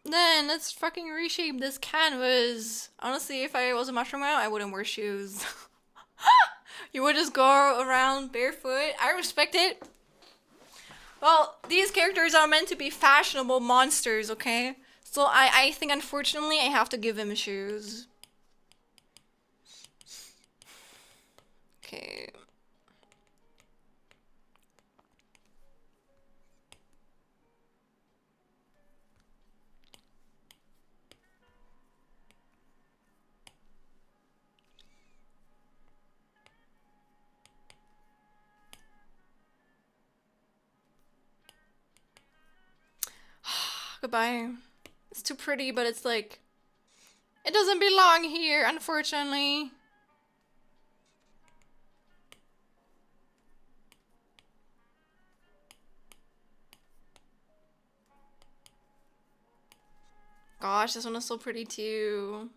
Speaker 2: Then let's fucking reshape this canvas. Honestly, if I was a mushroom man, I wouldn't wear shoes. You would just go around barefoot. I respect it. Well, these characters are meant to be fashionable monsters, okay? So I think unfortunately I have to give him shoes. Okay. Goodbye. It's too pretty, but it's like... It doesn't belong here, unfortunately. Gosh, this one is so pretty too.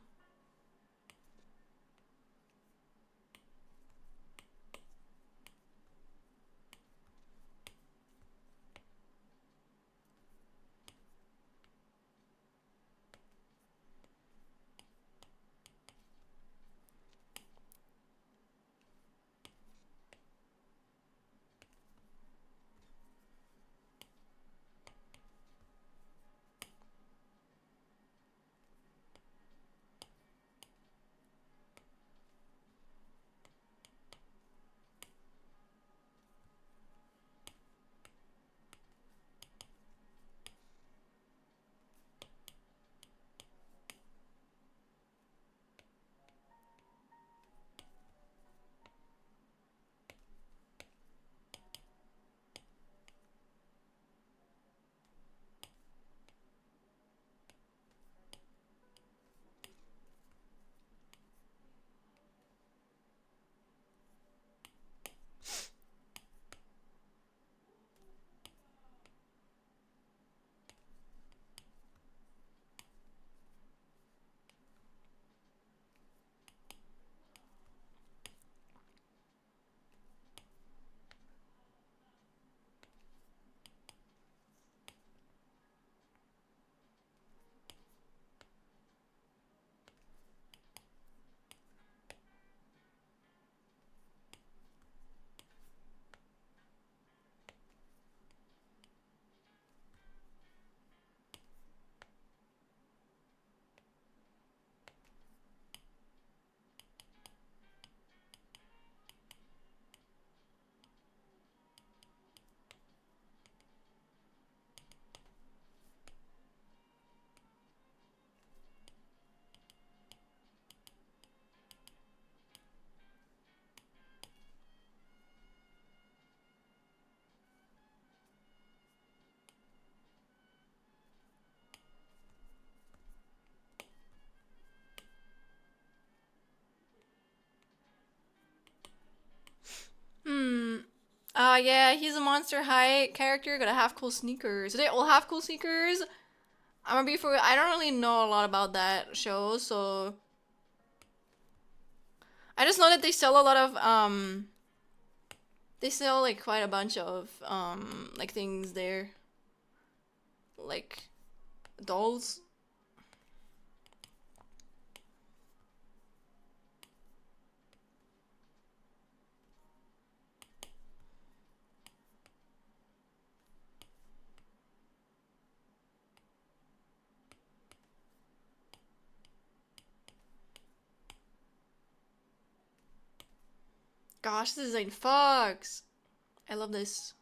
Speaker 2: Hmm. Yeah, he's a Monster High character. Gotta have cool sneakers. Do they all have cool sneakers? I'm gonna be for real. I don't really know a lot about that show, so I just know that they sell a lot of they sell like quite a bunch of like things there, like dolls. Gosh, this design fucks. I love this.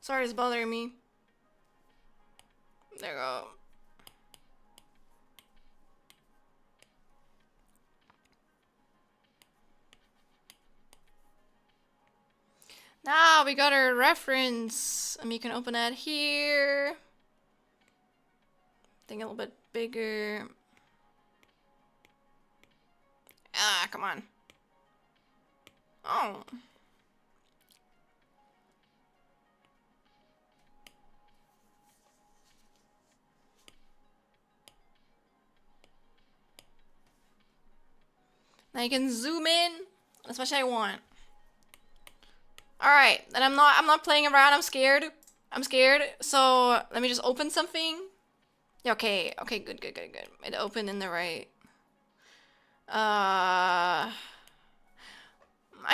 Speaker 2: Sorry, it's bothering me. There you go. Now we got our reference. And you can open that here. Think a little bit bigger. Ah, come on. Oh. Now you can zoom in as much as I want. Alright, and I'm not playing around, I'm scared. I'm scared. So let me just open something. Yeah, okay, good. It opened in the right. I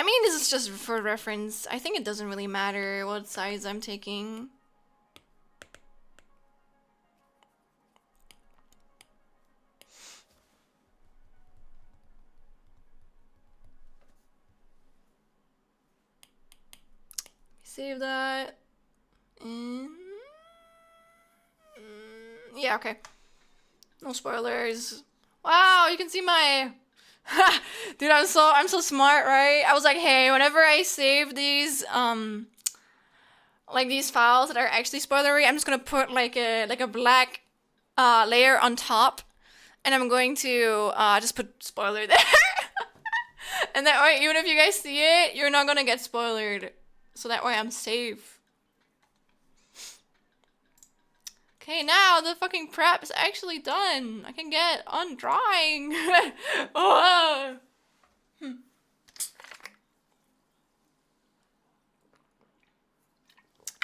Speaker 2: mean, this is just for reference. I think it doesn't really matter what size I'm taking. Save that. And... yeah, okay. No spoilers. Wow, you can see my... dude, I'm so smart, right? I was like, hey, whenever I save these, like these files that are actually spoilery, I'm just gonna put like a black layer on top, and I'm going to just put spoiler there. And that way, even if you guys see it, you're not gonna get spoilered. So that way I'm safe. Okay, now the fucking prep is actually done. I can get on drawing. Oh. And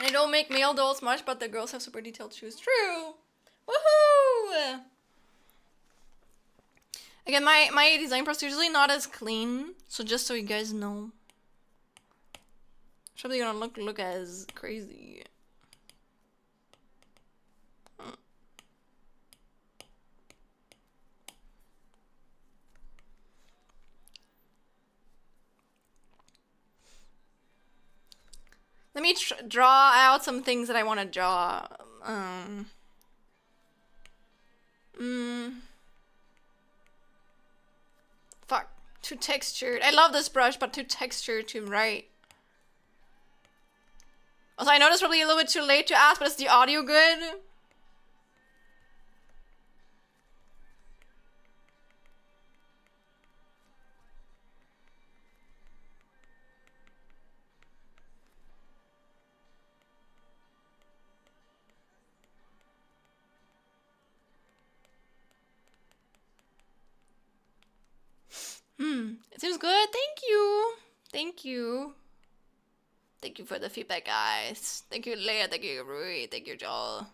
Speaker 2: I don't make male dolls much, but the girls have super detailed shoes. True. Woohoo! Again, my design process is usually not as clean, so just so you guys know. It's probably gonna look as crazy. Let me draw out some things that I want to draw. Fuck. Too textured. I love this brush, but too textured to write. Also, I know it's probably a little bit too late to ask, but is the audio good? It seems good. Thank you. Thank you. Thank you for the feedback, guys. Thank you, Leia. Thank you, Rui. Thank you, Joel.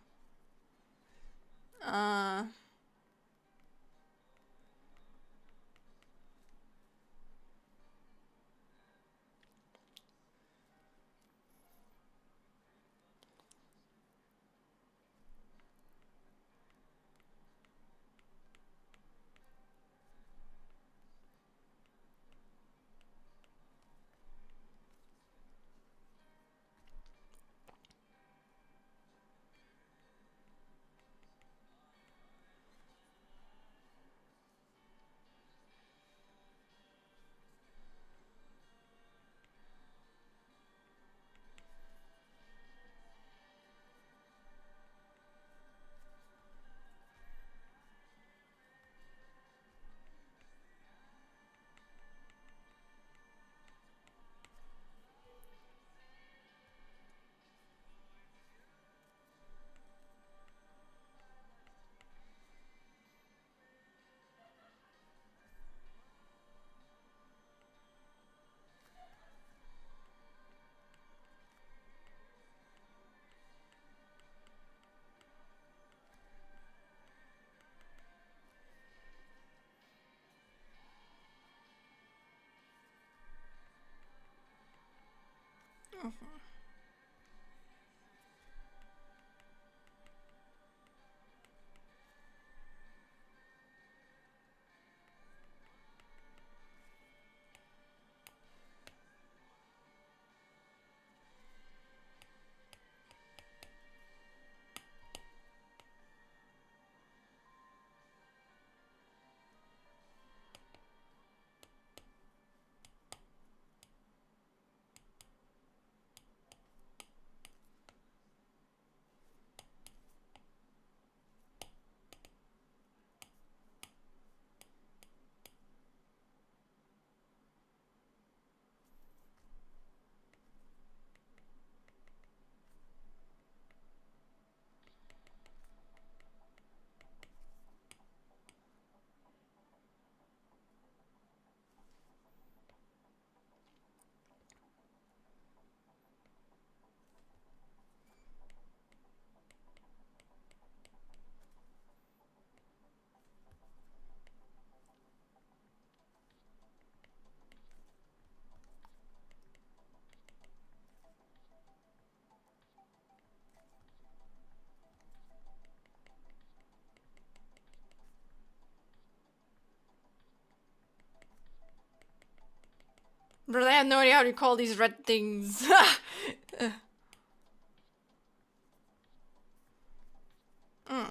Speaker 2: But I have no idea how to call these red things. Mm.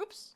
Speaker 2: Oops.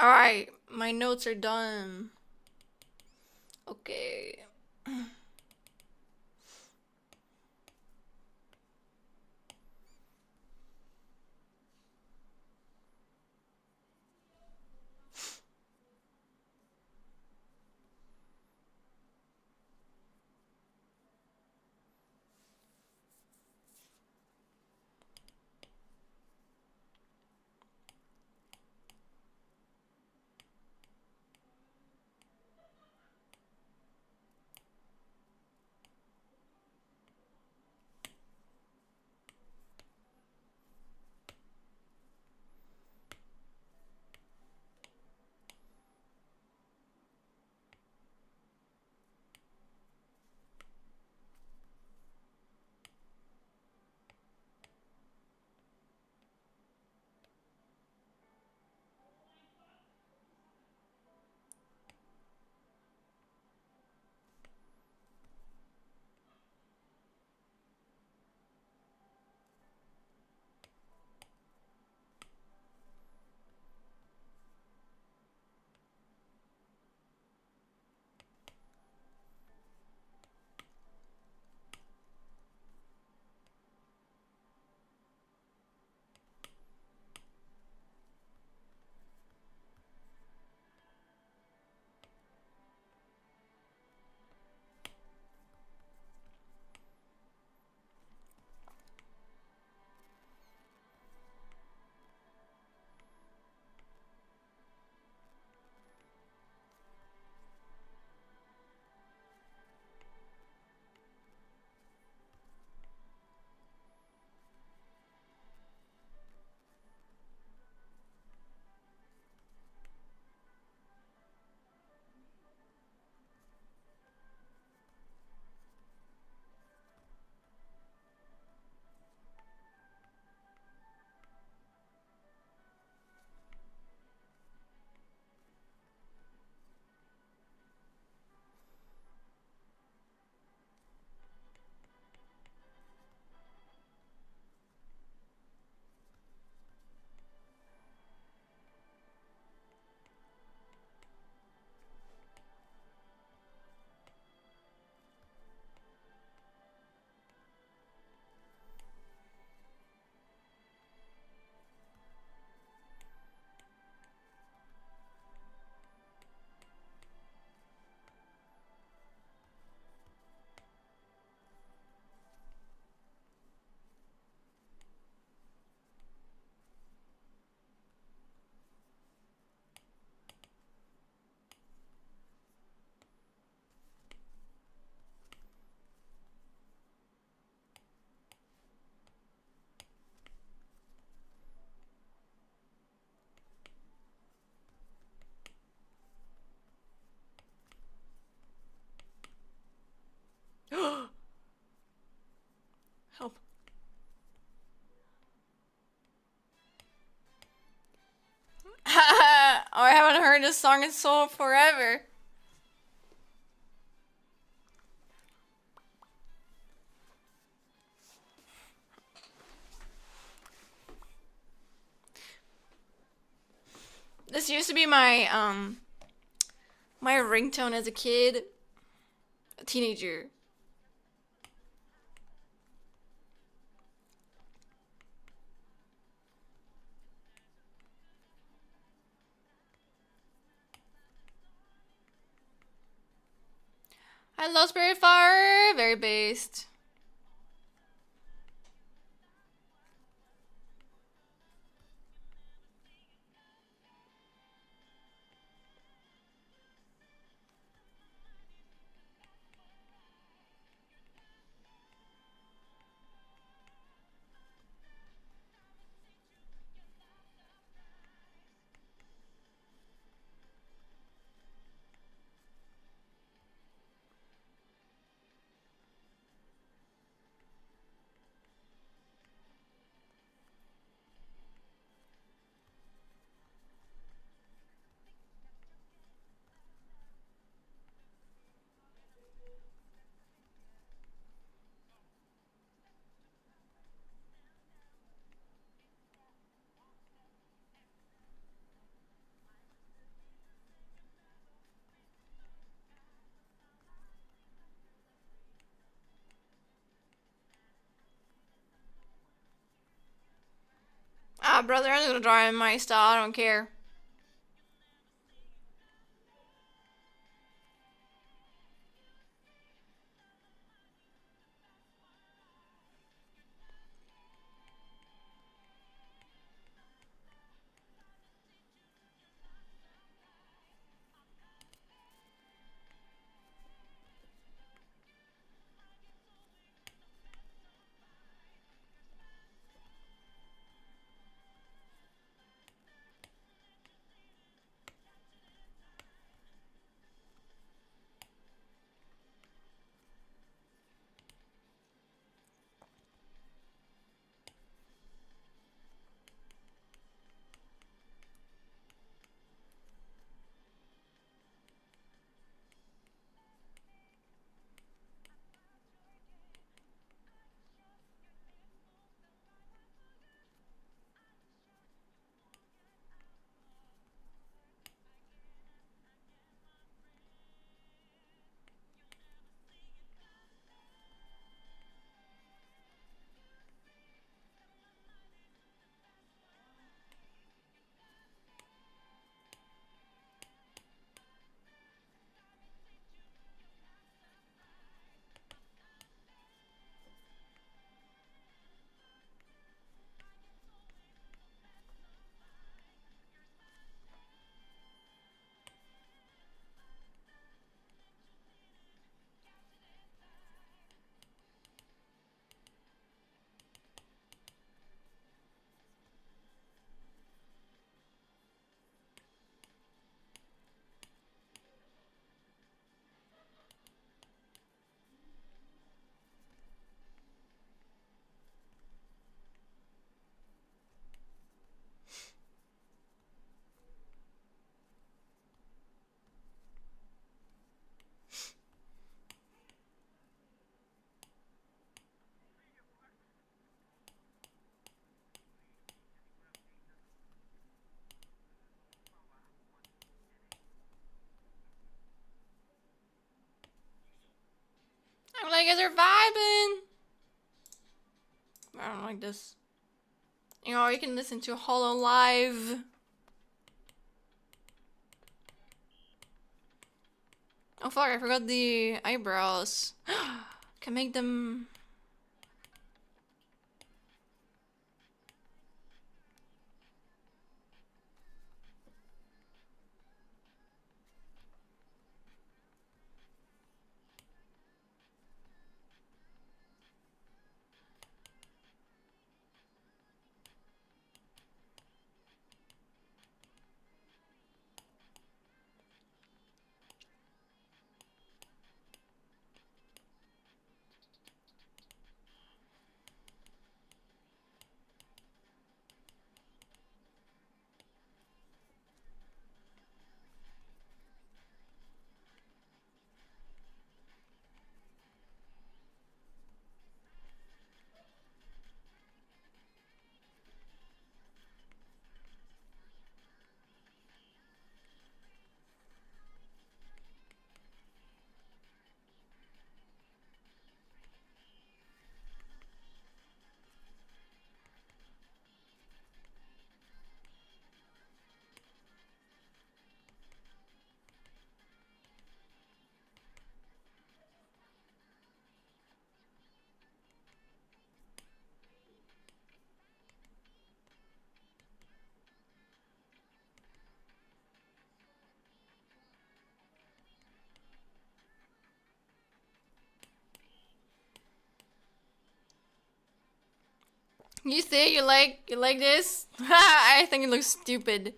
Speaker 2: Alright, my notes are done. Okay. Help. Oh, I haven't heard this song in so forever. This used to be my ringtone as a kid, a teenager. I love Spiritfire, very based. Ah, brother, I'm just gonna draw in my style. I don't care. I'm like, guys are vibing. I don't like this. You know, you can listen to Hollow Live. Oh fuck, I forgot the eyebrows. Can make them... You say you like this? I think it looks stupid.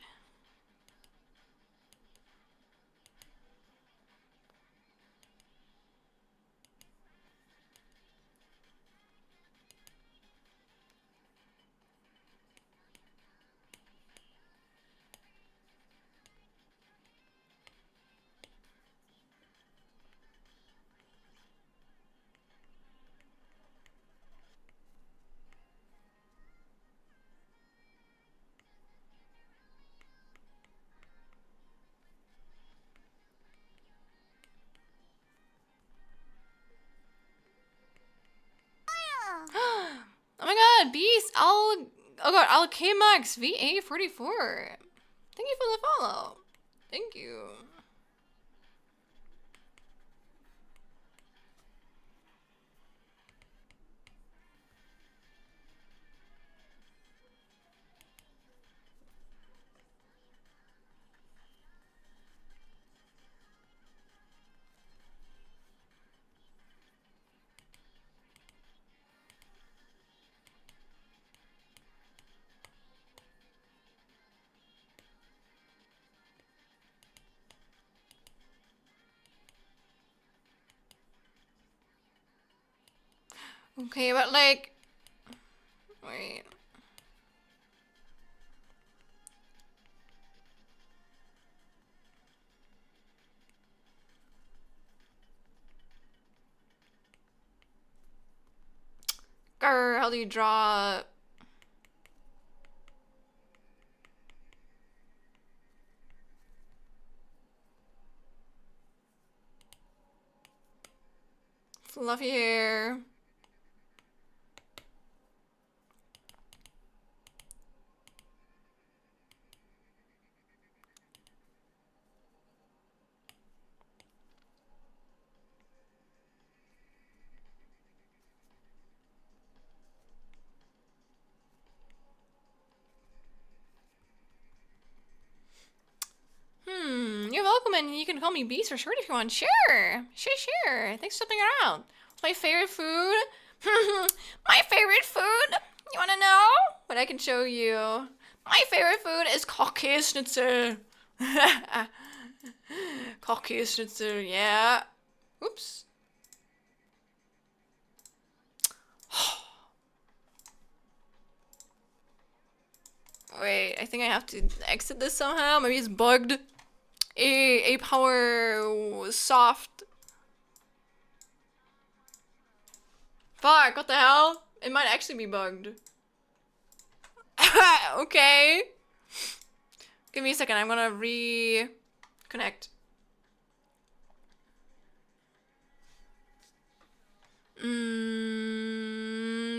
Speaker 2: Oh my god, Beast, oh god, Alchemax VA44. Thank you for the follow. Thank you. Okay, but like, wait. Grr, how do you draw? Fluffy hair. You're welcome, and you can call me Beast for short if you want. Sure, sure. Thanks for stopping around. My favorite food? My favorite food? You wanna know? But I can show you. My favorite food is Cocky Schnitzel. Cocky Schnitzel, yeah. Oops. Wait, I think I have to exit this somehow. Maybe it's bugged. A power soft. Fuck, what the hell? It might actually be bugged. Okay. Give me a second, I'm gonna reconnect.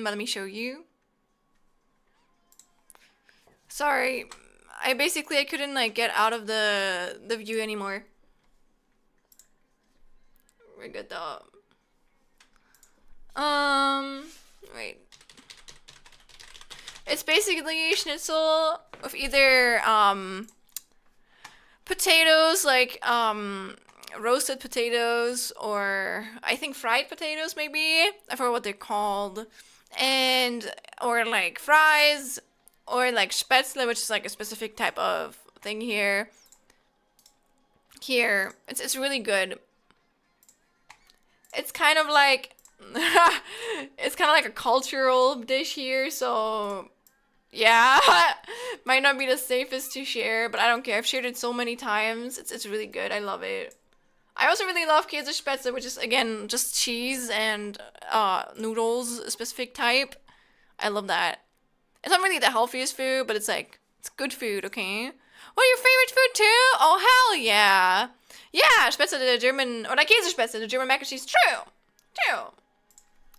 Speaker 2: But let me show you. Sorry, I couldn't like get out of the view anymore. We're good though. Wait. It's basically schnitzel with either potatoes, like roasted potatoes, or I think fried potatoes maybe. I forgot what they're called. And or like fries, or like spätzle, which is like a specific type of thing here. It's really good. It's kind of like it's kind of like a cultural dish here, so yeah, might not be the safest to share, but I don't care. I've shared it so many times. It's really good. I love it. I also really love Käsespätzle, which is again just cheese and noodles, a specific type. I love that. It's not really the healthiest food, but it's like it's good food. Okay. What, your favorite food too? Oh hell yeah, yeah. Spätzle, the German, or like Käsespätzle, the German mac and cheese. True.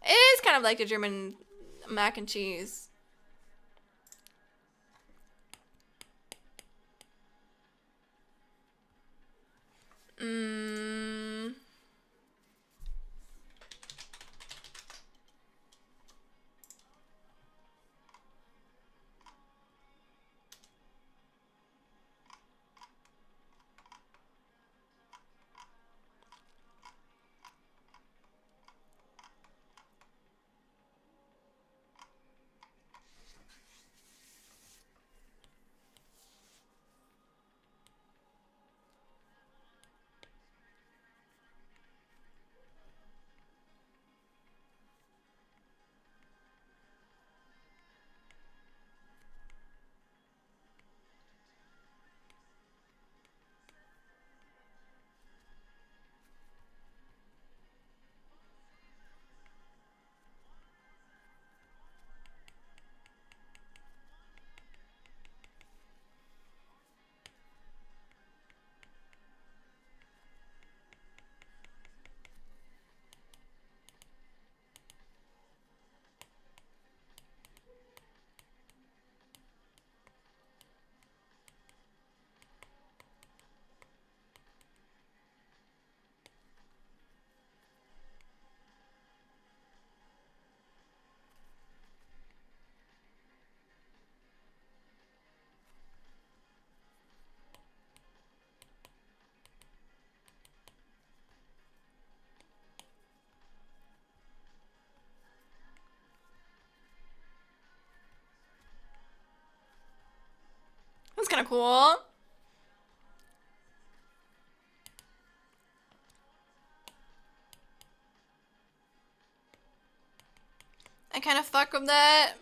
Speaker 2: It is kind of like the German mac and cheese. kind of cool. I kind of fuck with that.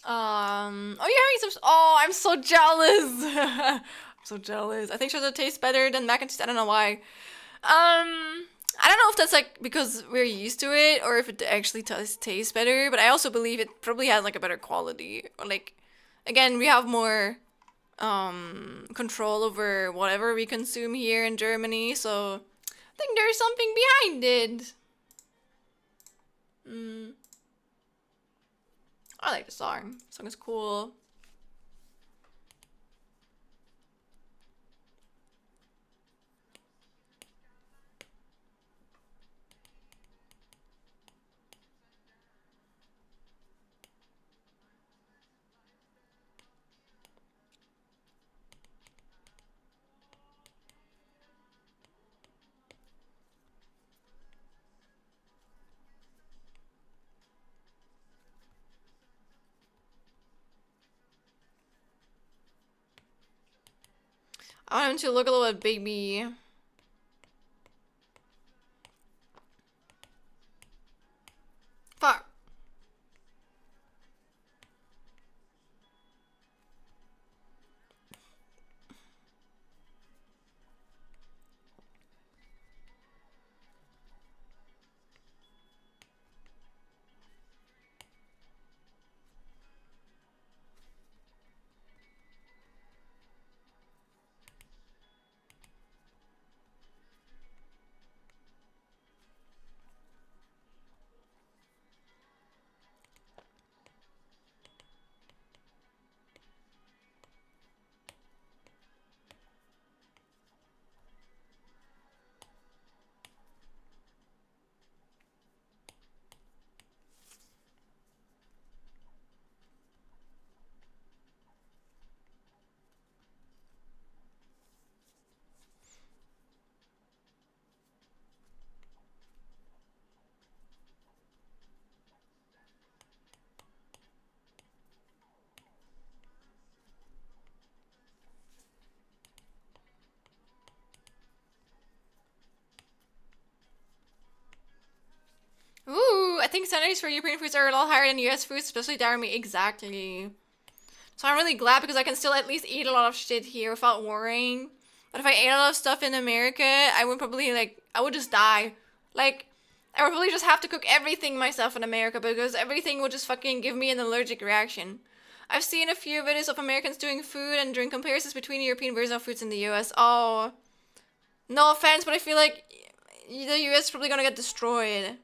Speaker 2: Oh, you're having some. Oh, I'm so jealous. I'm so jealous. I think she'll taste better than mac and cheese. I don't know why. I don't know if that's like because we're used to it or if it actually tastes better. But I also believe it probably has like a better quality. Or like, again, we have more control over whatever we consume here in Germany. So I think there's something behind it. I like the song. The song is cool. I want him to look a little bit baby. Fuck. Ooh, I think standards for European foods are a lot higher than US foods, especially dairy meat. Exactly. So I'm really glad because I can still at least eat a lot of shit here without worrying. But if I ate a lot of stuff in America, I would probably I would just die. Like, I would probably just have to cook everything myself in America because everything would just fucking give me an allergic reaction. I've seen a few videos of Americans doing food and doing comparisons between European versions of foods in the US. Oh, no offense, but I feel like the US is probably gonna get destroyed.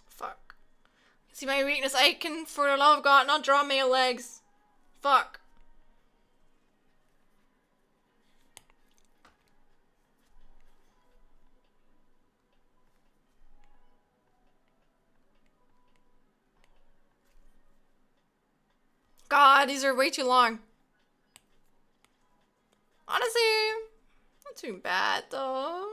Speaker 2: Fuck. See my weakness. I can, for the love of God, not draw male legs. Fuck. God, these are way too long. Honestly, not too bad though.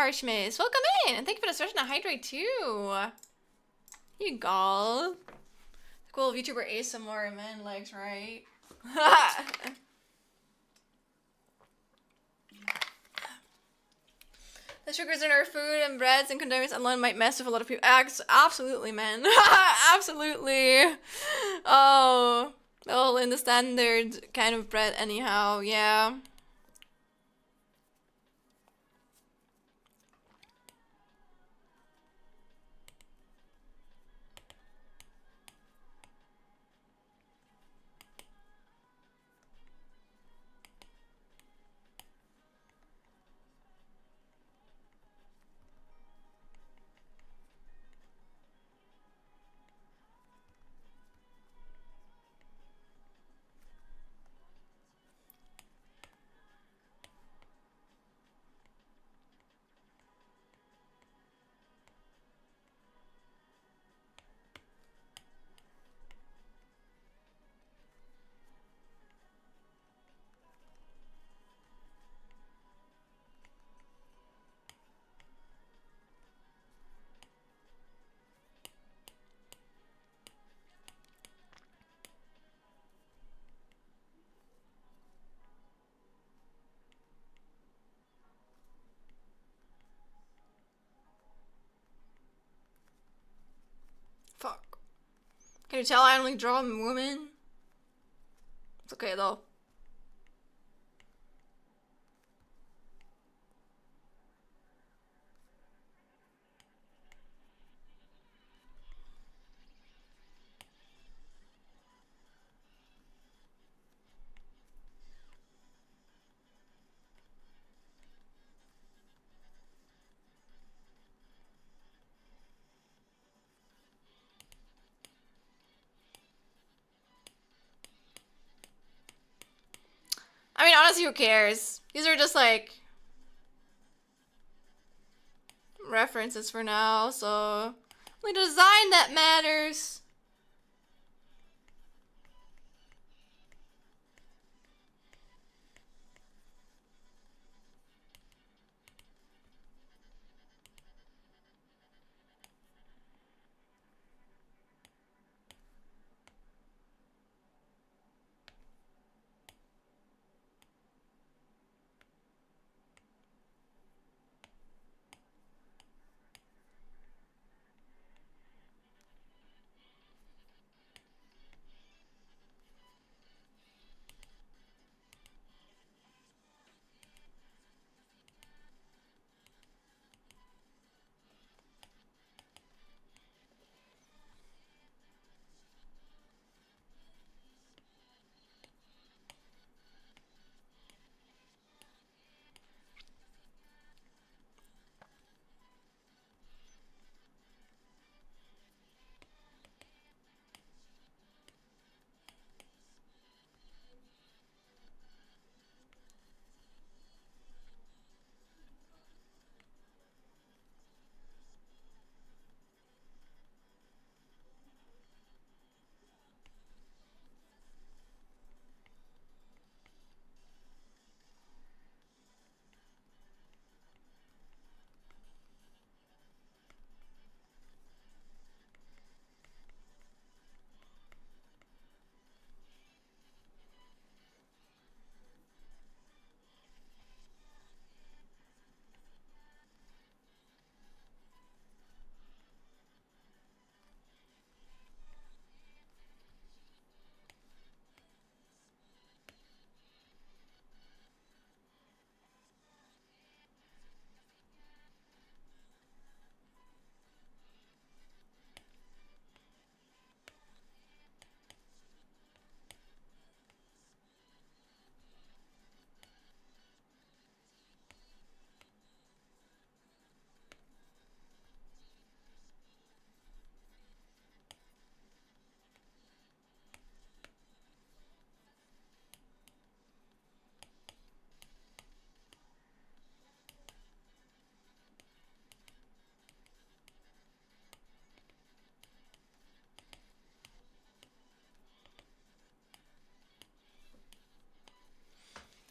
Speaker 2: Archmace. Welcome in, and thank you for the session to hydrate too. You go. Cool VTuber ASMR man legs, right? The sugars in our food and breads and condiments online might mess with a lot of people. Absolutely, man. Absolutely. Oh, well, in the standard kind of bread anyhow, yeah. Fuck. Can you tell I only draw women? It's okay though. I mean, honestly, who cares? These are just like references for now, so only design that matters.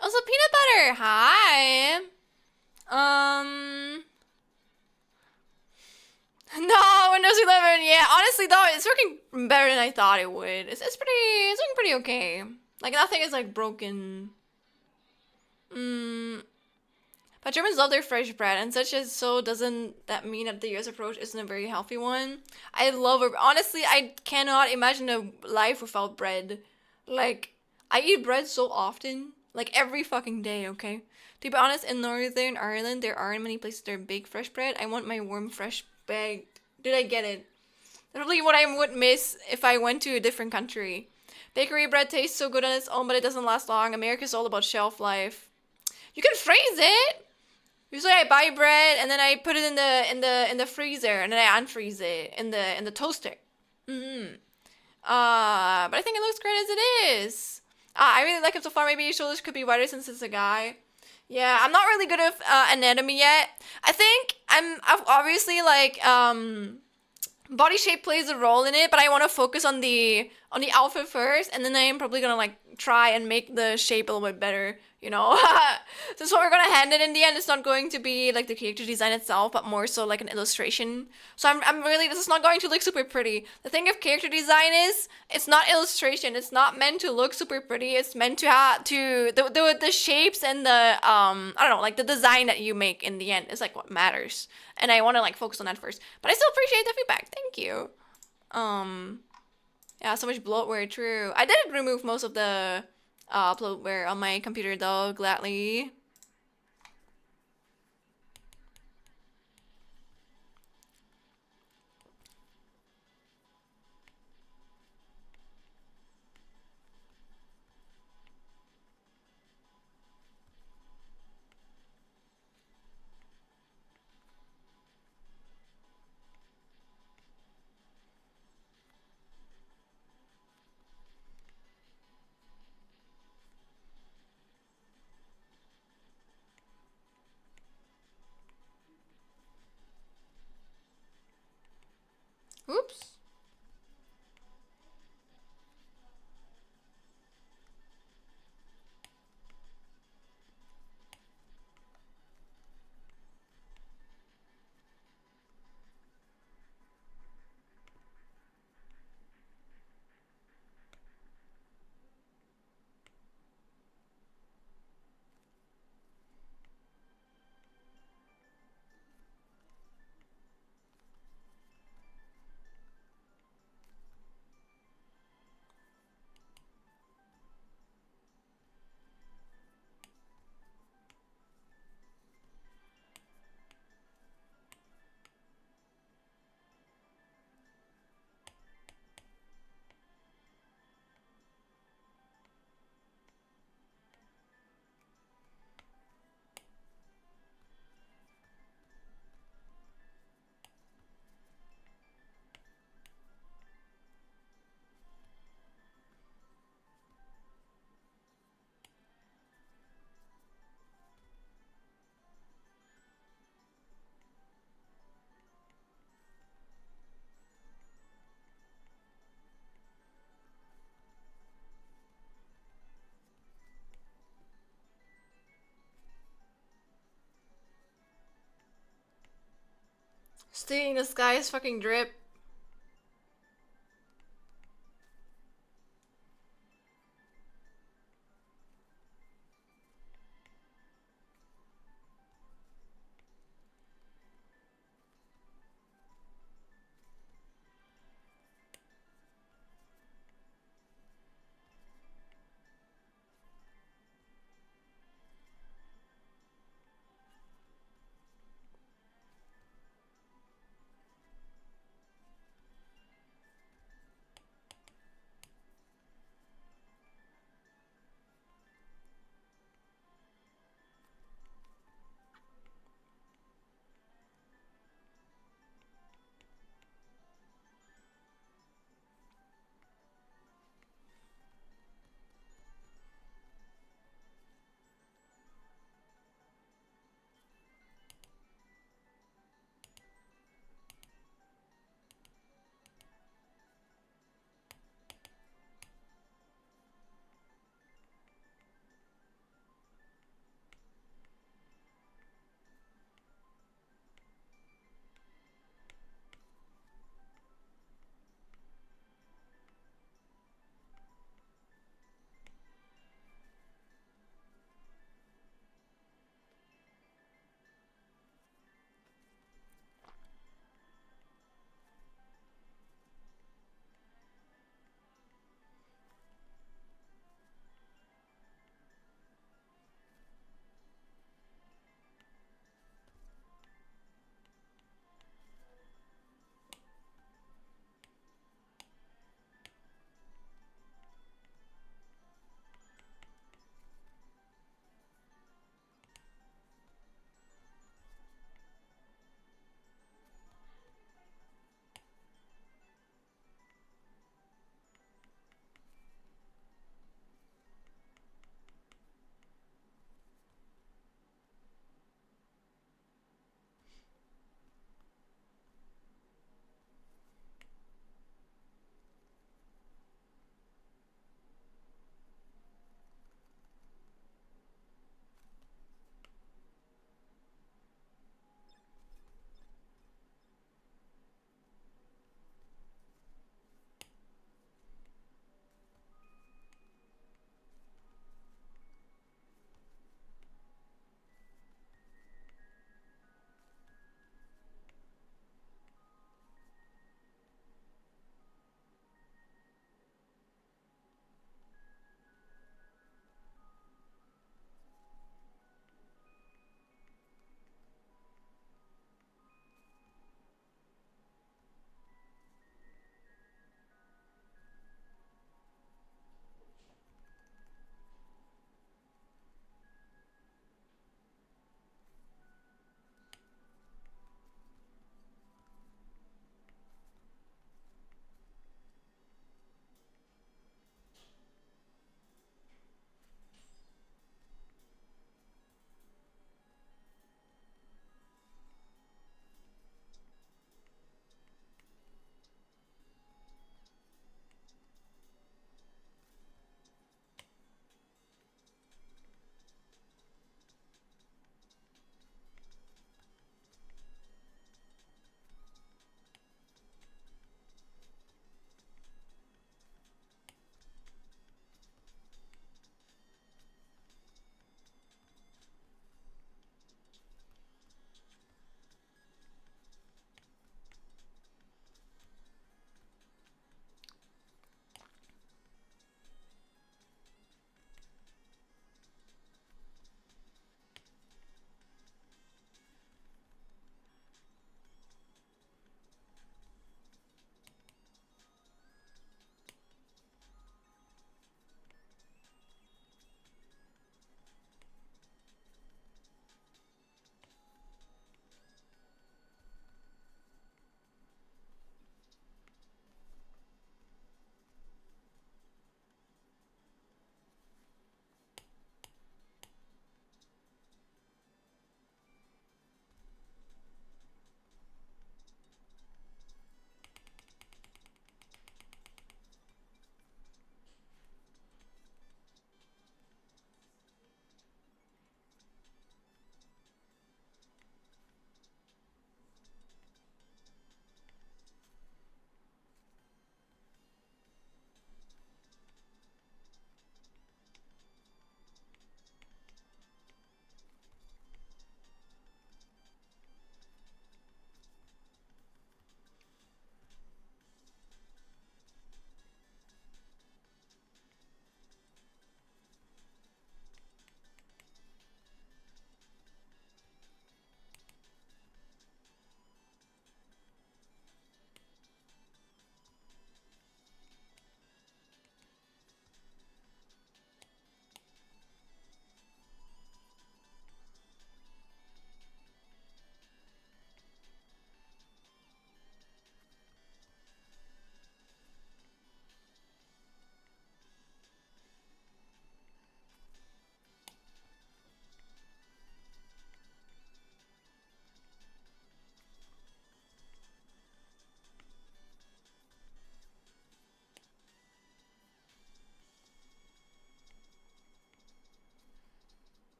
Speaker 2: Also, peanut butter. Hi. honestly though, it's working better than I thought it would. It's looking pretty okay. Like nothing is like broken. But Germans love their fresh bread, and such as so doesn't that mean that the US approach isn't a very healthy one? I love it. Honestly, I cannot imagine a life without bread. Like, I eat bread so often, like every fucking day, okay? To be honest, in Northern Ireland, there aren't many places that bake fresh bread. I want my warm, fresh bag. Did I get it? That's probably what I would miss if I went to a different country. Bakery bread tastes so good on its own, but it doesn't last long. America's all about shelf life. You can freeze it. Usually I buy bread and then I put it in the freezer and then I unfreeze it in the toaster. But I think it looks great as it is. I really like him so far. Maybe his shoulders could be wider since it's a guy. Yeah, I'm not really good at anatomy yet. I think I've obviously like body shape plays a role in it, but I want to focus on the outfit first, and then I am probably gonna like try and make the shape a little bit better, you know. That's what we're gonna hand it in the end. It's not going to be like the character design itself, but more so like an illustration. So I'm really, this is not going to look super pretty. The thing of character design is it's not illustration. It's not meant to look super pretty. It's meant to have the shapes and the I don't know, like the design that you make in the end is like what matters. And I want to like focus on that first. But I still appreciate the feedback. Thank you. Yeah, so much bloatware, true. I did remove most of the bloatware on my computer though, gladly. Oops. Staying in the sky is fucking drip.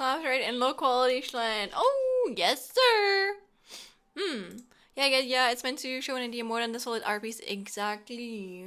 Speaker 2: Soft right and low quality Schland. Oh, yes, sir. Yeah. It's meant to show an idea more than the solid art piece. Exactly.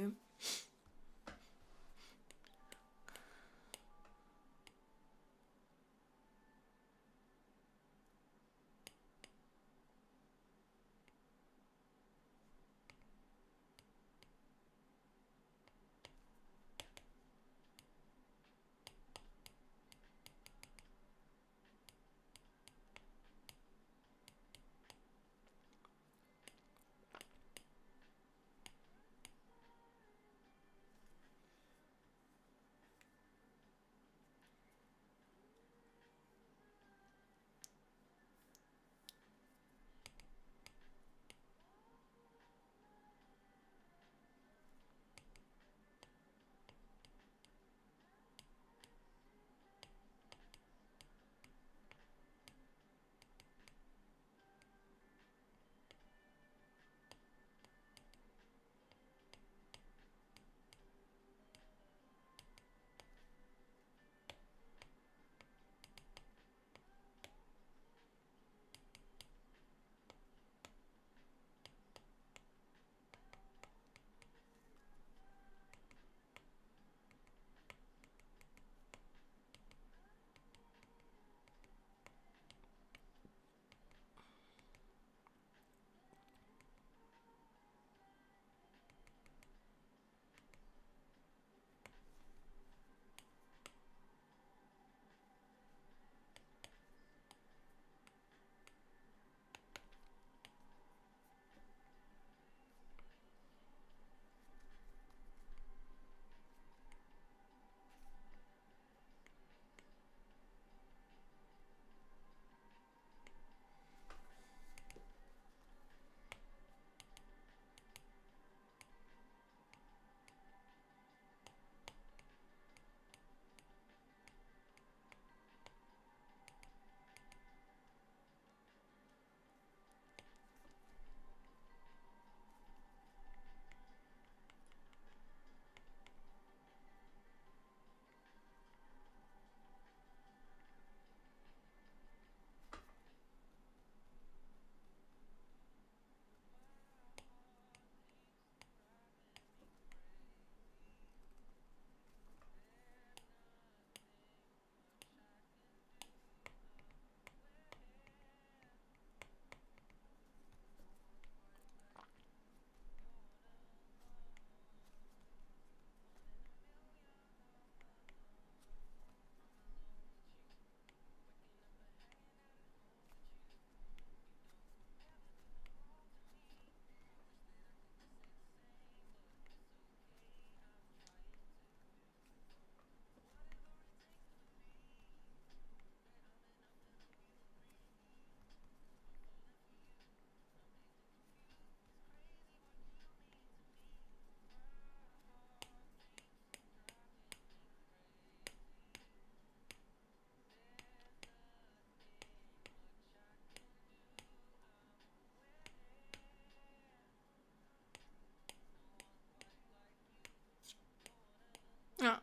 Speaker 2: Yeah.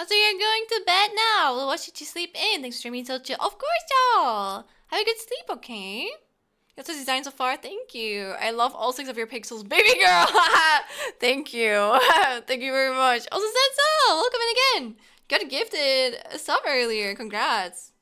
Speaker 2: Oh, so you're going to bed now? Well, what should you sleep in? Thanks for streaming till chill. Of course, y'all. Have a good sleep, okay? That's the design so far. Thank you. I love all 6 of your pixels, baby girl. Thank you. Thank you very much. Also, Senso, welcome in again. Got a gifted sub earlier. Congrats.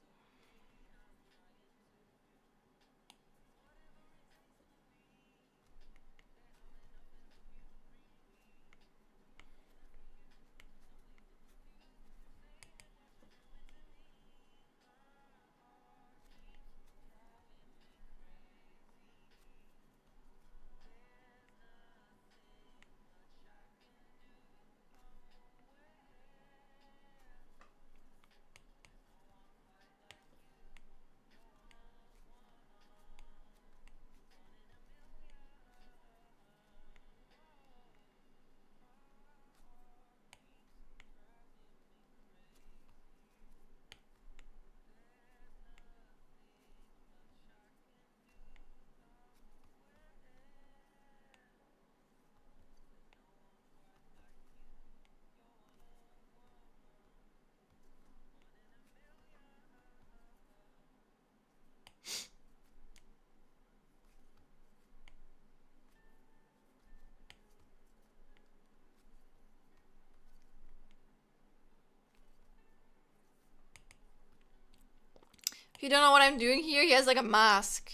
Speaker 2: If you don't know what I'm doing here, he has like a mask.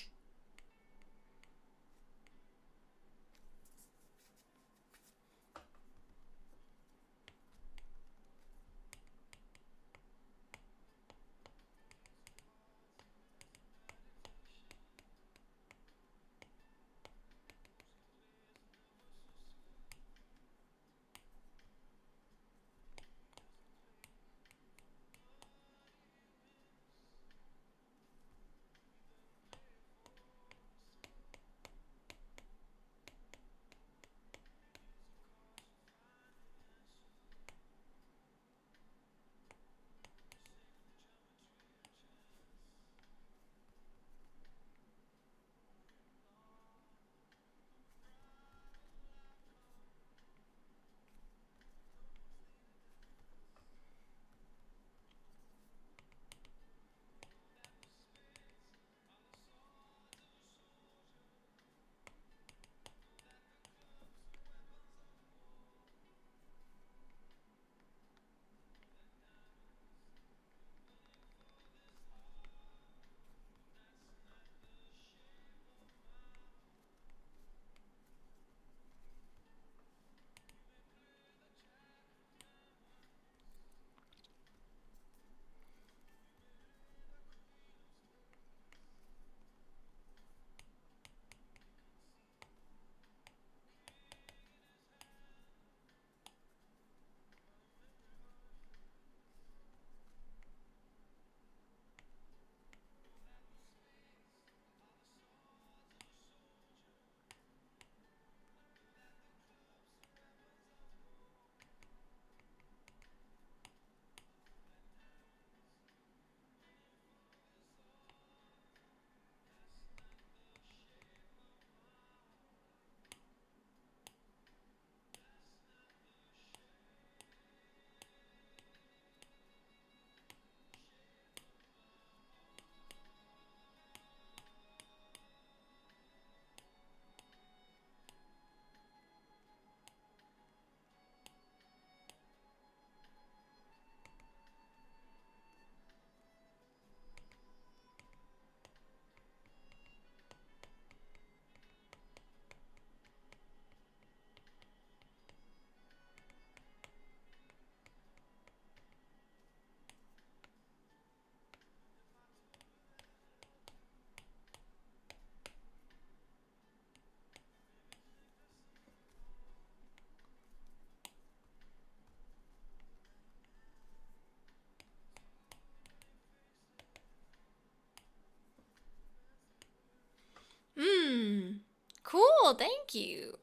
Speaker 2: Hmm. Cool, thank you.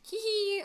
Speaker 2: Hee hee.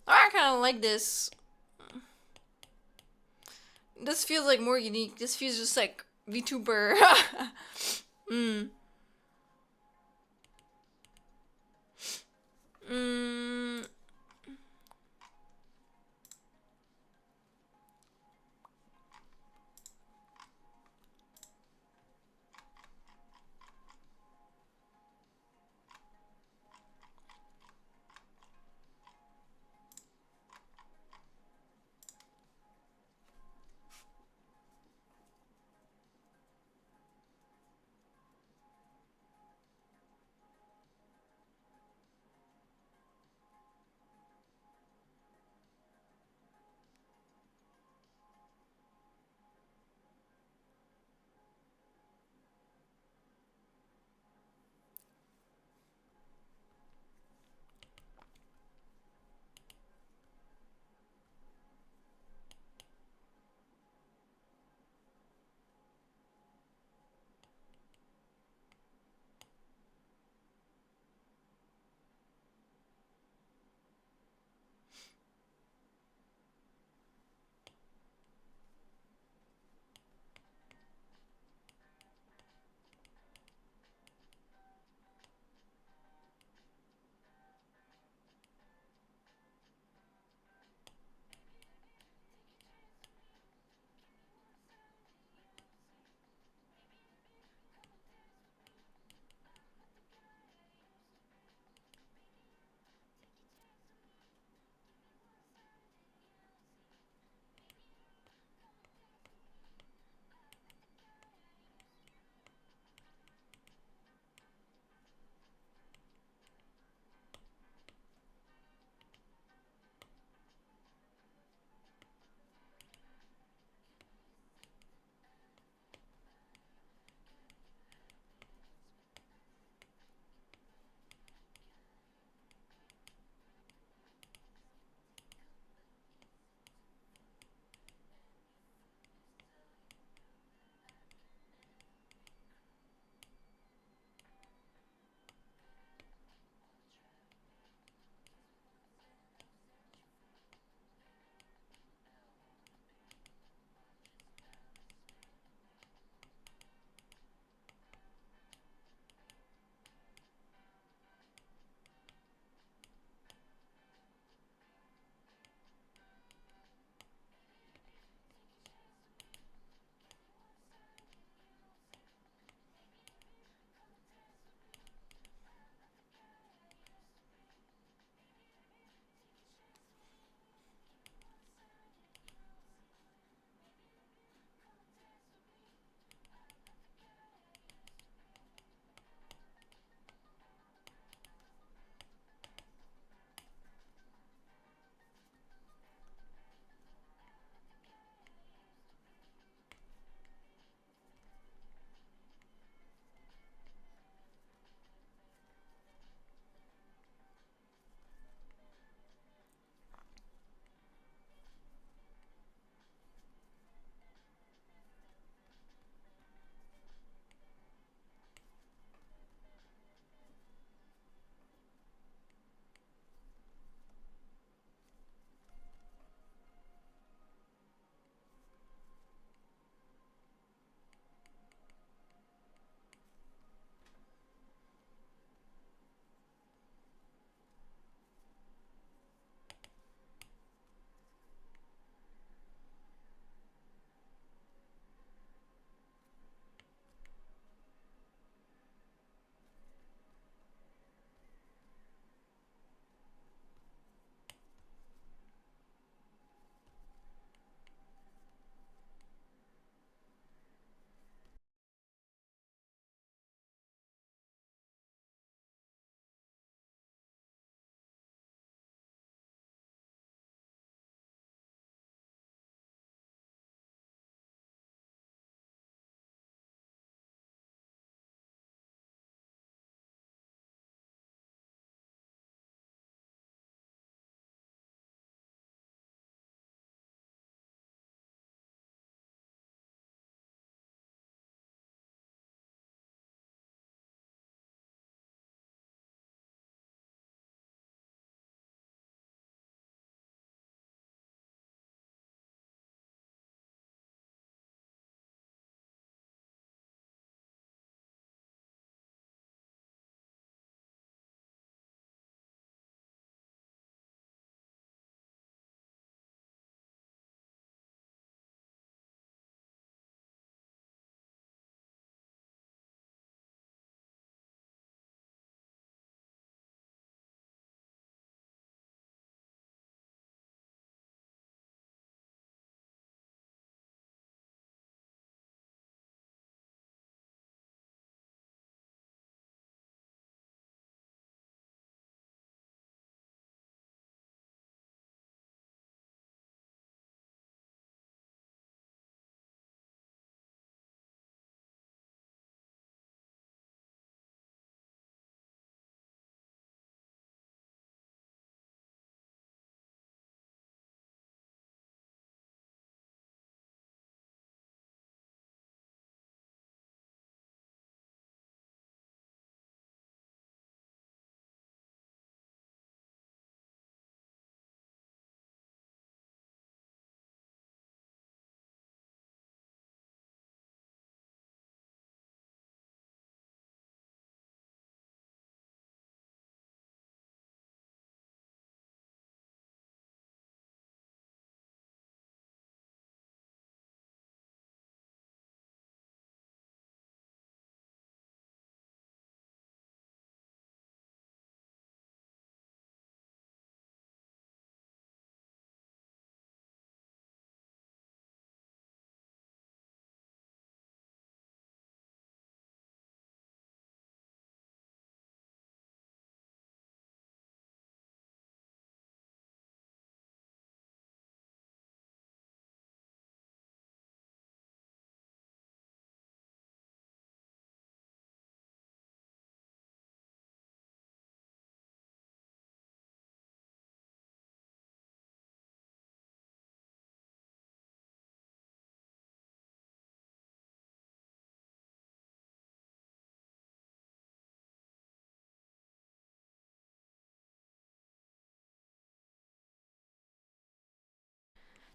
Speaker 2: I kind of like this. This feels like more unique. This feels just like VTuber. mm. Mm.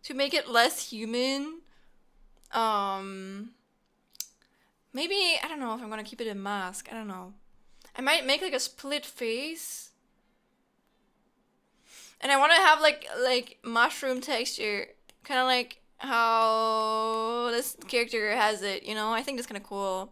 Speaker 2: to make it less human. Um, maybe I don't know if I'm gonna keep it a mask. I don't know. I might make like a split face, and I want to have like mushroom texture, kind of like how this character has it. You know, I think that's kind of cool.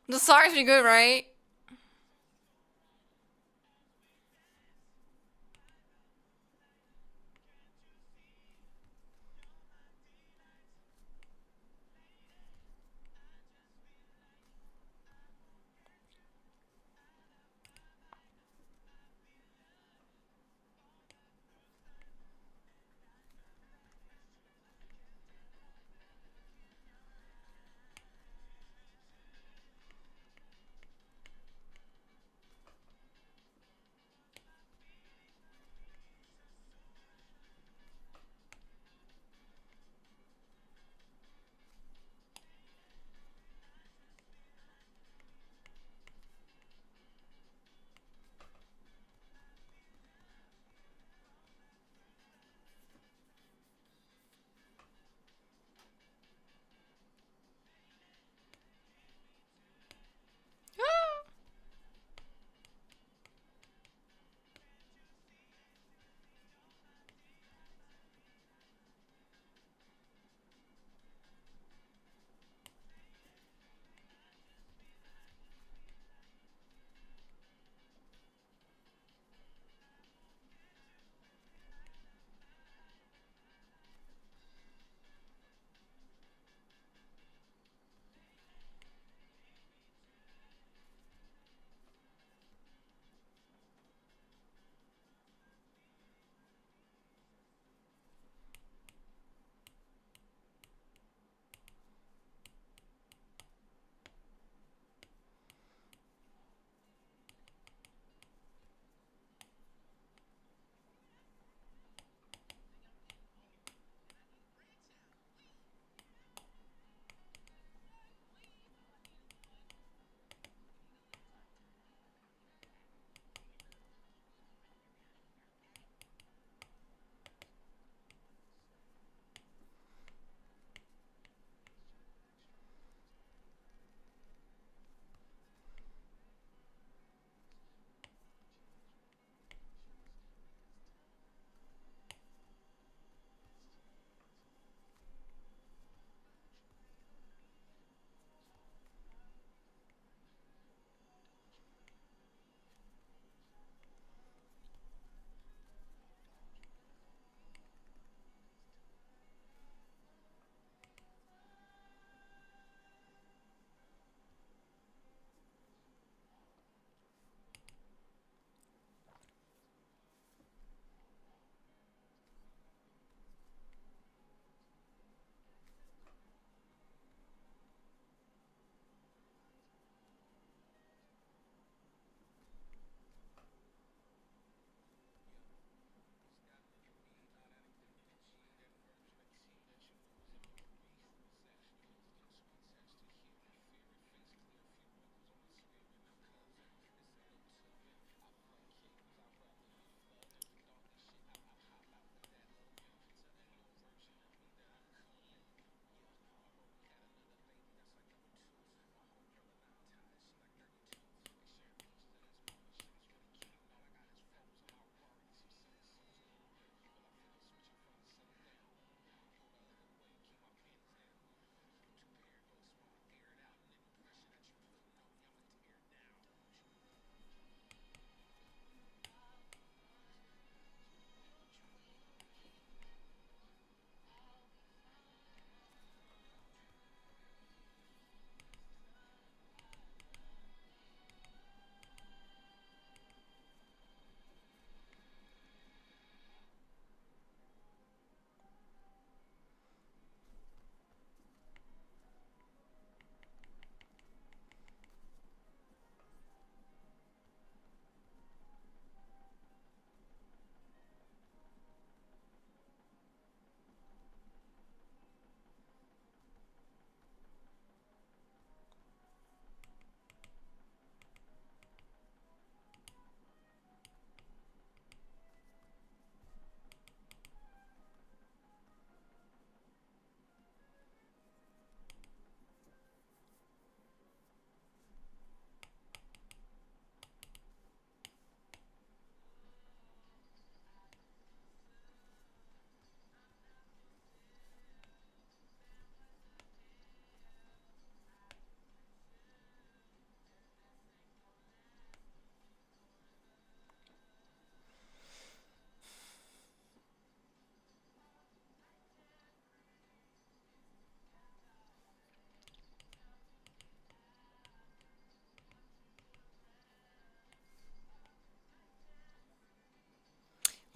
Speaker 2: The stars be good, right?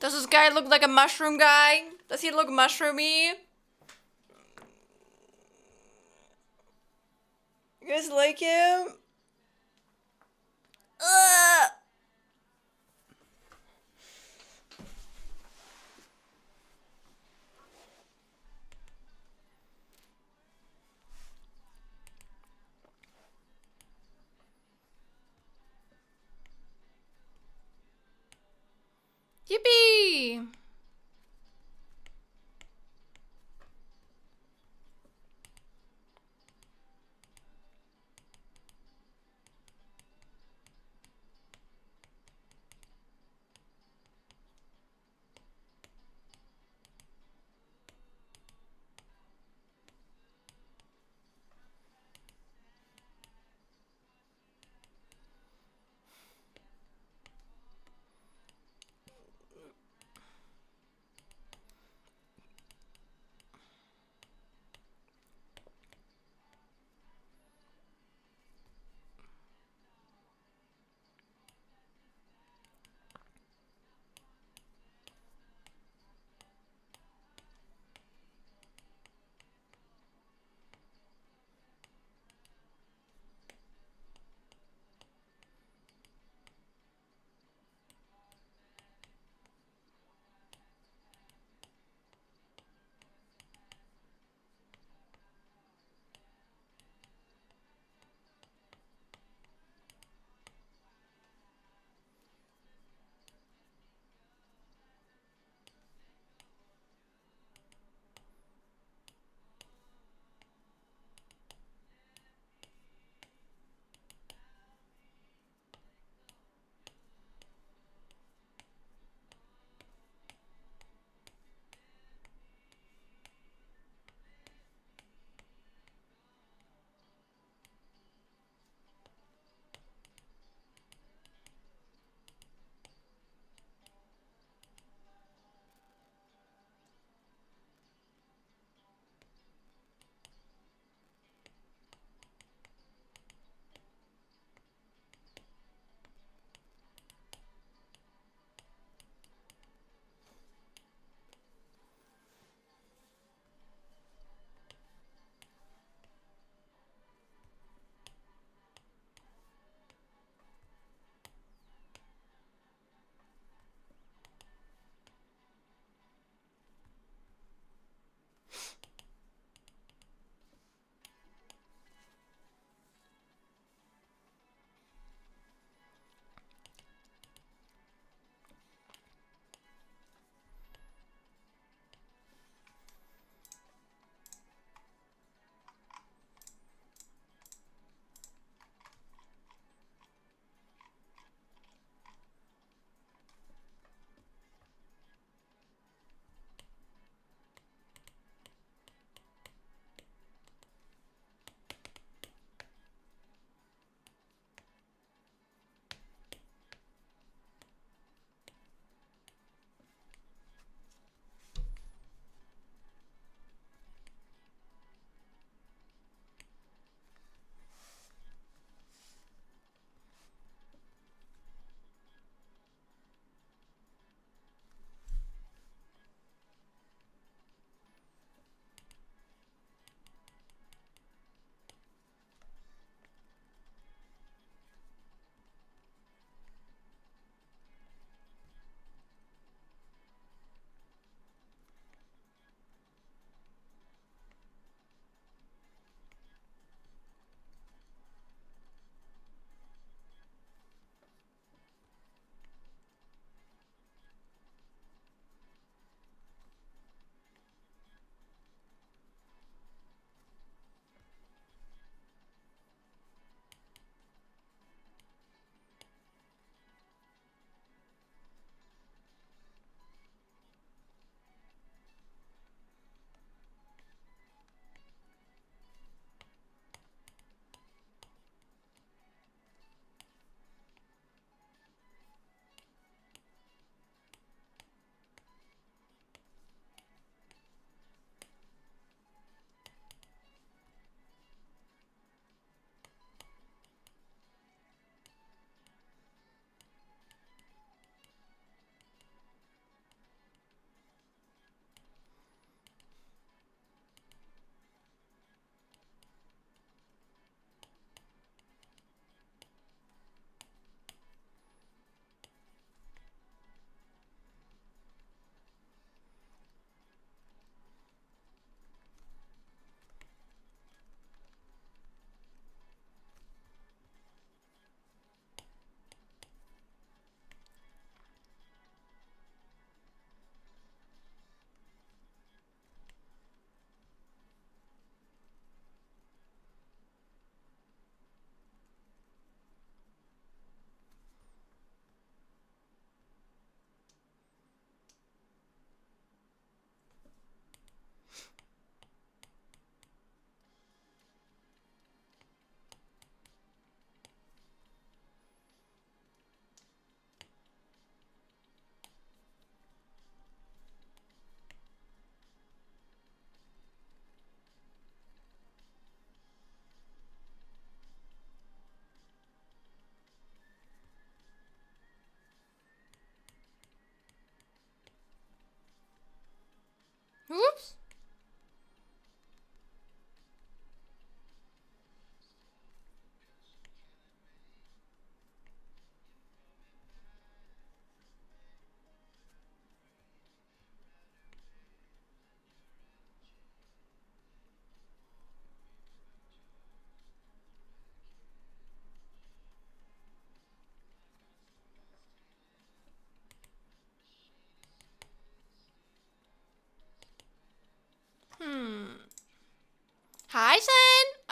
Speaker 2: Does this guy look like a mushroom guy? Does he look mushroomy? You guys like him? Ugh. Yippee!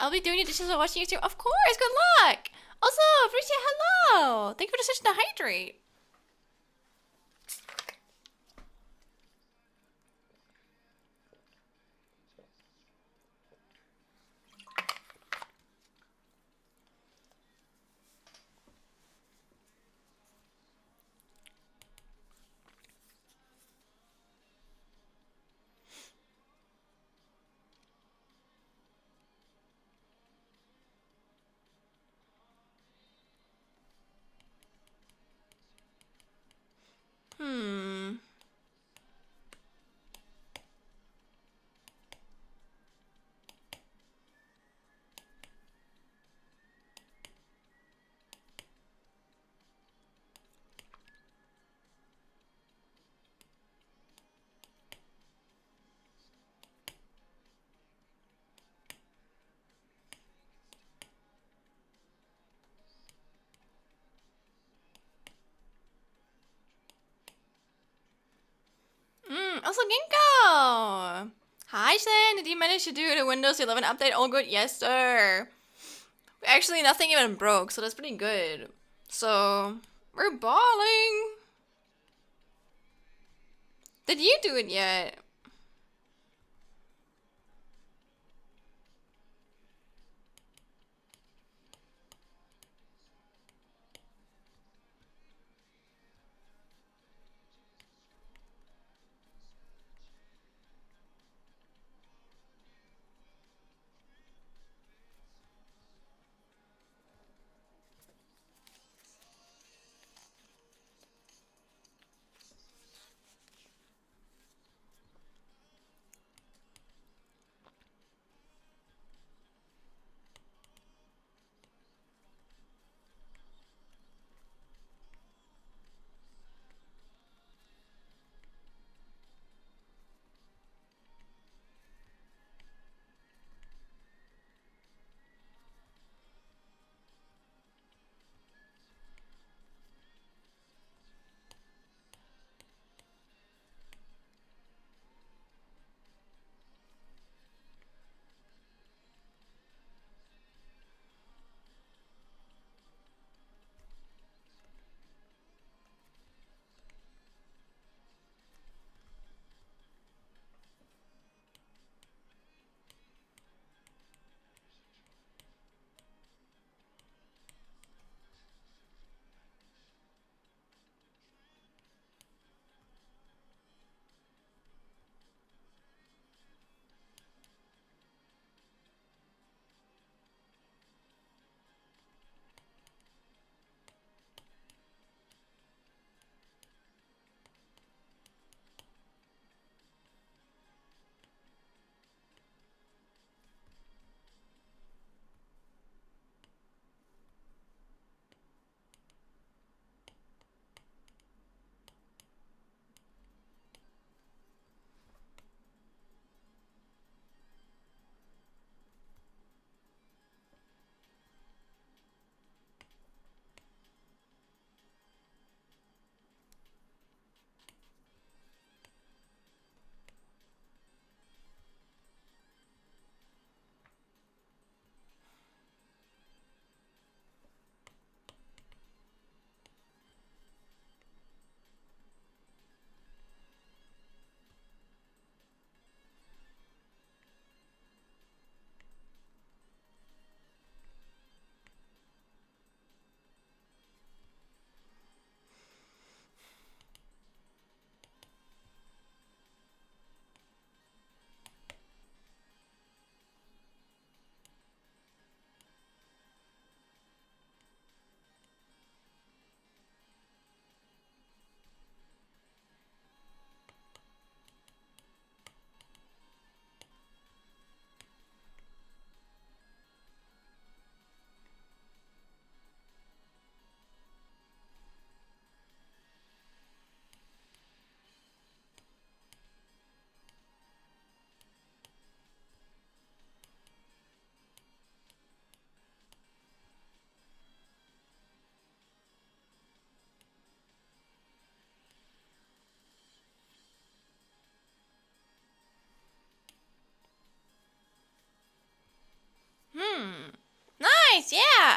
Speaker 2: I'll be doing the dishes while watching you stream. Of course, good luck. Also, Bricia, hello. Thank you for the decision to hydrate. Hmm. Also Ginkgo! Hi Shen, did you manage to do the Windows 11 update? All good? Yes, sir. Actually, nothing even broke, so that's pretty good. So, we're balling. Did you do it yet?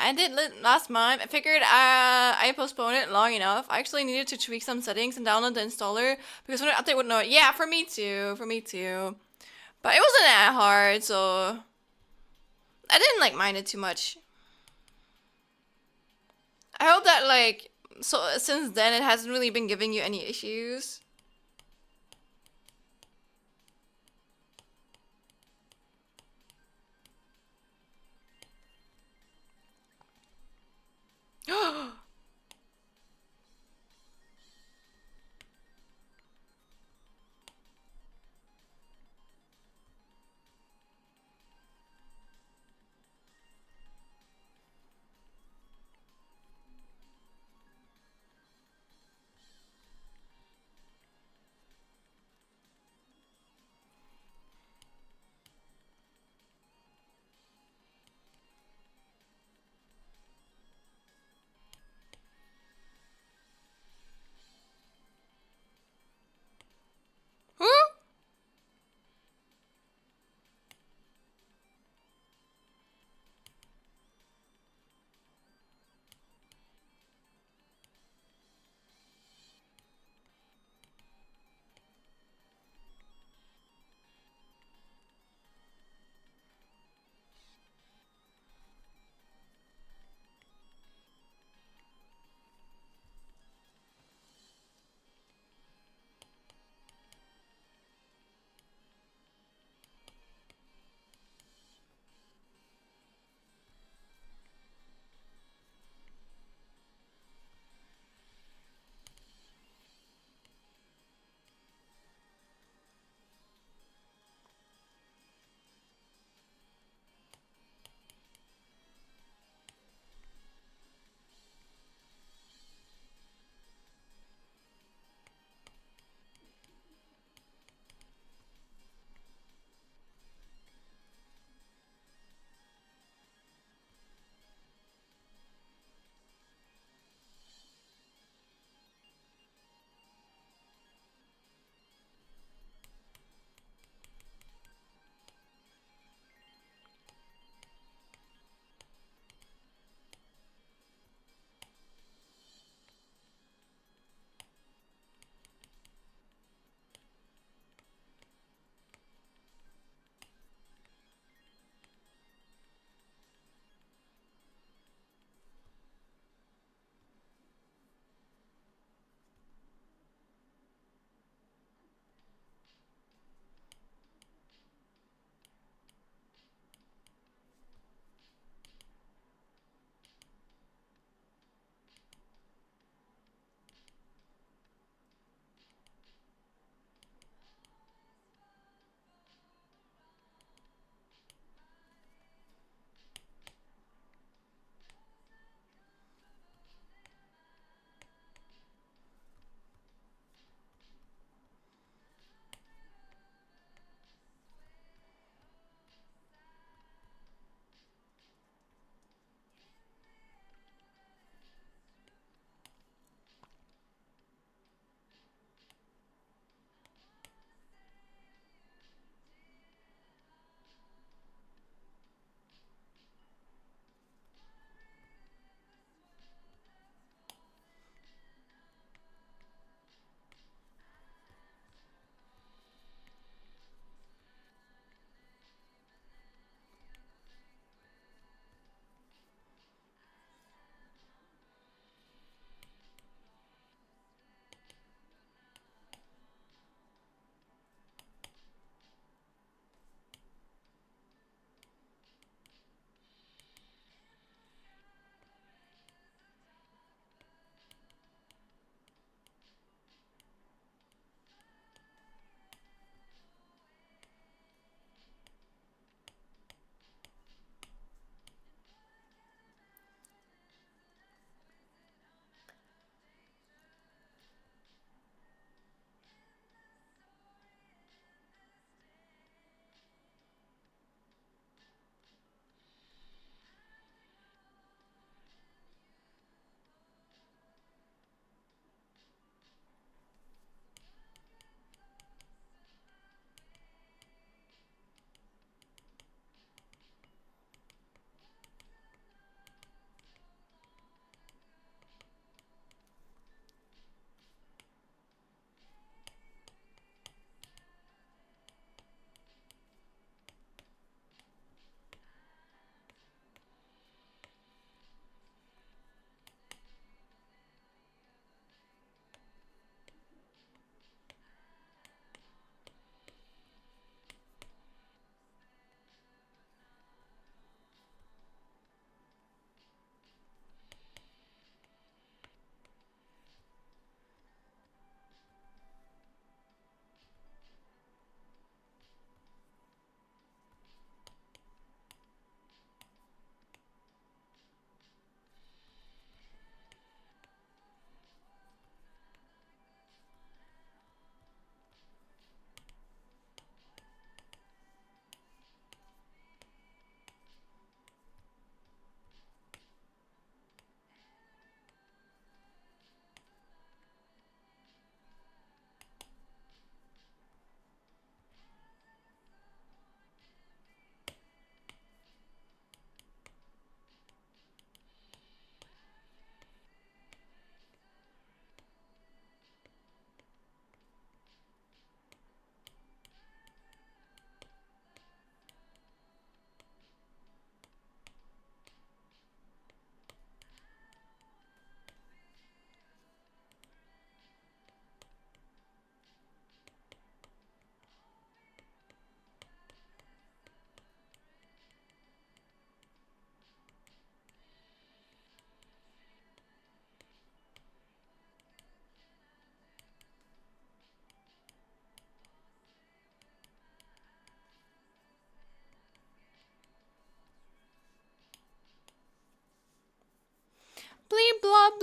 Speaker 2: I did last month. I figured I postponed it long enough. I actually needed to tweak some settings and download the installer because when I update would know it. Yeah, for me too. For me too. But it wasn't that hard, so I didn't like mind it too much. I hope that like so since then it hasn't really been giving you any issues.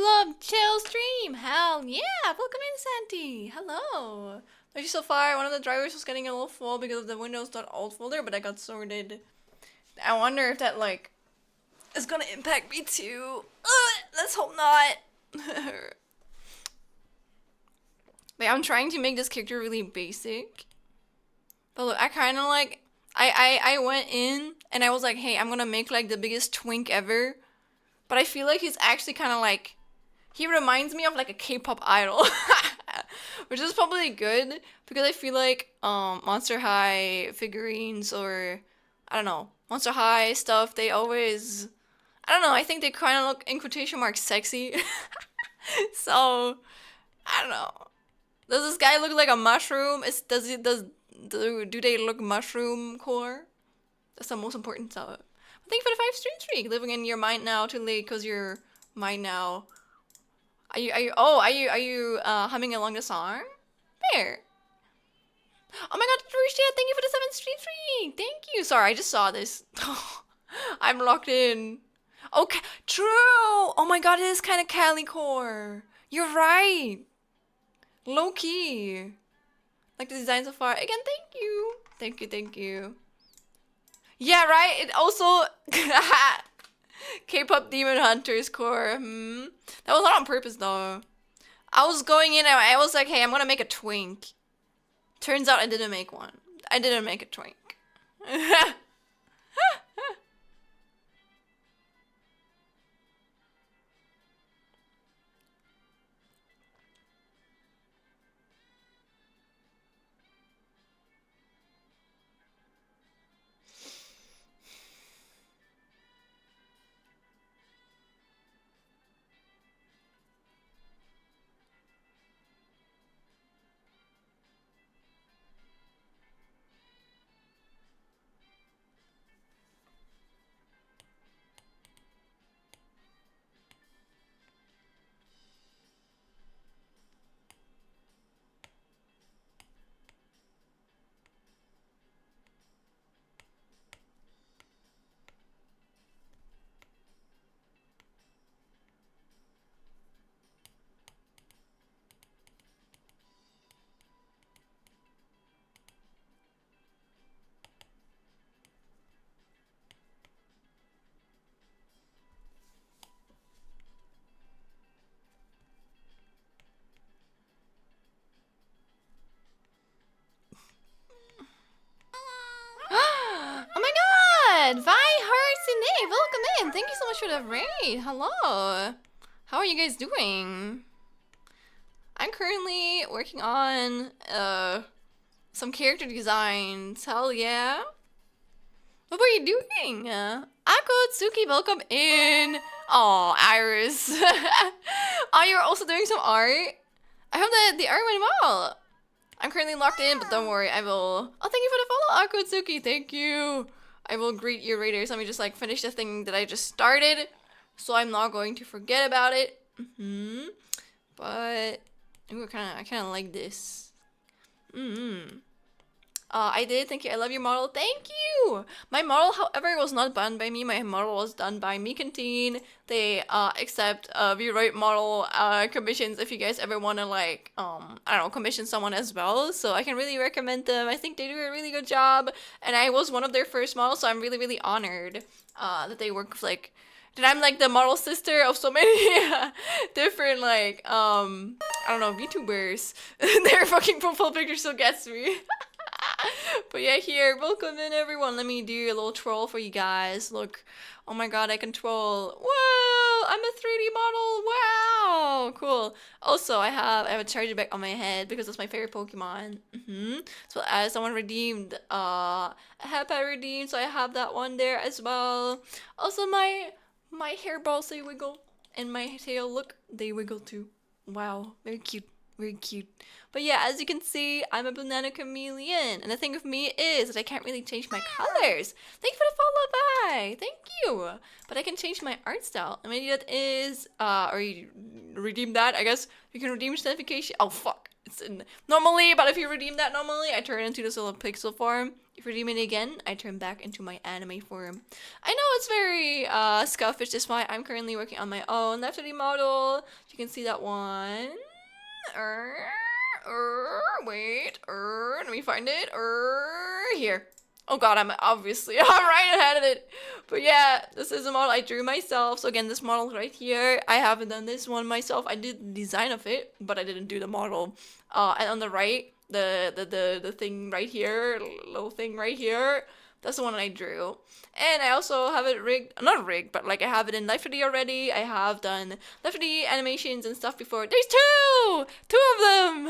Speaker 2: Love Chill stream. Hell yeah. Welcome in, Santi. Hello. Actually, so far, one of the drivers was getting a little full because of the Windows.alt folder, but I got sorted. I wonder if that, like, is gonna impact me too. Let's hope not. But I'm trying to make this character really basic. But look, I kind of like, I went in and I was like, hey, I'm gonna make like the biggest twink ever. But I feel like he's actually kind of like, he reminds me of like a K-pop idol. Which is probably good because I feel like Monster High figurines or, I don't know, Monster High stuff, they always, I don't know, I think they kind of look in quotation marks sexy. So, I don't know. Does this guy look like a mushroom? Do they look mushroom core? That's the most important stuff. Thank you for the 5 streak. Living in your mind now, too late because you're mine now. Are you humming along the song? There. Oh my god, Rushia, thank you for the 7 streak. Thank you. Sorry, I just saw this. I'm locked in. Okay, true. Oh my god, it is kind of Cali core. You're right. Low key. Like the design so far. Again, thank you. Thank you. Yeah, right? It also... K-pop Demon Hunters core. That was not on purpose, though. I was going in and I was like, hey, I'm gonna make a twink. Turns out I didn't make one. I didn't make a twink. Oh my god! Vi Hearts and Dave, welcome in! Thank you so much for the raid! Hello! How are you guys doing? I'm currently working on some character designs. Hell yeah! What were you doing? Akotsuki, welcome in! Oh, Iris. Oh, you're also doing some art? I hope that the art went well. I'm currently locked in, but don't worry, I will... Oh, thank you for the follow, Akotsuki. Thank you. I will greet you raiders. Let me just like finish the thing that I just started, so I'm not going to forget about it. But ooh, I kind of like this. I did. Thank you. I love your model. Thank you. My model, however, was not done by me. My model was done by Me Canteen. They accept rewrite model commissions if you guys ever want to like I don't know, commission someone as well. So I can really recommend them. I think they do a really good job, and I was one of their first models, so I'm really honored that they work with like that I'm like the model sister of so many different like I don't know, VTubers. Their fucking profile picture still gets me. But yeah, here, welcome in everyone. Let me do a little troll for you guys. Look, oh my god, I can troll. Whoa, I'm a 3D model. Wow, cool. Also, I have a charger back on my head because that's my favorite Pokemon. So as someone redeemed a Happy redeemed, so I have that one there as well. Also, my hairballs, they wiggle, and my tail, look, they wiggle too. Wow, very cute. Very cute. But yeah, as you can see, I'm a banana chameleon. And the thing with me is that I can't really change my colors. Thank you for the follow, bye. Thank you. But I can change my art style. And maybe that is, or you redeem that, I guess. You can redeem certification. Oh, fuck. It's in normally, but if you redeem that normally, I turn into this little pixel form. If you redeem it again, I turn back into my anime form. I know it's very scuffish. That's why I'm currently working on my own Left 3D model. You can see that one. Wait, let me find it. Here. Oh god, I'm obviously I'm right ahead of it. But yeah, this is a model I drew myself. So again, this model right here, I haven't done this one myself. I did the design of it, but I didn't do the model. And on the right, the thing right here, little thing right here, that's the one I drew. And I also have it rigged, not rigged, but like I have it in Live 3D already. I have done Live 3D animations and stuff before. There's two of them.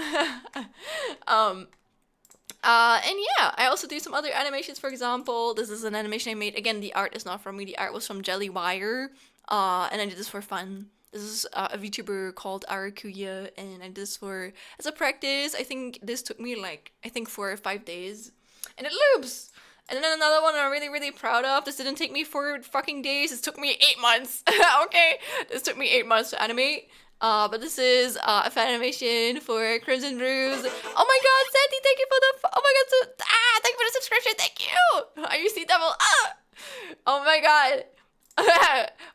Speaker 2: And yeah, I also do some other animations. For example, this is an animation I made. Again, the art is not from me. The art was from Jellywire. And I did this for fun. This is a VTuber called Arakuya, and I did this for as a practice. I think this took me like 4 or 5 days, and it loops. And then another one I'm really, really proud of. This didn't take me 4 fucking days. This took me 8 months. Okay, this took me 8 months to animate. But this is a fan animation for Crimson Ruse. Oh my god, Sandy, thank you for the oh my god, thank you for the subscription. Thank you. Are you Sea Devil? Oh my god.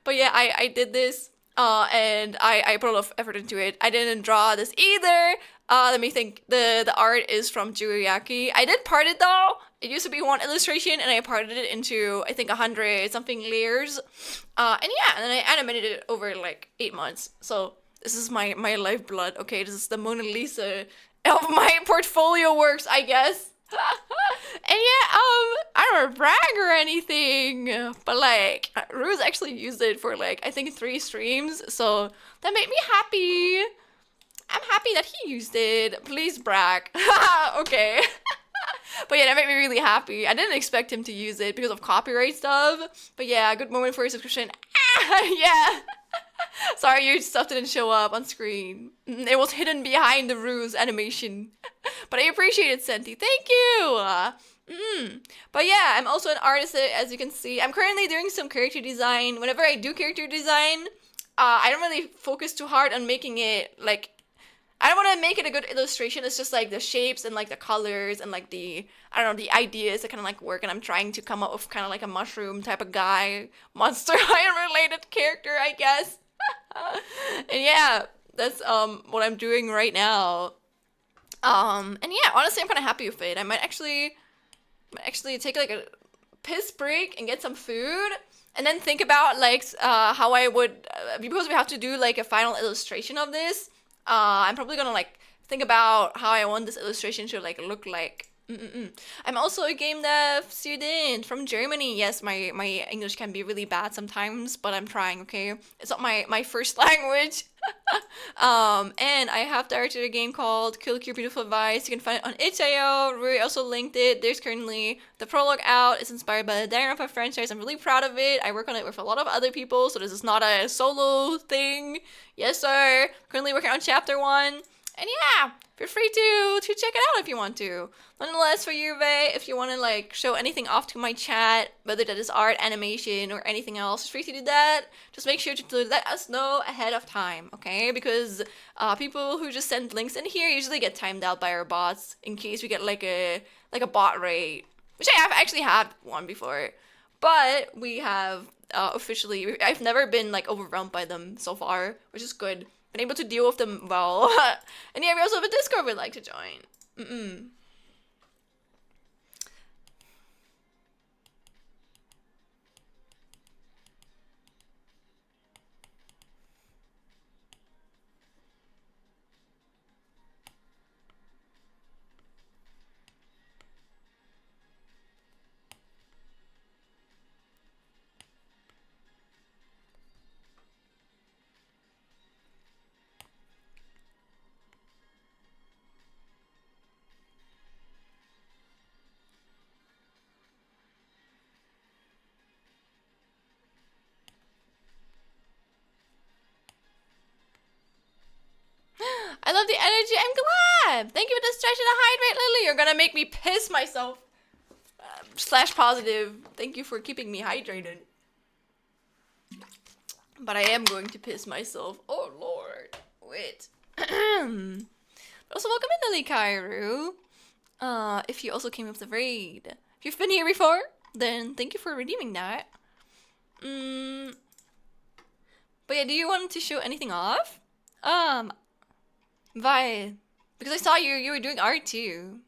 Speaker 2: But yeah, I did this. And I put a lot of effort into it. I didn't draw this either. Let me think. The art is from Juriyaki. I did part it though. It used to be 1 illustration, and I parted it into, I think, 100 something layers. And yeah, and then I animated it over like 8 months. So this is my lifeblood. Okay, this is the Mona Lisa of my portfolio works, I guess. And yeah, I don't brag or anything, but like Ruse actually used it for like I think 3 streams, so that made me happy. I'm happy that he used it. Please brag. Okay. But yeah, that made me really happy. I didn't expect him to use it because of copyright stuff. But yeah, good moment for your subscription. Yeah. Sorry, your stuff didn't show up on screen. It was hidden behind the Ruse animation. But I appreciate it, Senti. Thank you! But yeah, I'm also an artist, as you can see. I'm currently doing some character design. Whenever I do character design, I don't really focus too hard on making it, like, I don't want to make it a good illustration. It's just like the shapes and like the colors and like the, I don't know, the ideas that kind of like work. And I'm trying to come up with kind of like a mushroom type of guy, monster related character, I guess. And yeah, that's what I'm doing right now. And yeah, honestly, I'm kind of happy with it. I might actually take like a piss break and get some food, and then think about like how I would because we have to do like a final illustration of this. I'm probably gonna like think about how I want this illustration to like look like. I'm also a game dev student from Germany. Yes, my English can be really bad sometimes, but I'm trying, okay? It's not my first language. And I have directed a game called Kill Your Beautiful Vice. You can find it on itch.io. Rui also linked it. There's currently the prologue out. It's inspired by the Danganronpa franchise. I'm really proud of it. I work on it with a lot of other people, so this is not a solo thing. Yes, sir. Currently working on chapter 1. And yeah, feel free to check it out if you want to. Nonetheless, for you, Vey, if you want to like show anything off to my chat, whether that is art, animation, or anything else, feel free to do that. Just make sure to let us know ahead of time, okay? Because people who just send links in here usually get timed out by our bots in case we get like a bot raid, which I have actually had one before, but we have officially. I've never been like overwhelmed by them so far, which is good. Been able to deal with them well. And yeah, we also have a Discord we'd like to join. I love the energy. I'm glad. Thank you for the stretch and the hydrate, Lily. You're gonna make me piss myself. Slash positive. Thank you for keeping me hydrated. But I am going to piss myself. Oh lord. Wait. Also, welcome in, Lily Kairu. If you also came with the raid. If you've been here before, then thank you for redeeming that. But yeah, do you want to show anything off? Because I saw you were doing art too.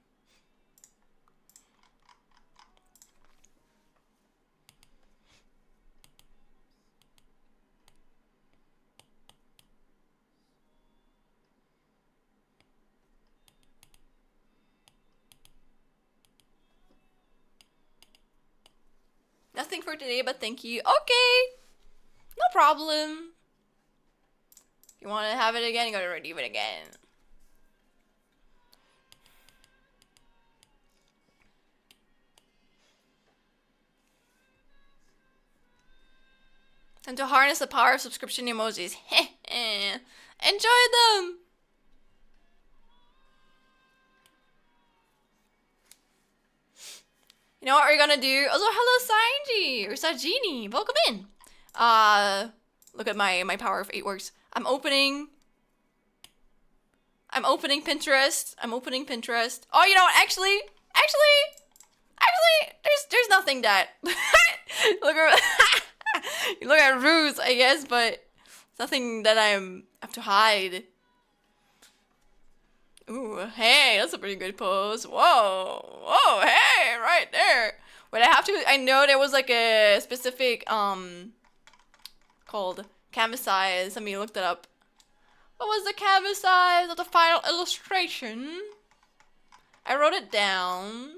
Speaker 2: Nothing for today, but thank you. Okay, no problem. If you want to have it again, you gotta redeem it again. And to harness the power of subscription emojis. Enjoy them! You know what we're gonna do? Also, hello Sanji or Sajini. Welcome in. Look at my power of 8 works. I'm opening Pinterest. Oh, you know what? Actually, there's nothing that look at Ruse, I guess, but it's nothing that I have to hide. Ooh, hey, that's a pretty good pose. Whoa, hey, right there. But I know there was like a specific, called canvas size. Let me look that up. What was the canvas size of the final illustration? I wrote it down.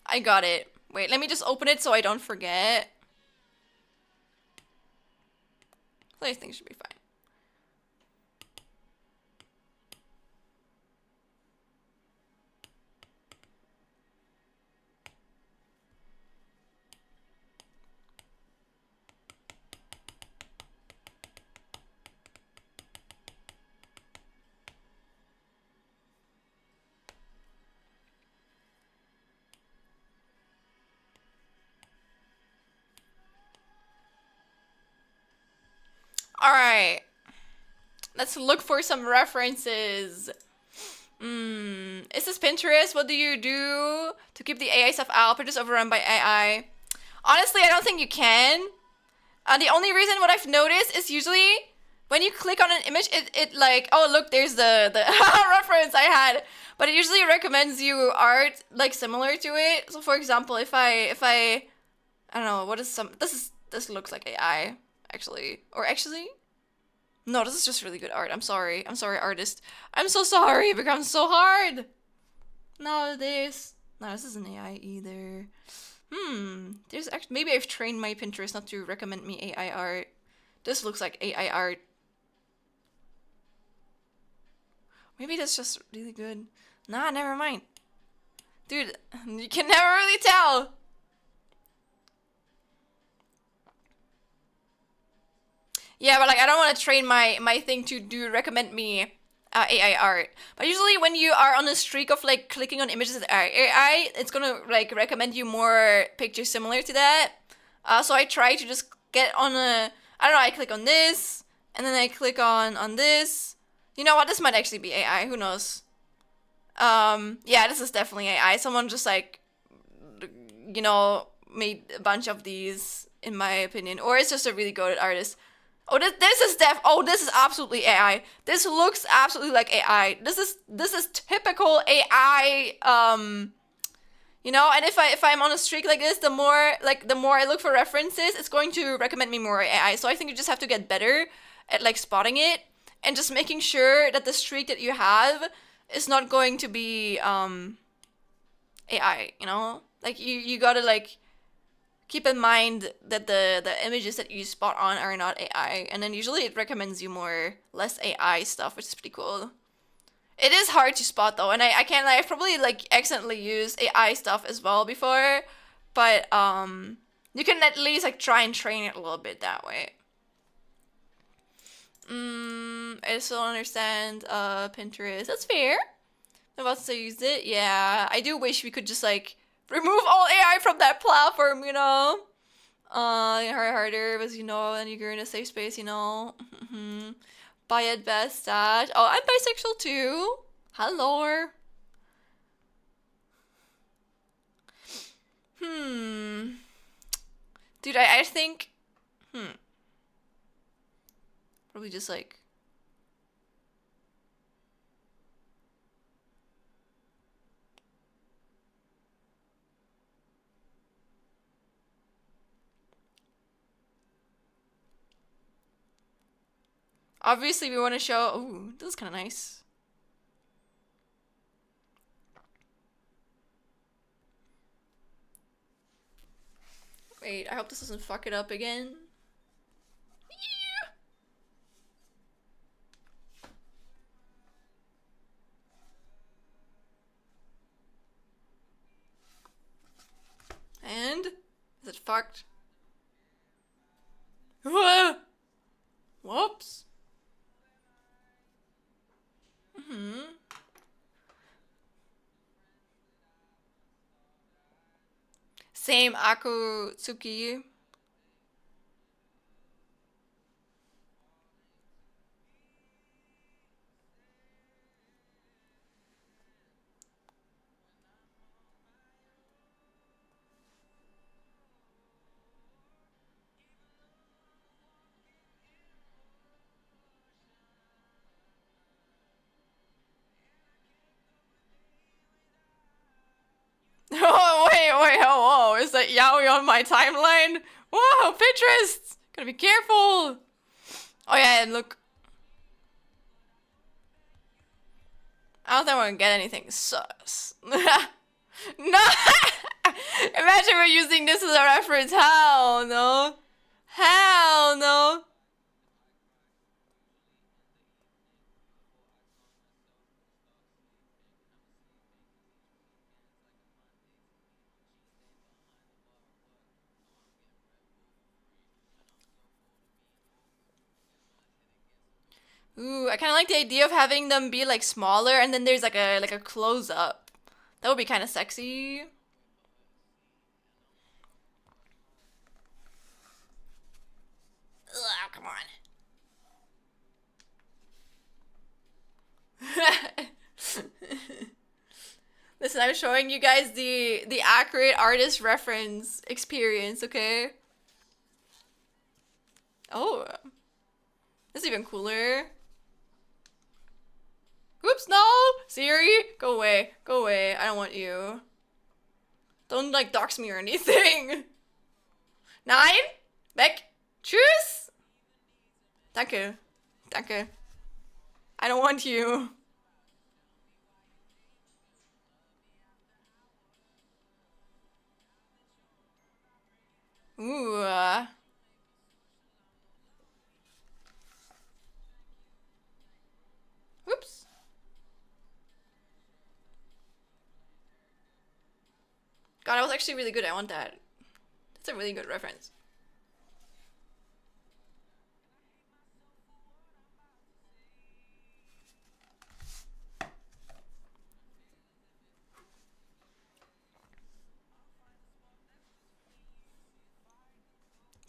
Speaker 2: I got it. Wait, let me just open it so I don't forget. I think it should be fine. Alright. Let's look for some references. Is this Pinterest? What do you do to keep the AI stuff out? Pinterest overrun by AI. Honestly, I don't think you can. The only reason what I've noticed is usually when you click on an image, it like, oh look, there's the reference I had. But it usually recommends you art like similar to it. So for example, if I don't know, what is this looks like AI. Actually, no, this is just really good art. I'm sorry, artist. I'm so sorry. It becomes so hard. No, this isn't AI either. There's actually, maybe I've trained my Pinterest not to recommend me AI art. This looks like AI art. Maybe that's just really good. Nah, never mind. Dude, you can never really tell. Yeah, but like I don't want to train my thing to recommend me AI art. But usually when you are on a streak of like clicking on images that are AI, it's gonna like recommend you more pictures similar to that. So I try to just get on I don't know, I click on this, and then I click on this. You know what, this might actually be AI, who knows? Yeah, this is definitely AI. Someone just like, you know, made a bunch of these, in my opinion. Or it's just a really good artist. Oh, this is absolutely AI. This looks absolutely like AI. This is typical AI. You know, and if I'm on a streak like this, the more I look for references, it's going to recommend me more AI. So I think you just have to get better at like spotting it and just making sure that the streak that you have is not going to be AI. You know, like you gotta like keep in mind that the images that you spot on are not AI, and then usually it recommends you less AI stuff, which is pretty cool. It is hard to spot though, and I can't lie, I've probably like accidentally used AI stuff as well before, but you can at least like try and train it a little bit that way. I still don't understand Pinterest. That's fair. I'm about to use it. Yeah, I do wish we could just like remove all AI from that platform, you know. Harder was, you know, and you're in a safe space, you know. Bi at best, that. Oh, I'm bisexual too. Hello. Hmm. Dude, I think. Probably just like. Obviously, we want to show. Ooh, this is kind of nice. Wait, I hope this doesn't fuck it up again. And? Is it fucked? Whoops. Same Akutsuki. Oh, wait, whoa. Is that yaoi on my timeline? Whoa, Pinterest! Gotta be careful! Oh yeah, and look. I don't think we're gonna get anything sus. No! Imagine we're using this as a reference. Hell no. Hell no. Ooh, I kind of like the idea of having them be like smaller, and then there's like a close up. That would be kind of sexy. Ugh, come on. Listen, I'm showing you guys the accurate artist reference experience, okay? Oh, that's even cooler. Oops, no! Siri, go away. Go away. I don't want you. Don't like dox me or anything. 9? Weg. Tschüss! Danke. Danke. I don't want you. Ooh. Oops. God, that was actually really good. I want that. That's a really good reference.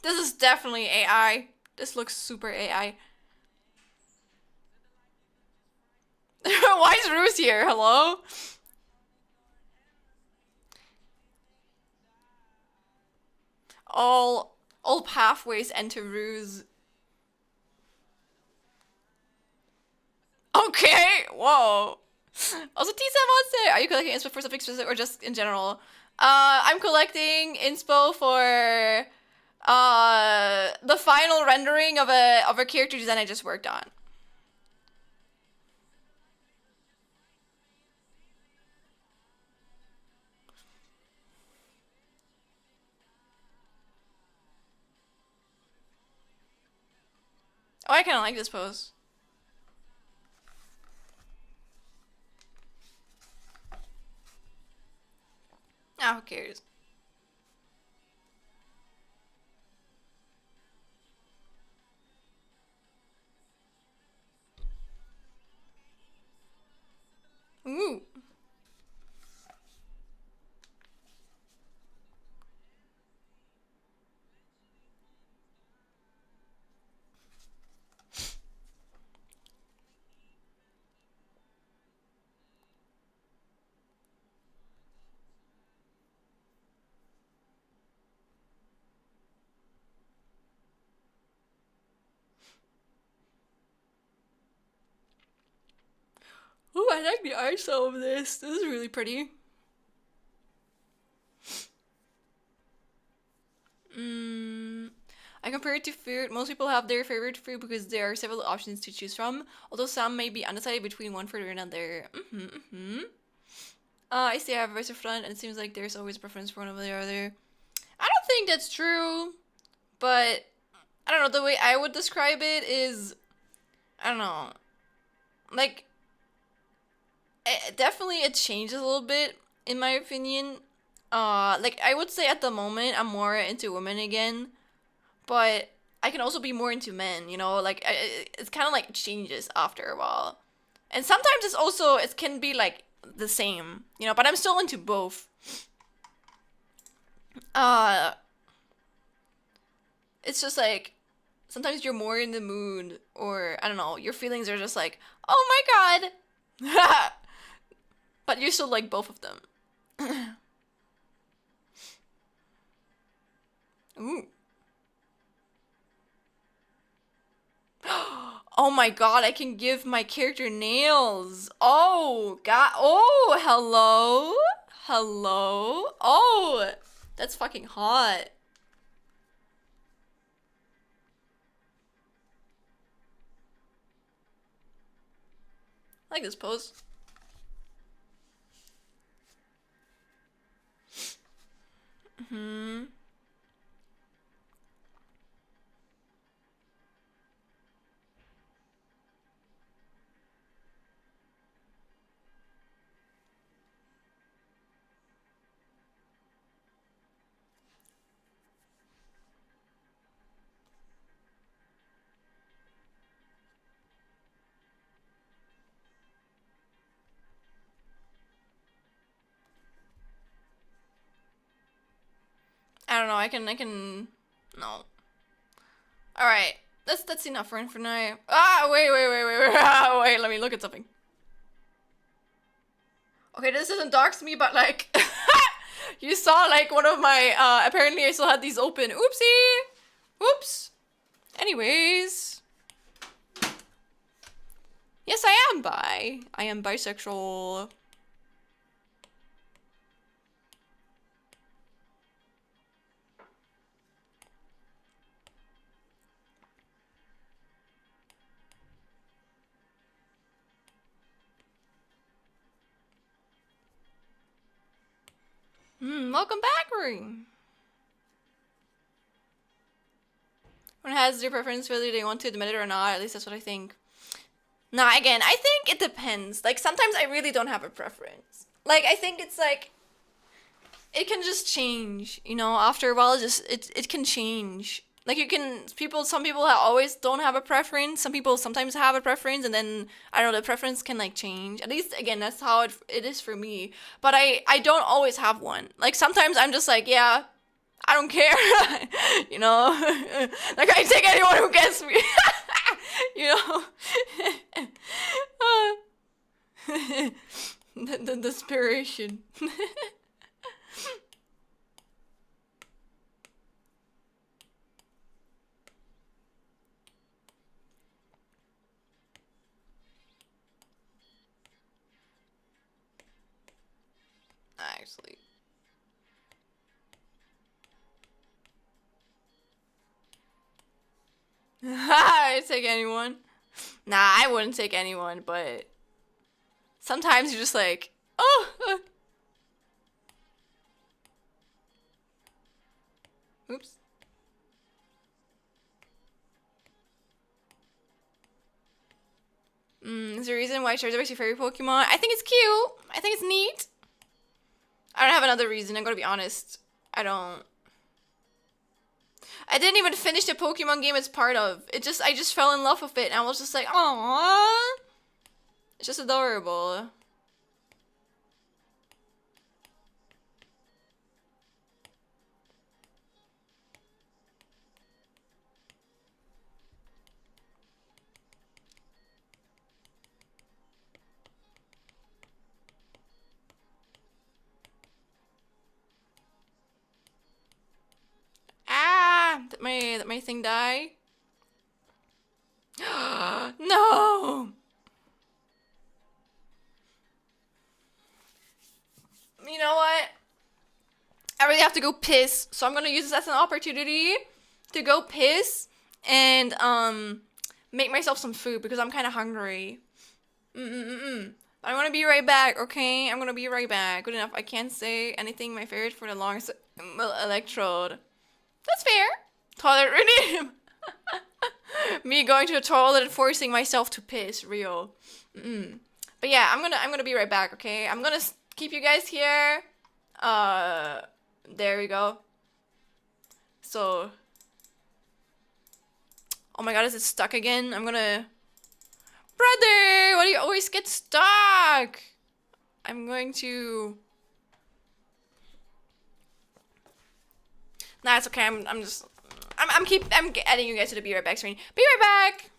Speaker 2: This is definitely AI. This looks super AI. Why is Ruse here? Hello? All pathways enter Ruse. Okay, whoa. Also, T-Sam wants it. Are you collecting inspo for something specific or just in general? I'm collecting inspo for the final rendering of a character design I just worked on. Oh, I kind of like this pose. Ah, who cares? Ooh. Ooh, I like the ISO of this. This is really pretty. I compare it to food. Most people have their favorite food because there are several options to choose from, although some may be undecided between one food or another. I say I have a voice of front, and it seems like there's always a preference for one over the other. I don't think that's true, but I don't know. The way I would describe it is, I don't know, like definitely it changes a little bit in my opinion. Like I would say at the moment I'm more into women again, but I can also be more into men. You know, like it's kind of like changes after a while, and sometimes it's also it can be like the same. You know, but I'm still into both. Uh, it's just like sometimes you're more in the mood, or I don't know, your feelings are just like, oh my god, but you still like both of them. Ooh. Oh my god, I can give my character nails. Oh, god. Oh, hello. Hello. Oh, that's fucking hot. I like this pose. I don't know. I can. No. All right. That's enough for now. Ah, wait. Wait, let me look at something. Okay, this doesn't dox me, but like, you saw like one of my. Apparently, I still had these open. Oopsie. Oops. Anyways, yes, I am bi. I am bisexual. Welcome back, Ring. One has their preference whether they want to admit it or not. At least that's what I think. Nah, again, I think it depends. Like, sometimes I really don't have a preference. Like, I think it's like, it can just change, you know? After a while, it can change. Like, you can, some people always don't have a preference. Some people sometimes have a preference, and then, I don't know, the preference can, like, change. At least, again, that's how it is for me. But I don't always have one. Like, sometimes I'm just like, yeah, I don't care, you know? Like, I take anyone who gets me, you know? The desperation. Actually. I'd take anyone. Nah, I wouldn't take anyone, but sometimes you're just like, oh. Oops. Is there a reason why Charizard is your favorite Pokemon? I think it's cute. I think it's neat. I don't have another reason. I'm gonna be honest. I don't. I didn't even finish the Pokemon game it's part of. I just fell in love with it, and I was just like, aww. It's just adorable. Ah! Did my thing die? No! You know what? I really have to go piss, so I'm gonna use this as an opportunity to go piss and make myself some food because I'm kind of hungry. I'm gonna be right back, okay? I'm gonna be right back. Good enough. I can't say anything. My favorite for the longest electrode. That's fair. Toilet redeem. Me going to the toilet and forcing myself to piss. Real. But yeah, I'm gonna be right back, okay? I'm gonna keep you guys here. There we go. So, oh my god, is it stuck again? I'm gonna... Brother, why do you always get stuck? I'm going to... Nah, it's okay. I'm adding you guys to the be right back screen. Be right back.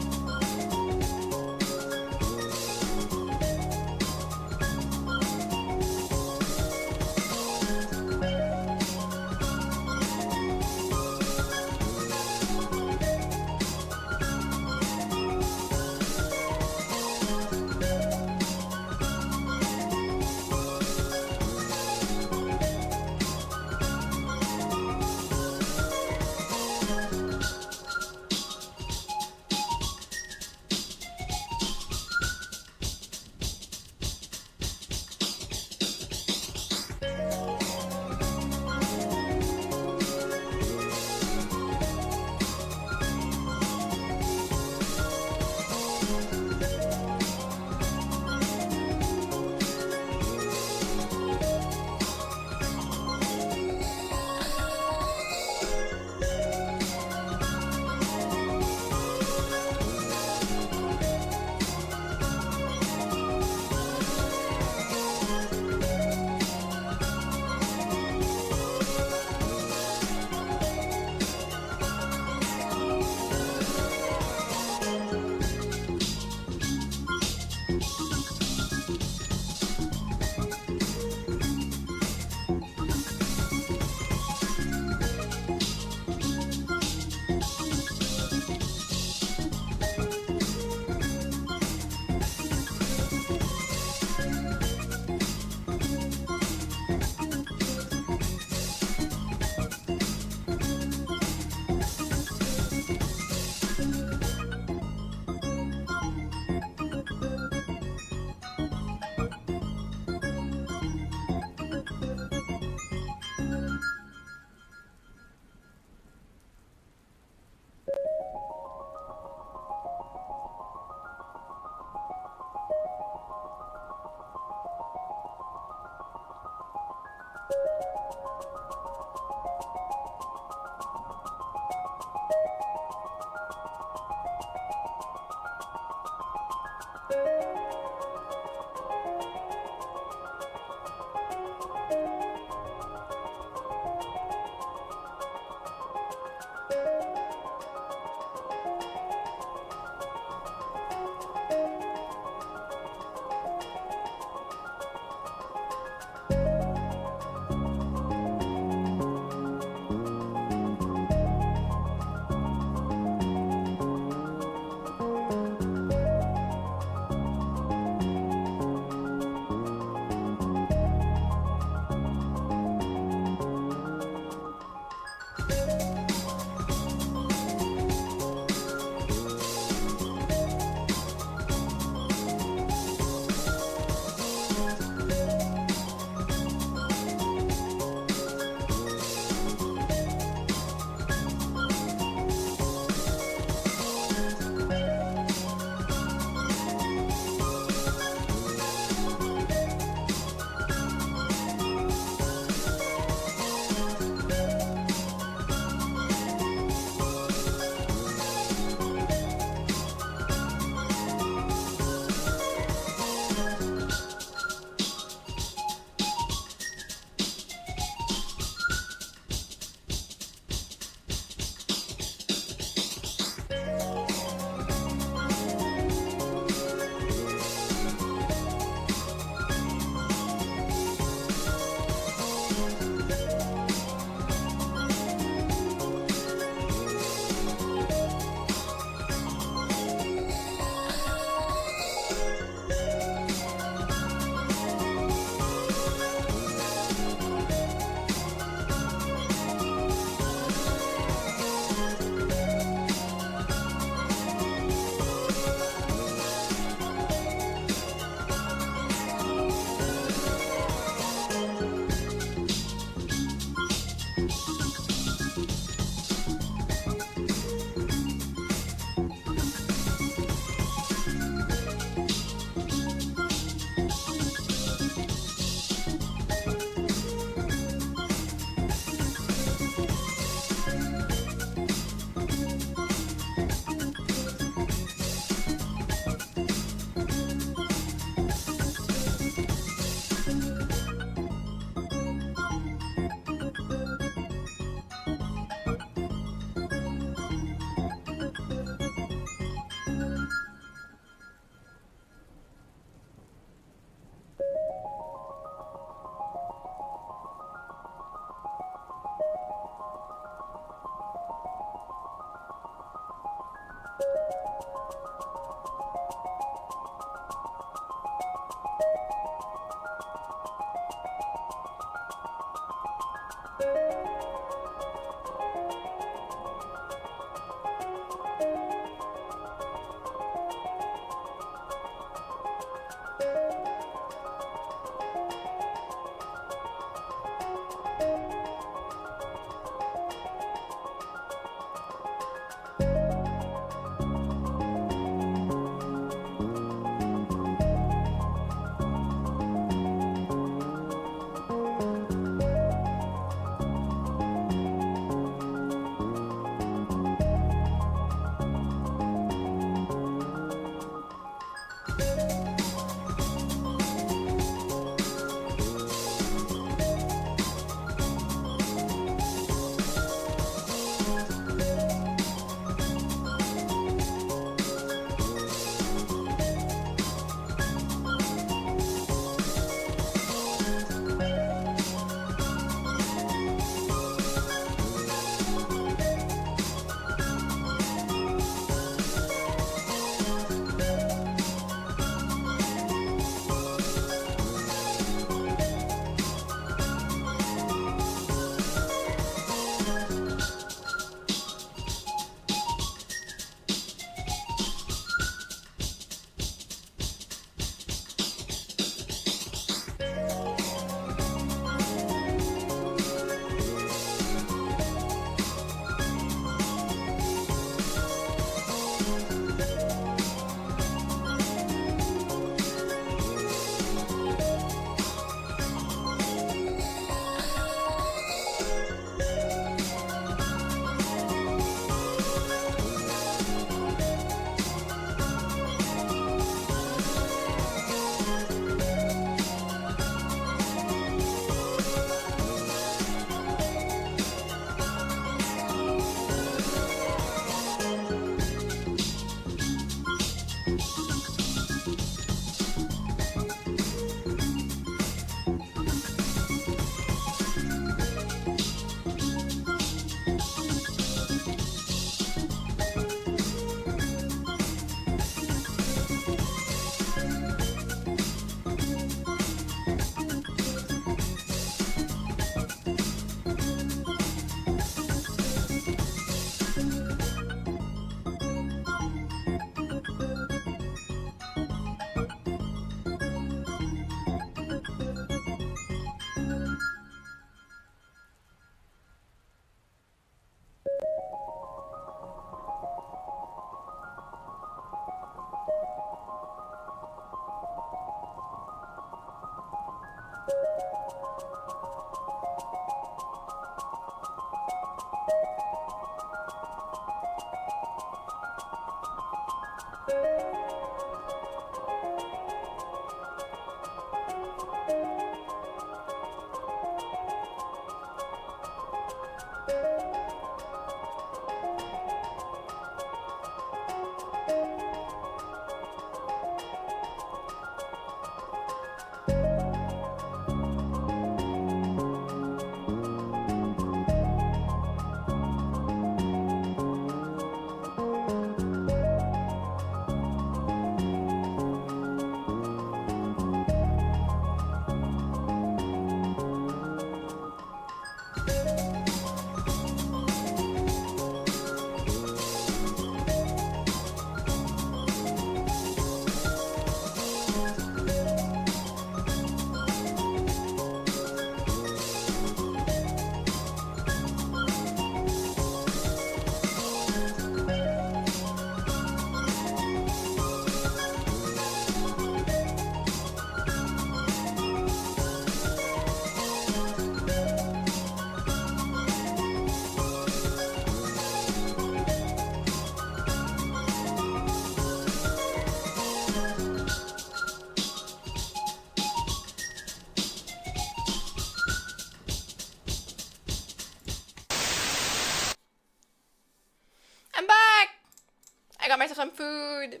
Speaker 2: myself some food.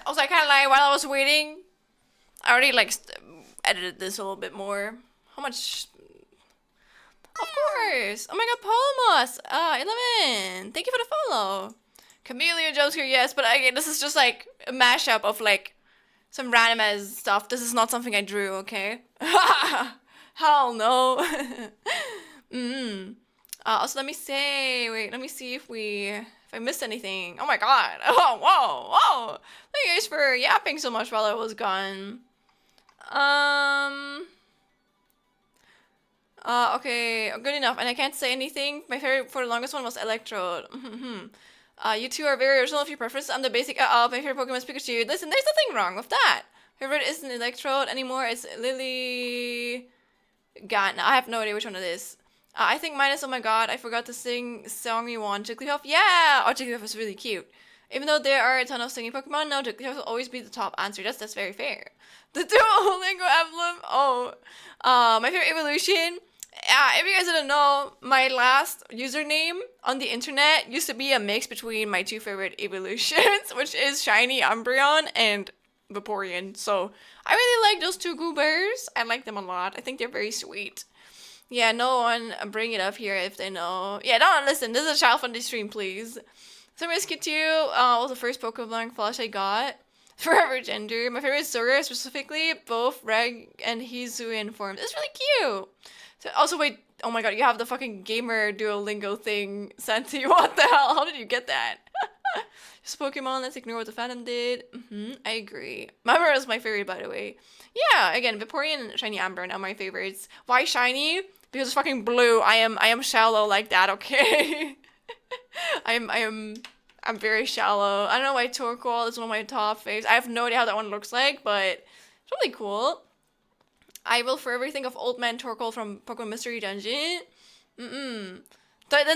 Speaker 2: Also, I kind of like while I was waiting, I already like edited this a little bit more. How much? Of course. Oh my god, Palmas. 11. Thank you for the follow. Chameleon jokes here, yes, but again, this is just like a mashup of like some random ass stuff. This is not something I drew, okay? Hell no. Also, let me say, wait, let me see if I missed anything. Oh my god. Oh, whoa, whoa. Thank you guys for yapping so much while I was gone. Okay, good enough. And I can't say anything. My favorite for the longest one was Electrode. You two are very original of your preference. I'm the basic my favorite Pokemon is Pikachu. Listen, there's nothing wrong with that. Favorite isn't Electrode anymore. It's Lily. God, I have no idea which one it is. I think mine is Oh my god, I forgot to sing Song You Want. Jigglypuff, yeah! Oh, Jigglypuff is really cute. Even though there are a ton of singing Pokemon, no, Jigglypuff will always be the top answer. That's very fair. The Duolingo emblem, oh. My favorite evolution. If you guys didn't know, my last username on the internet used to be a mix between my two favorite evolutions, which is Shiny Umbreon and Vaporeon. So I really like those two goobers. I like them a lot. I think they're very sweet. Yeah, no one bring it up here if they know. Yeah, don't listen. This is a child-friendly stream, please. So Rescue was the first Pokemon plush I got. Forever gender. My favorite is Zora, specifically both Reg and Hisuian forms. It's really cute. So, also, wait. Oh my god, you have the fucking gamer Duolingo thing, Santi. What the hell? How did you get that? Just Pokemon, let's ignore what the fandom did. I agree. Mamara is my favorite, by the way. Yeah, again, Vaporeon and Shiny Amber are my favorites. Why Shiny? Because it's fucking blue. I am shallow like that, okay? I'm very shallow. I don't know why Torkoal is one of my top faves. I have no idea how that one looks like, but it's really cool. I will forever think of Old Man Torkoal from Pokemon Mystery Dungeon. The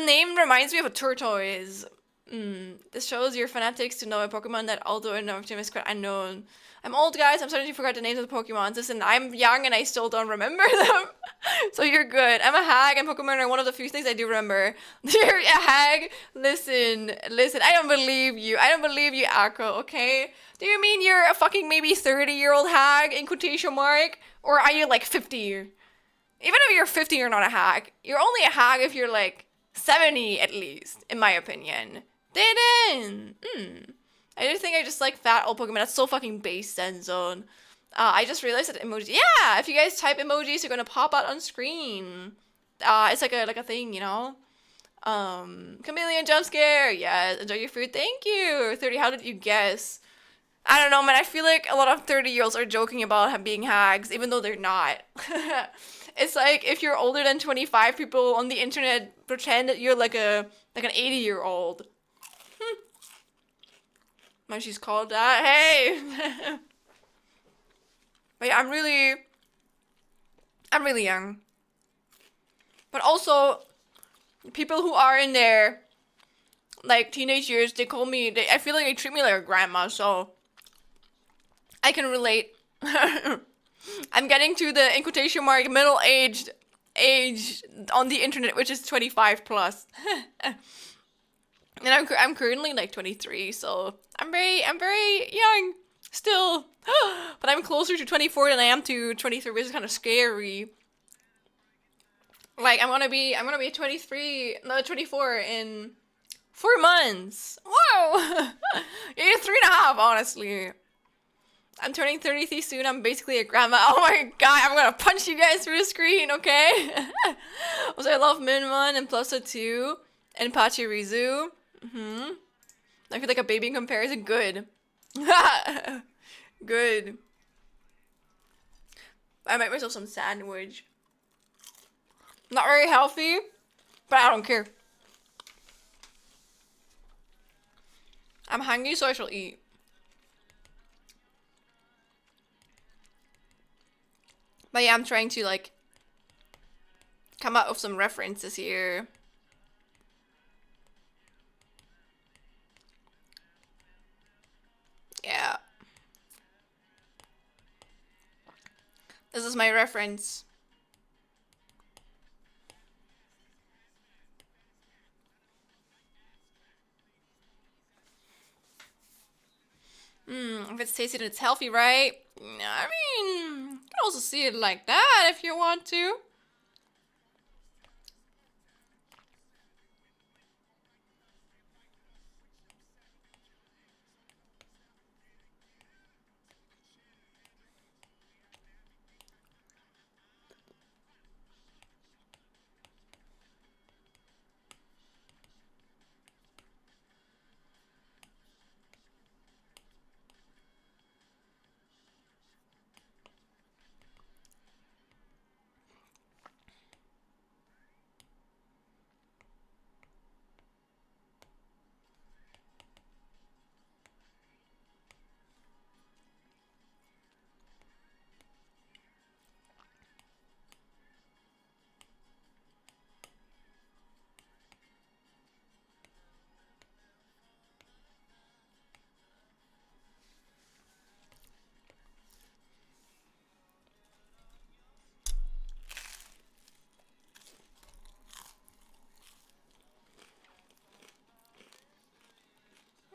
Speaker 2: name reminds me of a tortoise. This shows your fanatics to know a Pokemon that, although an optimum is quite unknown. I'm old, guys. I'm starting to forget the names of the Pokemon. Listen, I'm young and I still don't remember them. So you're good. I'm a hag and Pokemon are one of the few things I do remember. You're a hag? Listen. I don't believe you. Akko, okay? Do you mean you're a fucking maybe 30-year-old hag in quotation mark? Or are you like 50? Even if you're 50, you're not a hag. You're only a hag if you're like 70 at least, in my opinion. I just think I just like fat old Pokemon. That's so fucking base, Zone. I just realized that emoji. Yeah, if you guys type emojis, they're gonna pop out on screen. It's like a thing, you know. Chameleon jump scare. Yes, enjoy your food. Thank you. 30. How did you guess? I don't know, man. I feel like a lot of 30-year-olds are joking about being hags, even though they're not. It's like if you're older than 25, people on the internet pretend that you're like an 80-year-old. Why she's called that? Hey! But yeah, I'm really young. But also, people who are in their like teenage years, I feel like they treat me like a grandma, so I can relate. I'm getting to the in quotation mark middle-aged age on the internet, which is 25 plus. And I'm currently like 23, so I'm very young still. But I'm closer to 24 than I am to 23, which is kind of scary. Like I'm gonna be 24 in 4 months. Whoa! Yeah, 3.5, honestly. I'm turning 33 soon. I'm basically a grandma. Oh my god, I'm gonna punch you guys through the screen, okay? Also, I love Minmon and Plusa 2 and Pachirisu. I feel like a baby in comparison. Good. Good. I made myself some sandwich. Not very healthy, but I don't care. I'm hungry, so I shall eat. But yeah, I'm trying to like come up with some references here. Yeah. This is my reference. If it's tasty, then it's healthy, right? I mean, you can also see it like that if you want to.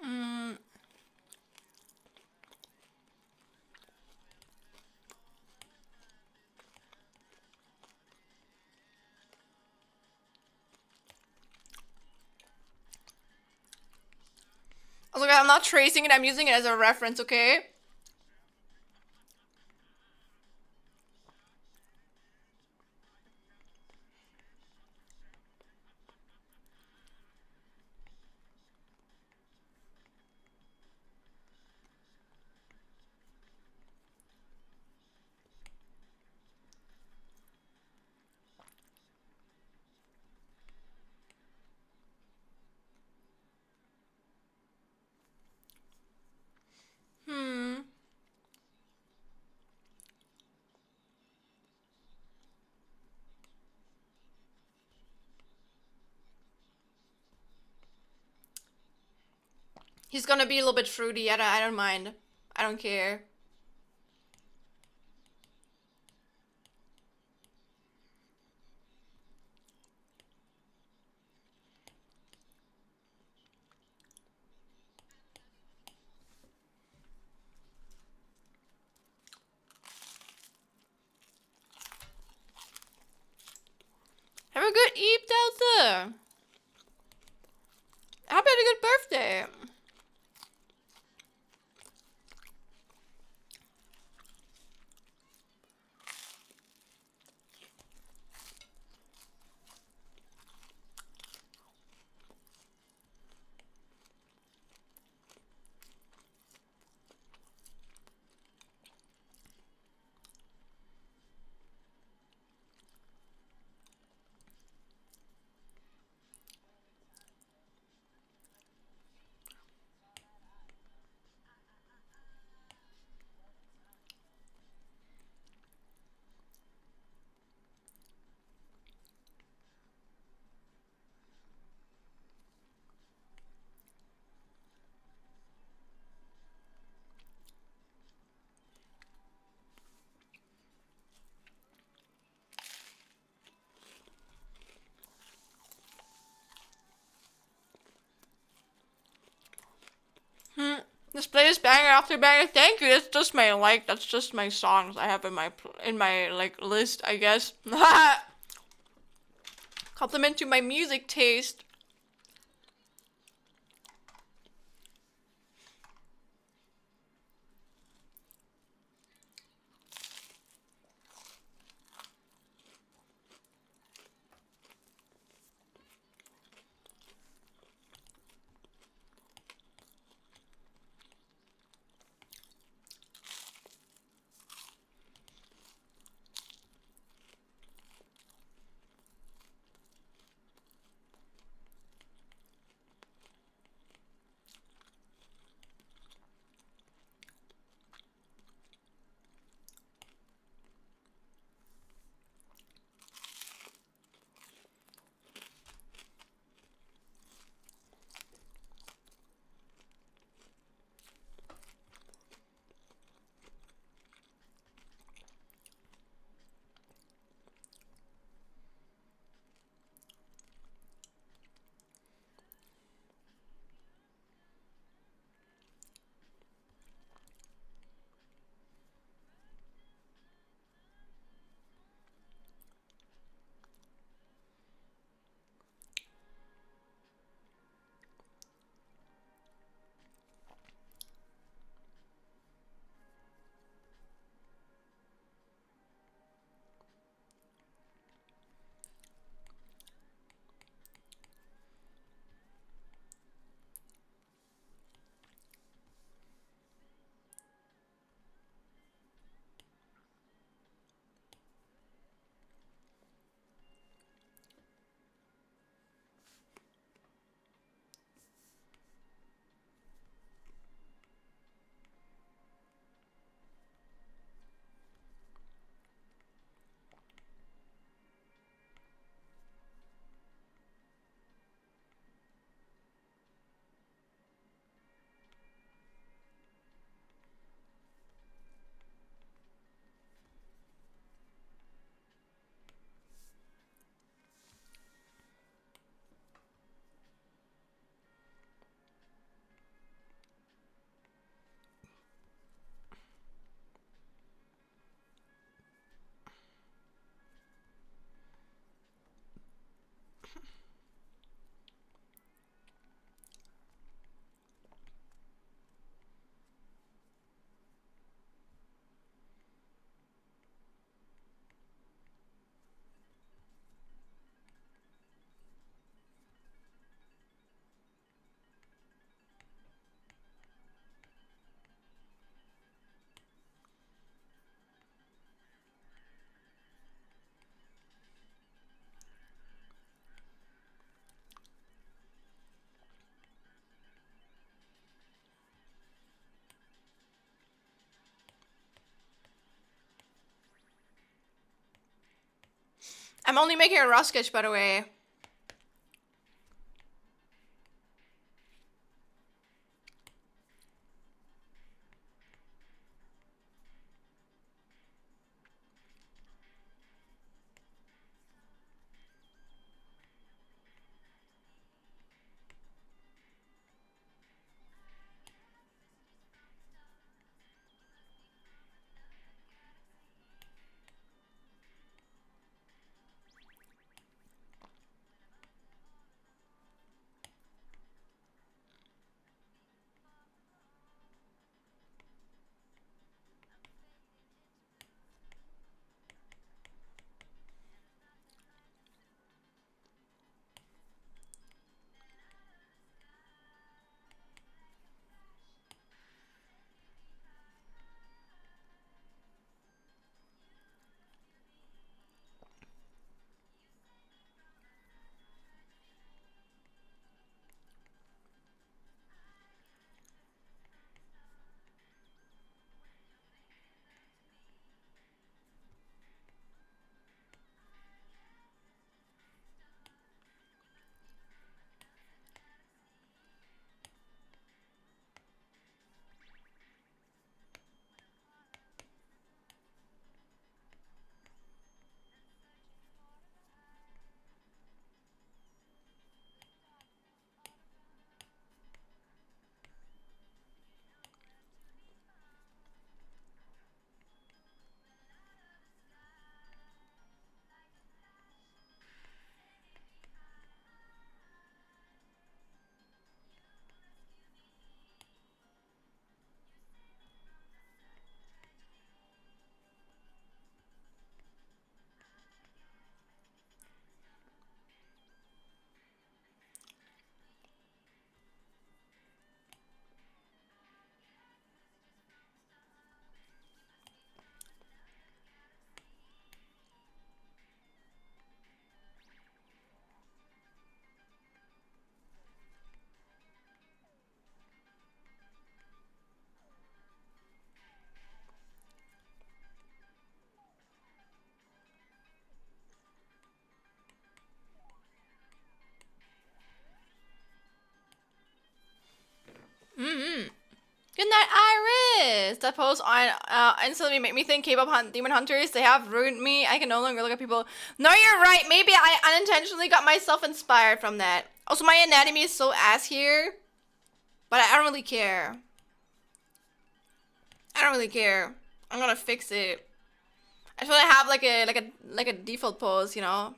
Speaker 2: Mm. Also, guys, I'm not tracing it. I'm using it as a reference, okay? Hmm. He's gonna be a little bit fruity. I don't mind. I don't care. Have a good Eve, Delta. Hope you had a good birthday. This playlist banger after banger. Thank you. That's just my That's just my songs I have in my like list, I guess. Compliment to my music taste. I'm only making a rough sketch, by the way. Good night, Iris! That post on instantly made me think Demon Hunters, they have ruined me. I can no longer look at people. No, you're right. Maybe I unintentionally got myself inspired from that. Also, my anatomy is so ass here. But I don't really care. I don't really care. I'm gonna fix it. I just wanna have like a default pose, you know?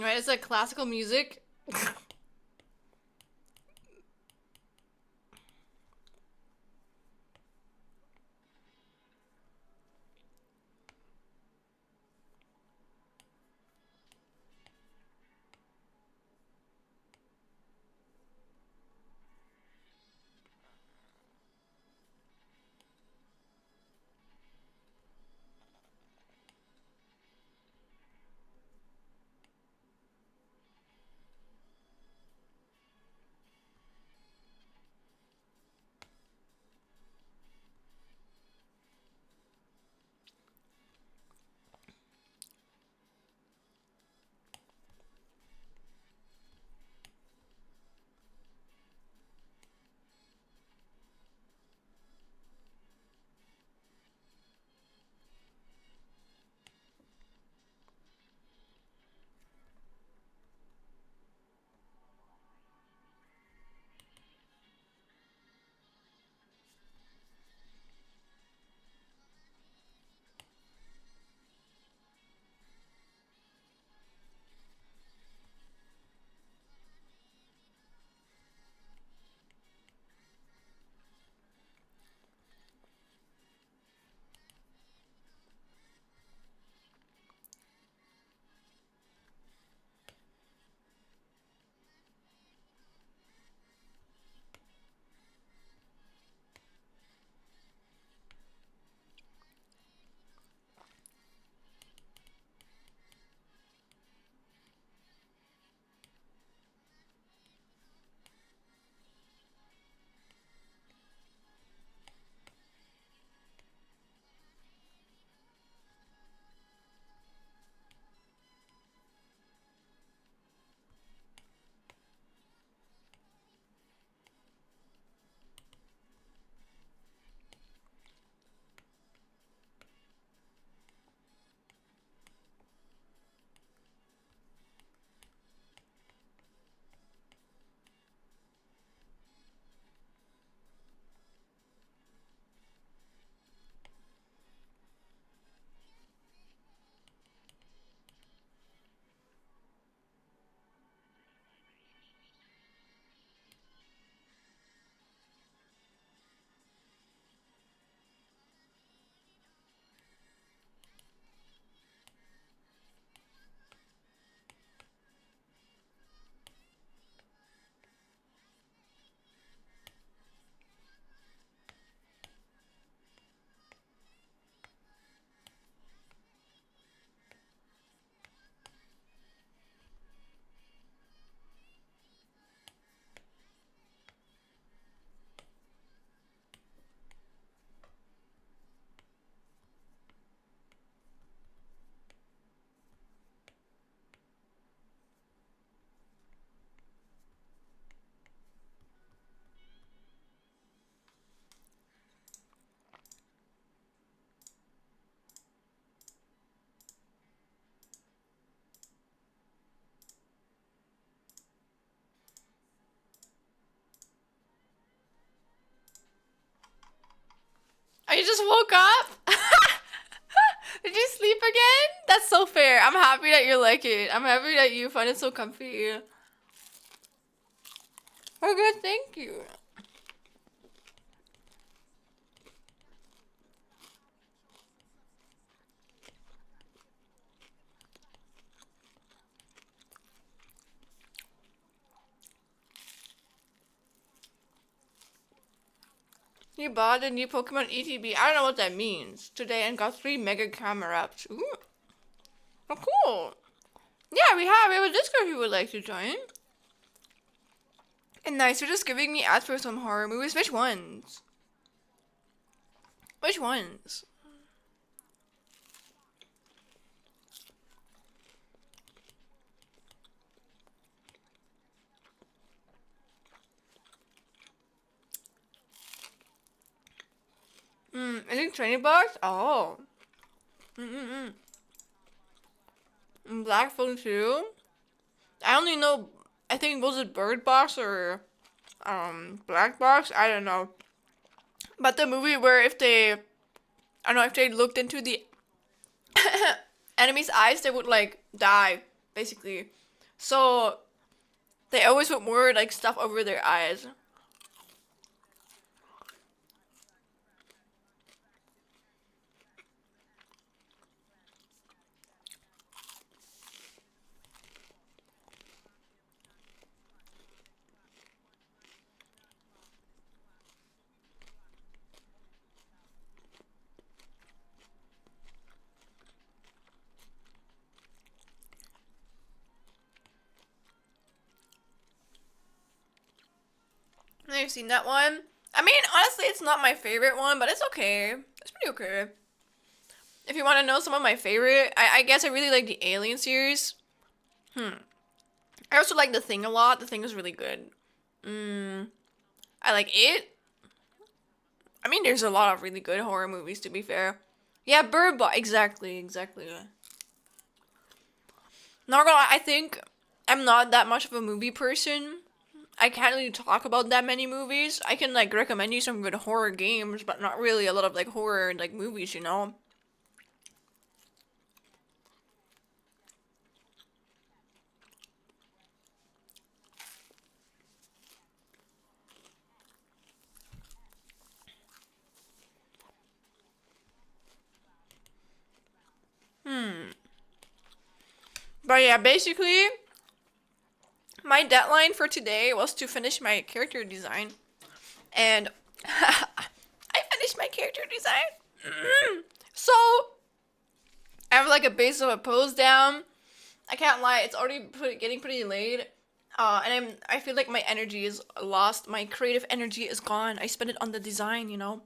Speaker 2: Right, it's like classical music. Oh, you just woke up? Did you sleep again? That's so fair. I'm happy that you like it. I'm happy that you find it so comfy. Oh, good, thank you. You bought a new Pokemon ETB. I don't know what that means. Today and got 3 mega camera ups. Ooh. Oh, cool. Yeah, we have a Discord if you would like to join. And nice, you're just giving me ads for some horror movies. Which ones? Which ones? I think 20 bucks? Oh. Mm-mm-mm. Black Phone 2? I only know, I think, was it Bird Box or Black Box? I don't know. But the movie where if they, I don't know, if they looked into the enemy's eyes, they would like die, basically. So they always put more like stuff over their eyes. I've seen that one. I mean, honestly, it's not my favorite one, but it's okay. It's pretty okay. If you want to know some of my favorite, I guess I really like the Alien series. I also like The Thing a lot. The Thing is really good. I like it. I mean, there's a lot of really good horror movies, to be fair. Yeah, Bird Box. Exactly, exactly. Not gonna lie, I think I'm not that much of a movie person. I can't really talk about that many movies. I can like recommend you some good horror games, but not really a lot of like horror like movies, you know. But yeah, basically, my deadline for today was to finish my character design, and I finished my character design. So I have like a base of a pose down. I can't lie, it's already getting pretty late. And I feel like my energy is lost. My creative energy is gone. I spent it on the design, you know.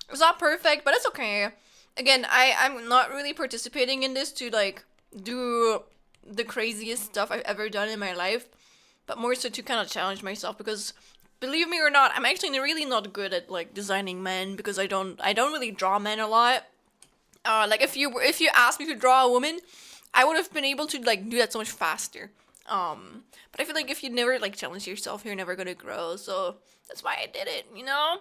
Speaker 2: It's not perfect, but it's okay. Again, I'm not really participating in this to like do the craziest stuff I've ever done in my life, but more so to kind of challenge myself because believe me or not, I'm actually really not good at like designing men because I don't really draw men a lot. Like if you asked me to draw a woman, I would have been able to like do that so much faster. But I feel like if you never like challenge yourself, you're never gonna grow. So that's why I did it, you know.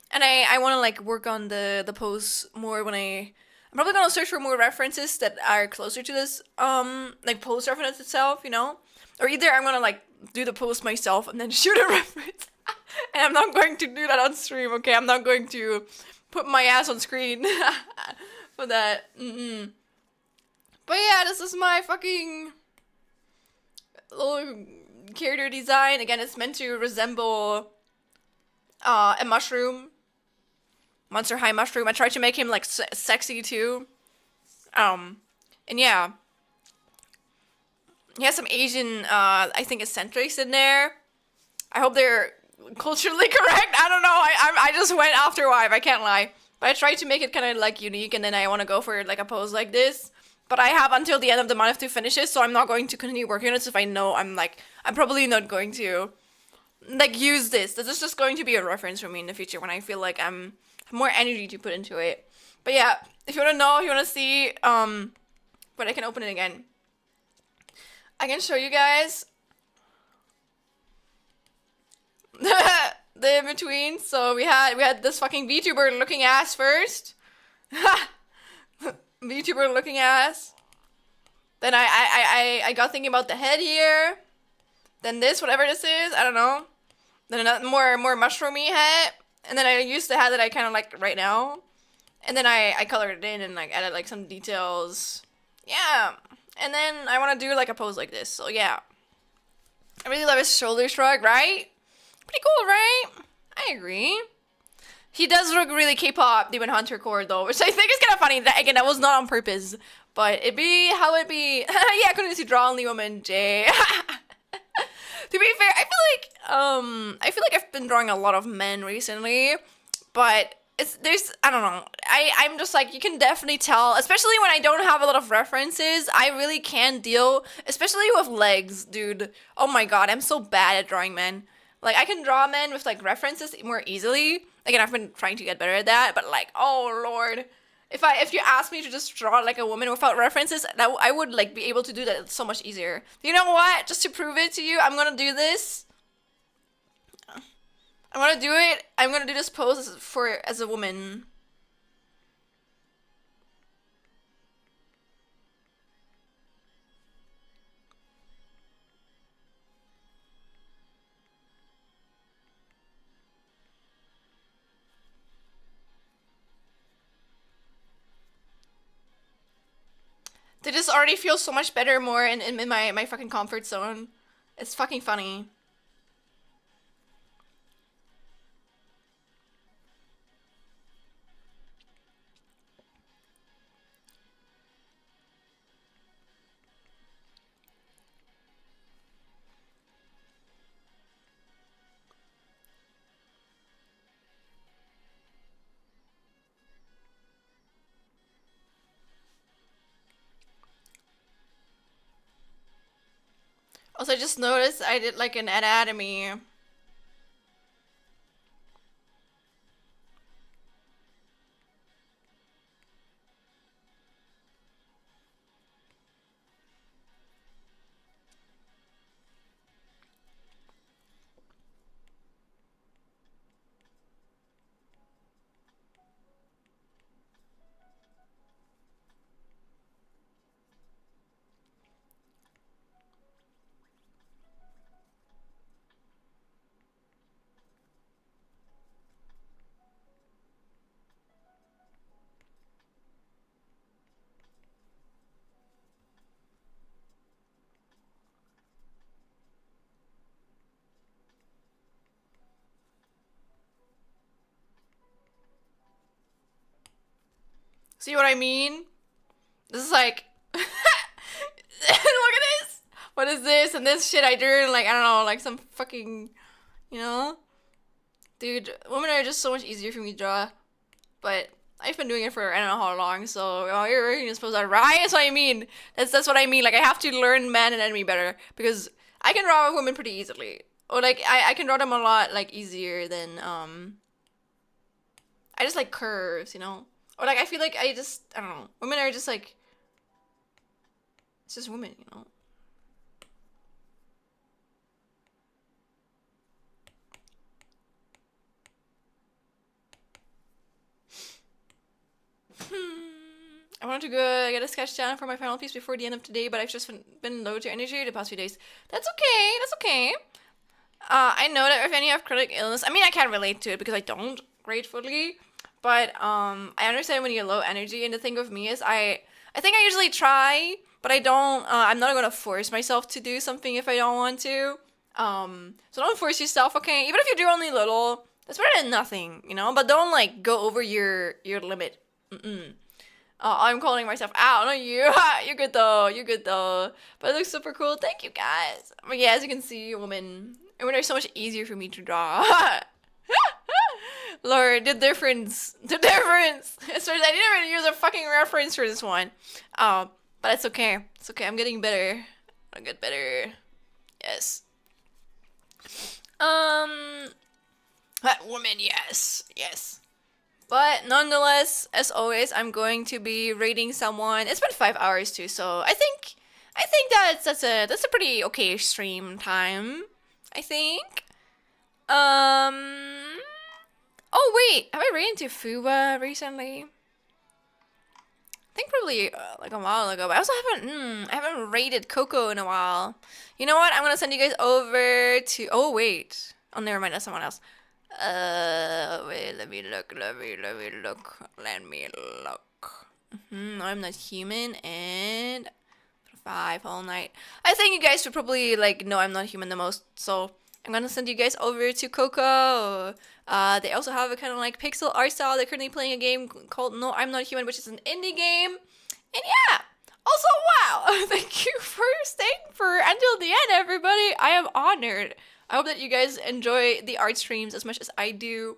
Speaker 2: And I want to like work on the pose more when I'm probably gonna search for more references that are closer to this like pose reference itself, you know. Or either I'm gonna like do the pose myself and then shoot a reference. And I'm not going to do that on stream, okay? I'm not going to put my ass on screen for that. But yeah, this is my fucking little character design. Again, it's meant to resemble a mushroom, Monster High mushroom. I tried to make him like sexy too. And yeah, he has some Asian, I think, eccentrics in there. I hope they're culturally correct. I don't know. I just went after wife. I can't lie. But I tried to make it kind of like unique, and then I want to go for like a pose like this. But I have until the end of the month to finish it, so I'm not going to continue working on it. So if I know I'm probably not going to like use this. This is just going to be a reference for me in the future when I feel like I'm have more energy to put into it. But yeah, if you want to know, if you want to see, but I can open it again. I can show you guys the in between. So we had this fucking VTuber looking ass first. VTuber looking ass. Then I got thinking about the head here. Then this, whatever this is, I don't know. Then another more mushroomy head. And then I used the head that I kind of like right now. And then I colored it in and like added like some details. Yeah. And then I want to do like a pose like this. So yeah. I really love his shoulder shrug, right? Pretty cool, right? I agree. He does look really K-pop Demon Hunter core though, which I think is kind of funny. That again, that was not on purpose, but it be how it be. Yeah, couldn't see draw only woman J. To be fair, I feel like I've been drawing a lot of men recently, but I don't know. I'm just like, you can definitely tell, especially when I don't have a lot of references. I really can deal, especially with legs, dude. Oh my god, I'm so bad at drawing men. Like, I can draw men with like references more easily. Again, I've been trying to get better at that, but like, oh lord. If you ask me to just draw like a woman without references, I would like be able to do that so much easier. You know what? Just to prove it to you, I'm gonna do this. I'm gonna do it. I'm gonna do this pose as a woman. They just already feel so much better, more in my fucking comfort zone. It's fucking funny. Also, I just noticed I did like an anatomy. See what I mean? This is like, look at this. What is this? And this shit I drew, like, I don't know, like some fucking, you know? Dude, women are just so much easier for me to draw. But I've been doing it for I don't know how long, so you're supposed to, right? That's what I mean. That's what I mean. Like, I have to learn man and enemy better, because I can draw women pretty easily. Or, like, I can draw them a lot, like, easier than, I just like curves, you know? Or, like, I feel like I don't know. Women are just, like, it's just women, you know? I wanted to go get a sketch down for my final piece before the end of today, but I've just been low to energy the past few days. That's okay. That's okay. I know that if any have chronic illness, I mean, I can't relate to it because I don't, gratefully. But I understand when you're low energy, and the thing with me is I think I usually try, but I don't. I'm not gonna force myself to do something if I don't want to. So don't force yourself, okay? Even if you do only little, that's better than nothing, you know. But don't like go over your limit. I'm calling myself out, not you. You're good though. You're good though. But it looks super cool. Thank you guys. But yeah, as you can see, women are so much easier for me to draw. Lord, the difference. The difference. So I didn't even use a fucking reference for this one. But it's okay. It's okay. I'm getting better. I'll get better. Yes. That woman, yes. Yes. But nonetheless, as always, I'm going to be rating someone. It's been 5 hours too, so I think that's a pretty okay stream time. I think. Oh wait, have I rated to Fuba recently? I think probably like a while ago, but I also haven't rated Coco in a while. You know what? I'm gonna send you guys over to. Oh wait. Oh, never mind. That's someone else. Wait. Let me look. Let me look. No, I'm not human. And 5 all night. I think you guys should probably like know I'm not human the most. So I'm gonna send you guys over to Coco. They also have a kind of like pixel art style. They're currently playing a game called No, I'm Not Human, which is an indie game. And yeah. Also, wow. Thank you for staying for until the end, everybody. I am honored. I hope that you guys enjoy the art streams as much as I do.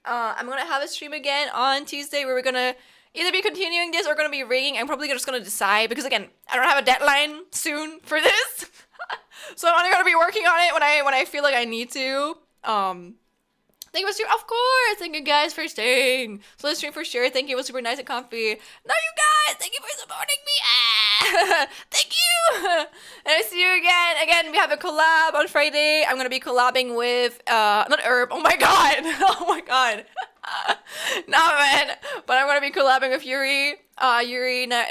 Speaker 2: I'm gonna have a stream again on Tuesday where we're gonna either be continuing this or gonna be rigging. I'm probably just gonna decide because again, I don't have a deadline soon for this. So I'm only gonna be working on it when I feel like I need to. Thank you, of course. Thank you guys for staying. So this stream for sure. Thank you. It was super nice and comfy. No, you guys. Thank you for supporting me. Thank you. And I see you again. Again, we have a collab on Friday. I'm gonna be collabing with not Herb. Oh my god. Oh my god. Nah, man. But I'm gonna be collabing with Yuri,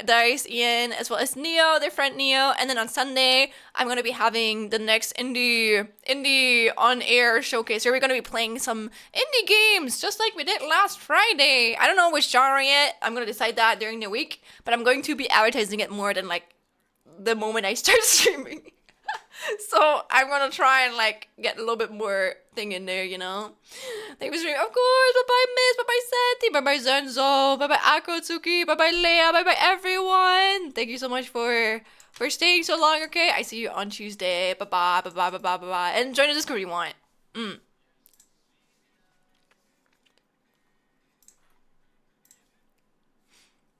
Speaker 2: Dice, Ian, as well as Neo, their friend Neo. And then on Sunday, I'm gonna be having the next indie on air showcase where we're gonna be playing some indie games, just like we did last Friday. I don't know which genre yet. I'm gonna decide that during the week. But I'm going to be advertising it more than like the moment I start streaming. So I'm gonna try and like get a little bit more thing in there, you know. Thank you for streaming, of course. Bye bye Miss, bye bye Santi, bye bye Zenzo, bye bye Akotsuki, bye bye Leia, bye bye everyone. Thank you so much for staying so long. Okay, I see you on Tuesday. Bye bye, bye bye, bye bye, bye bye, and join the Discord if you want.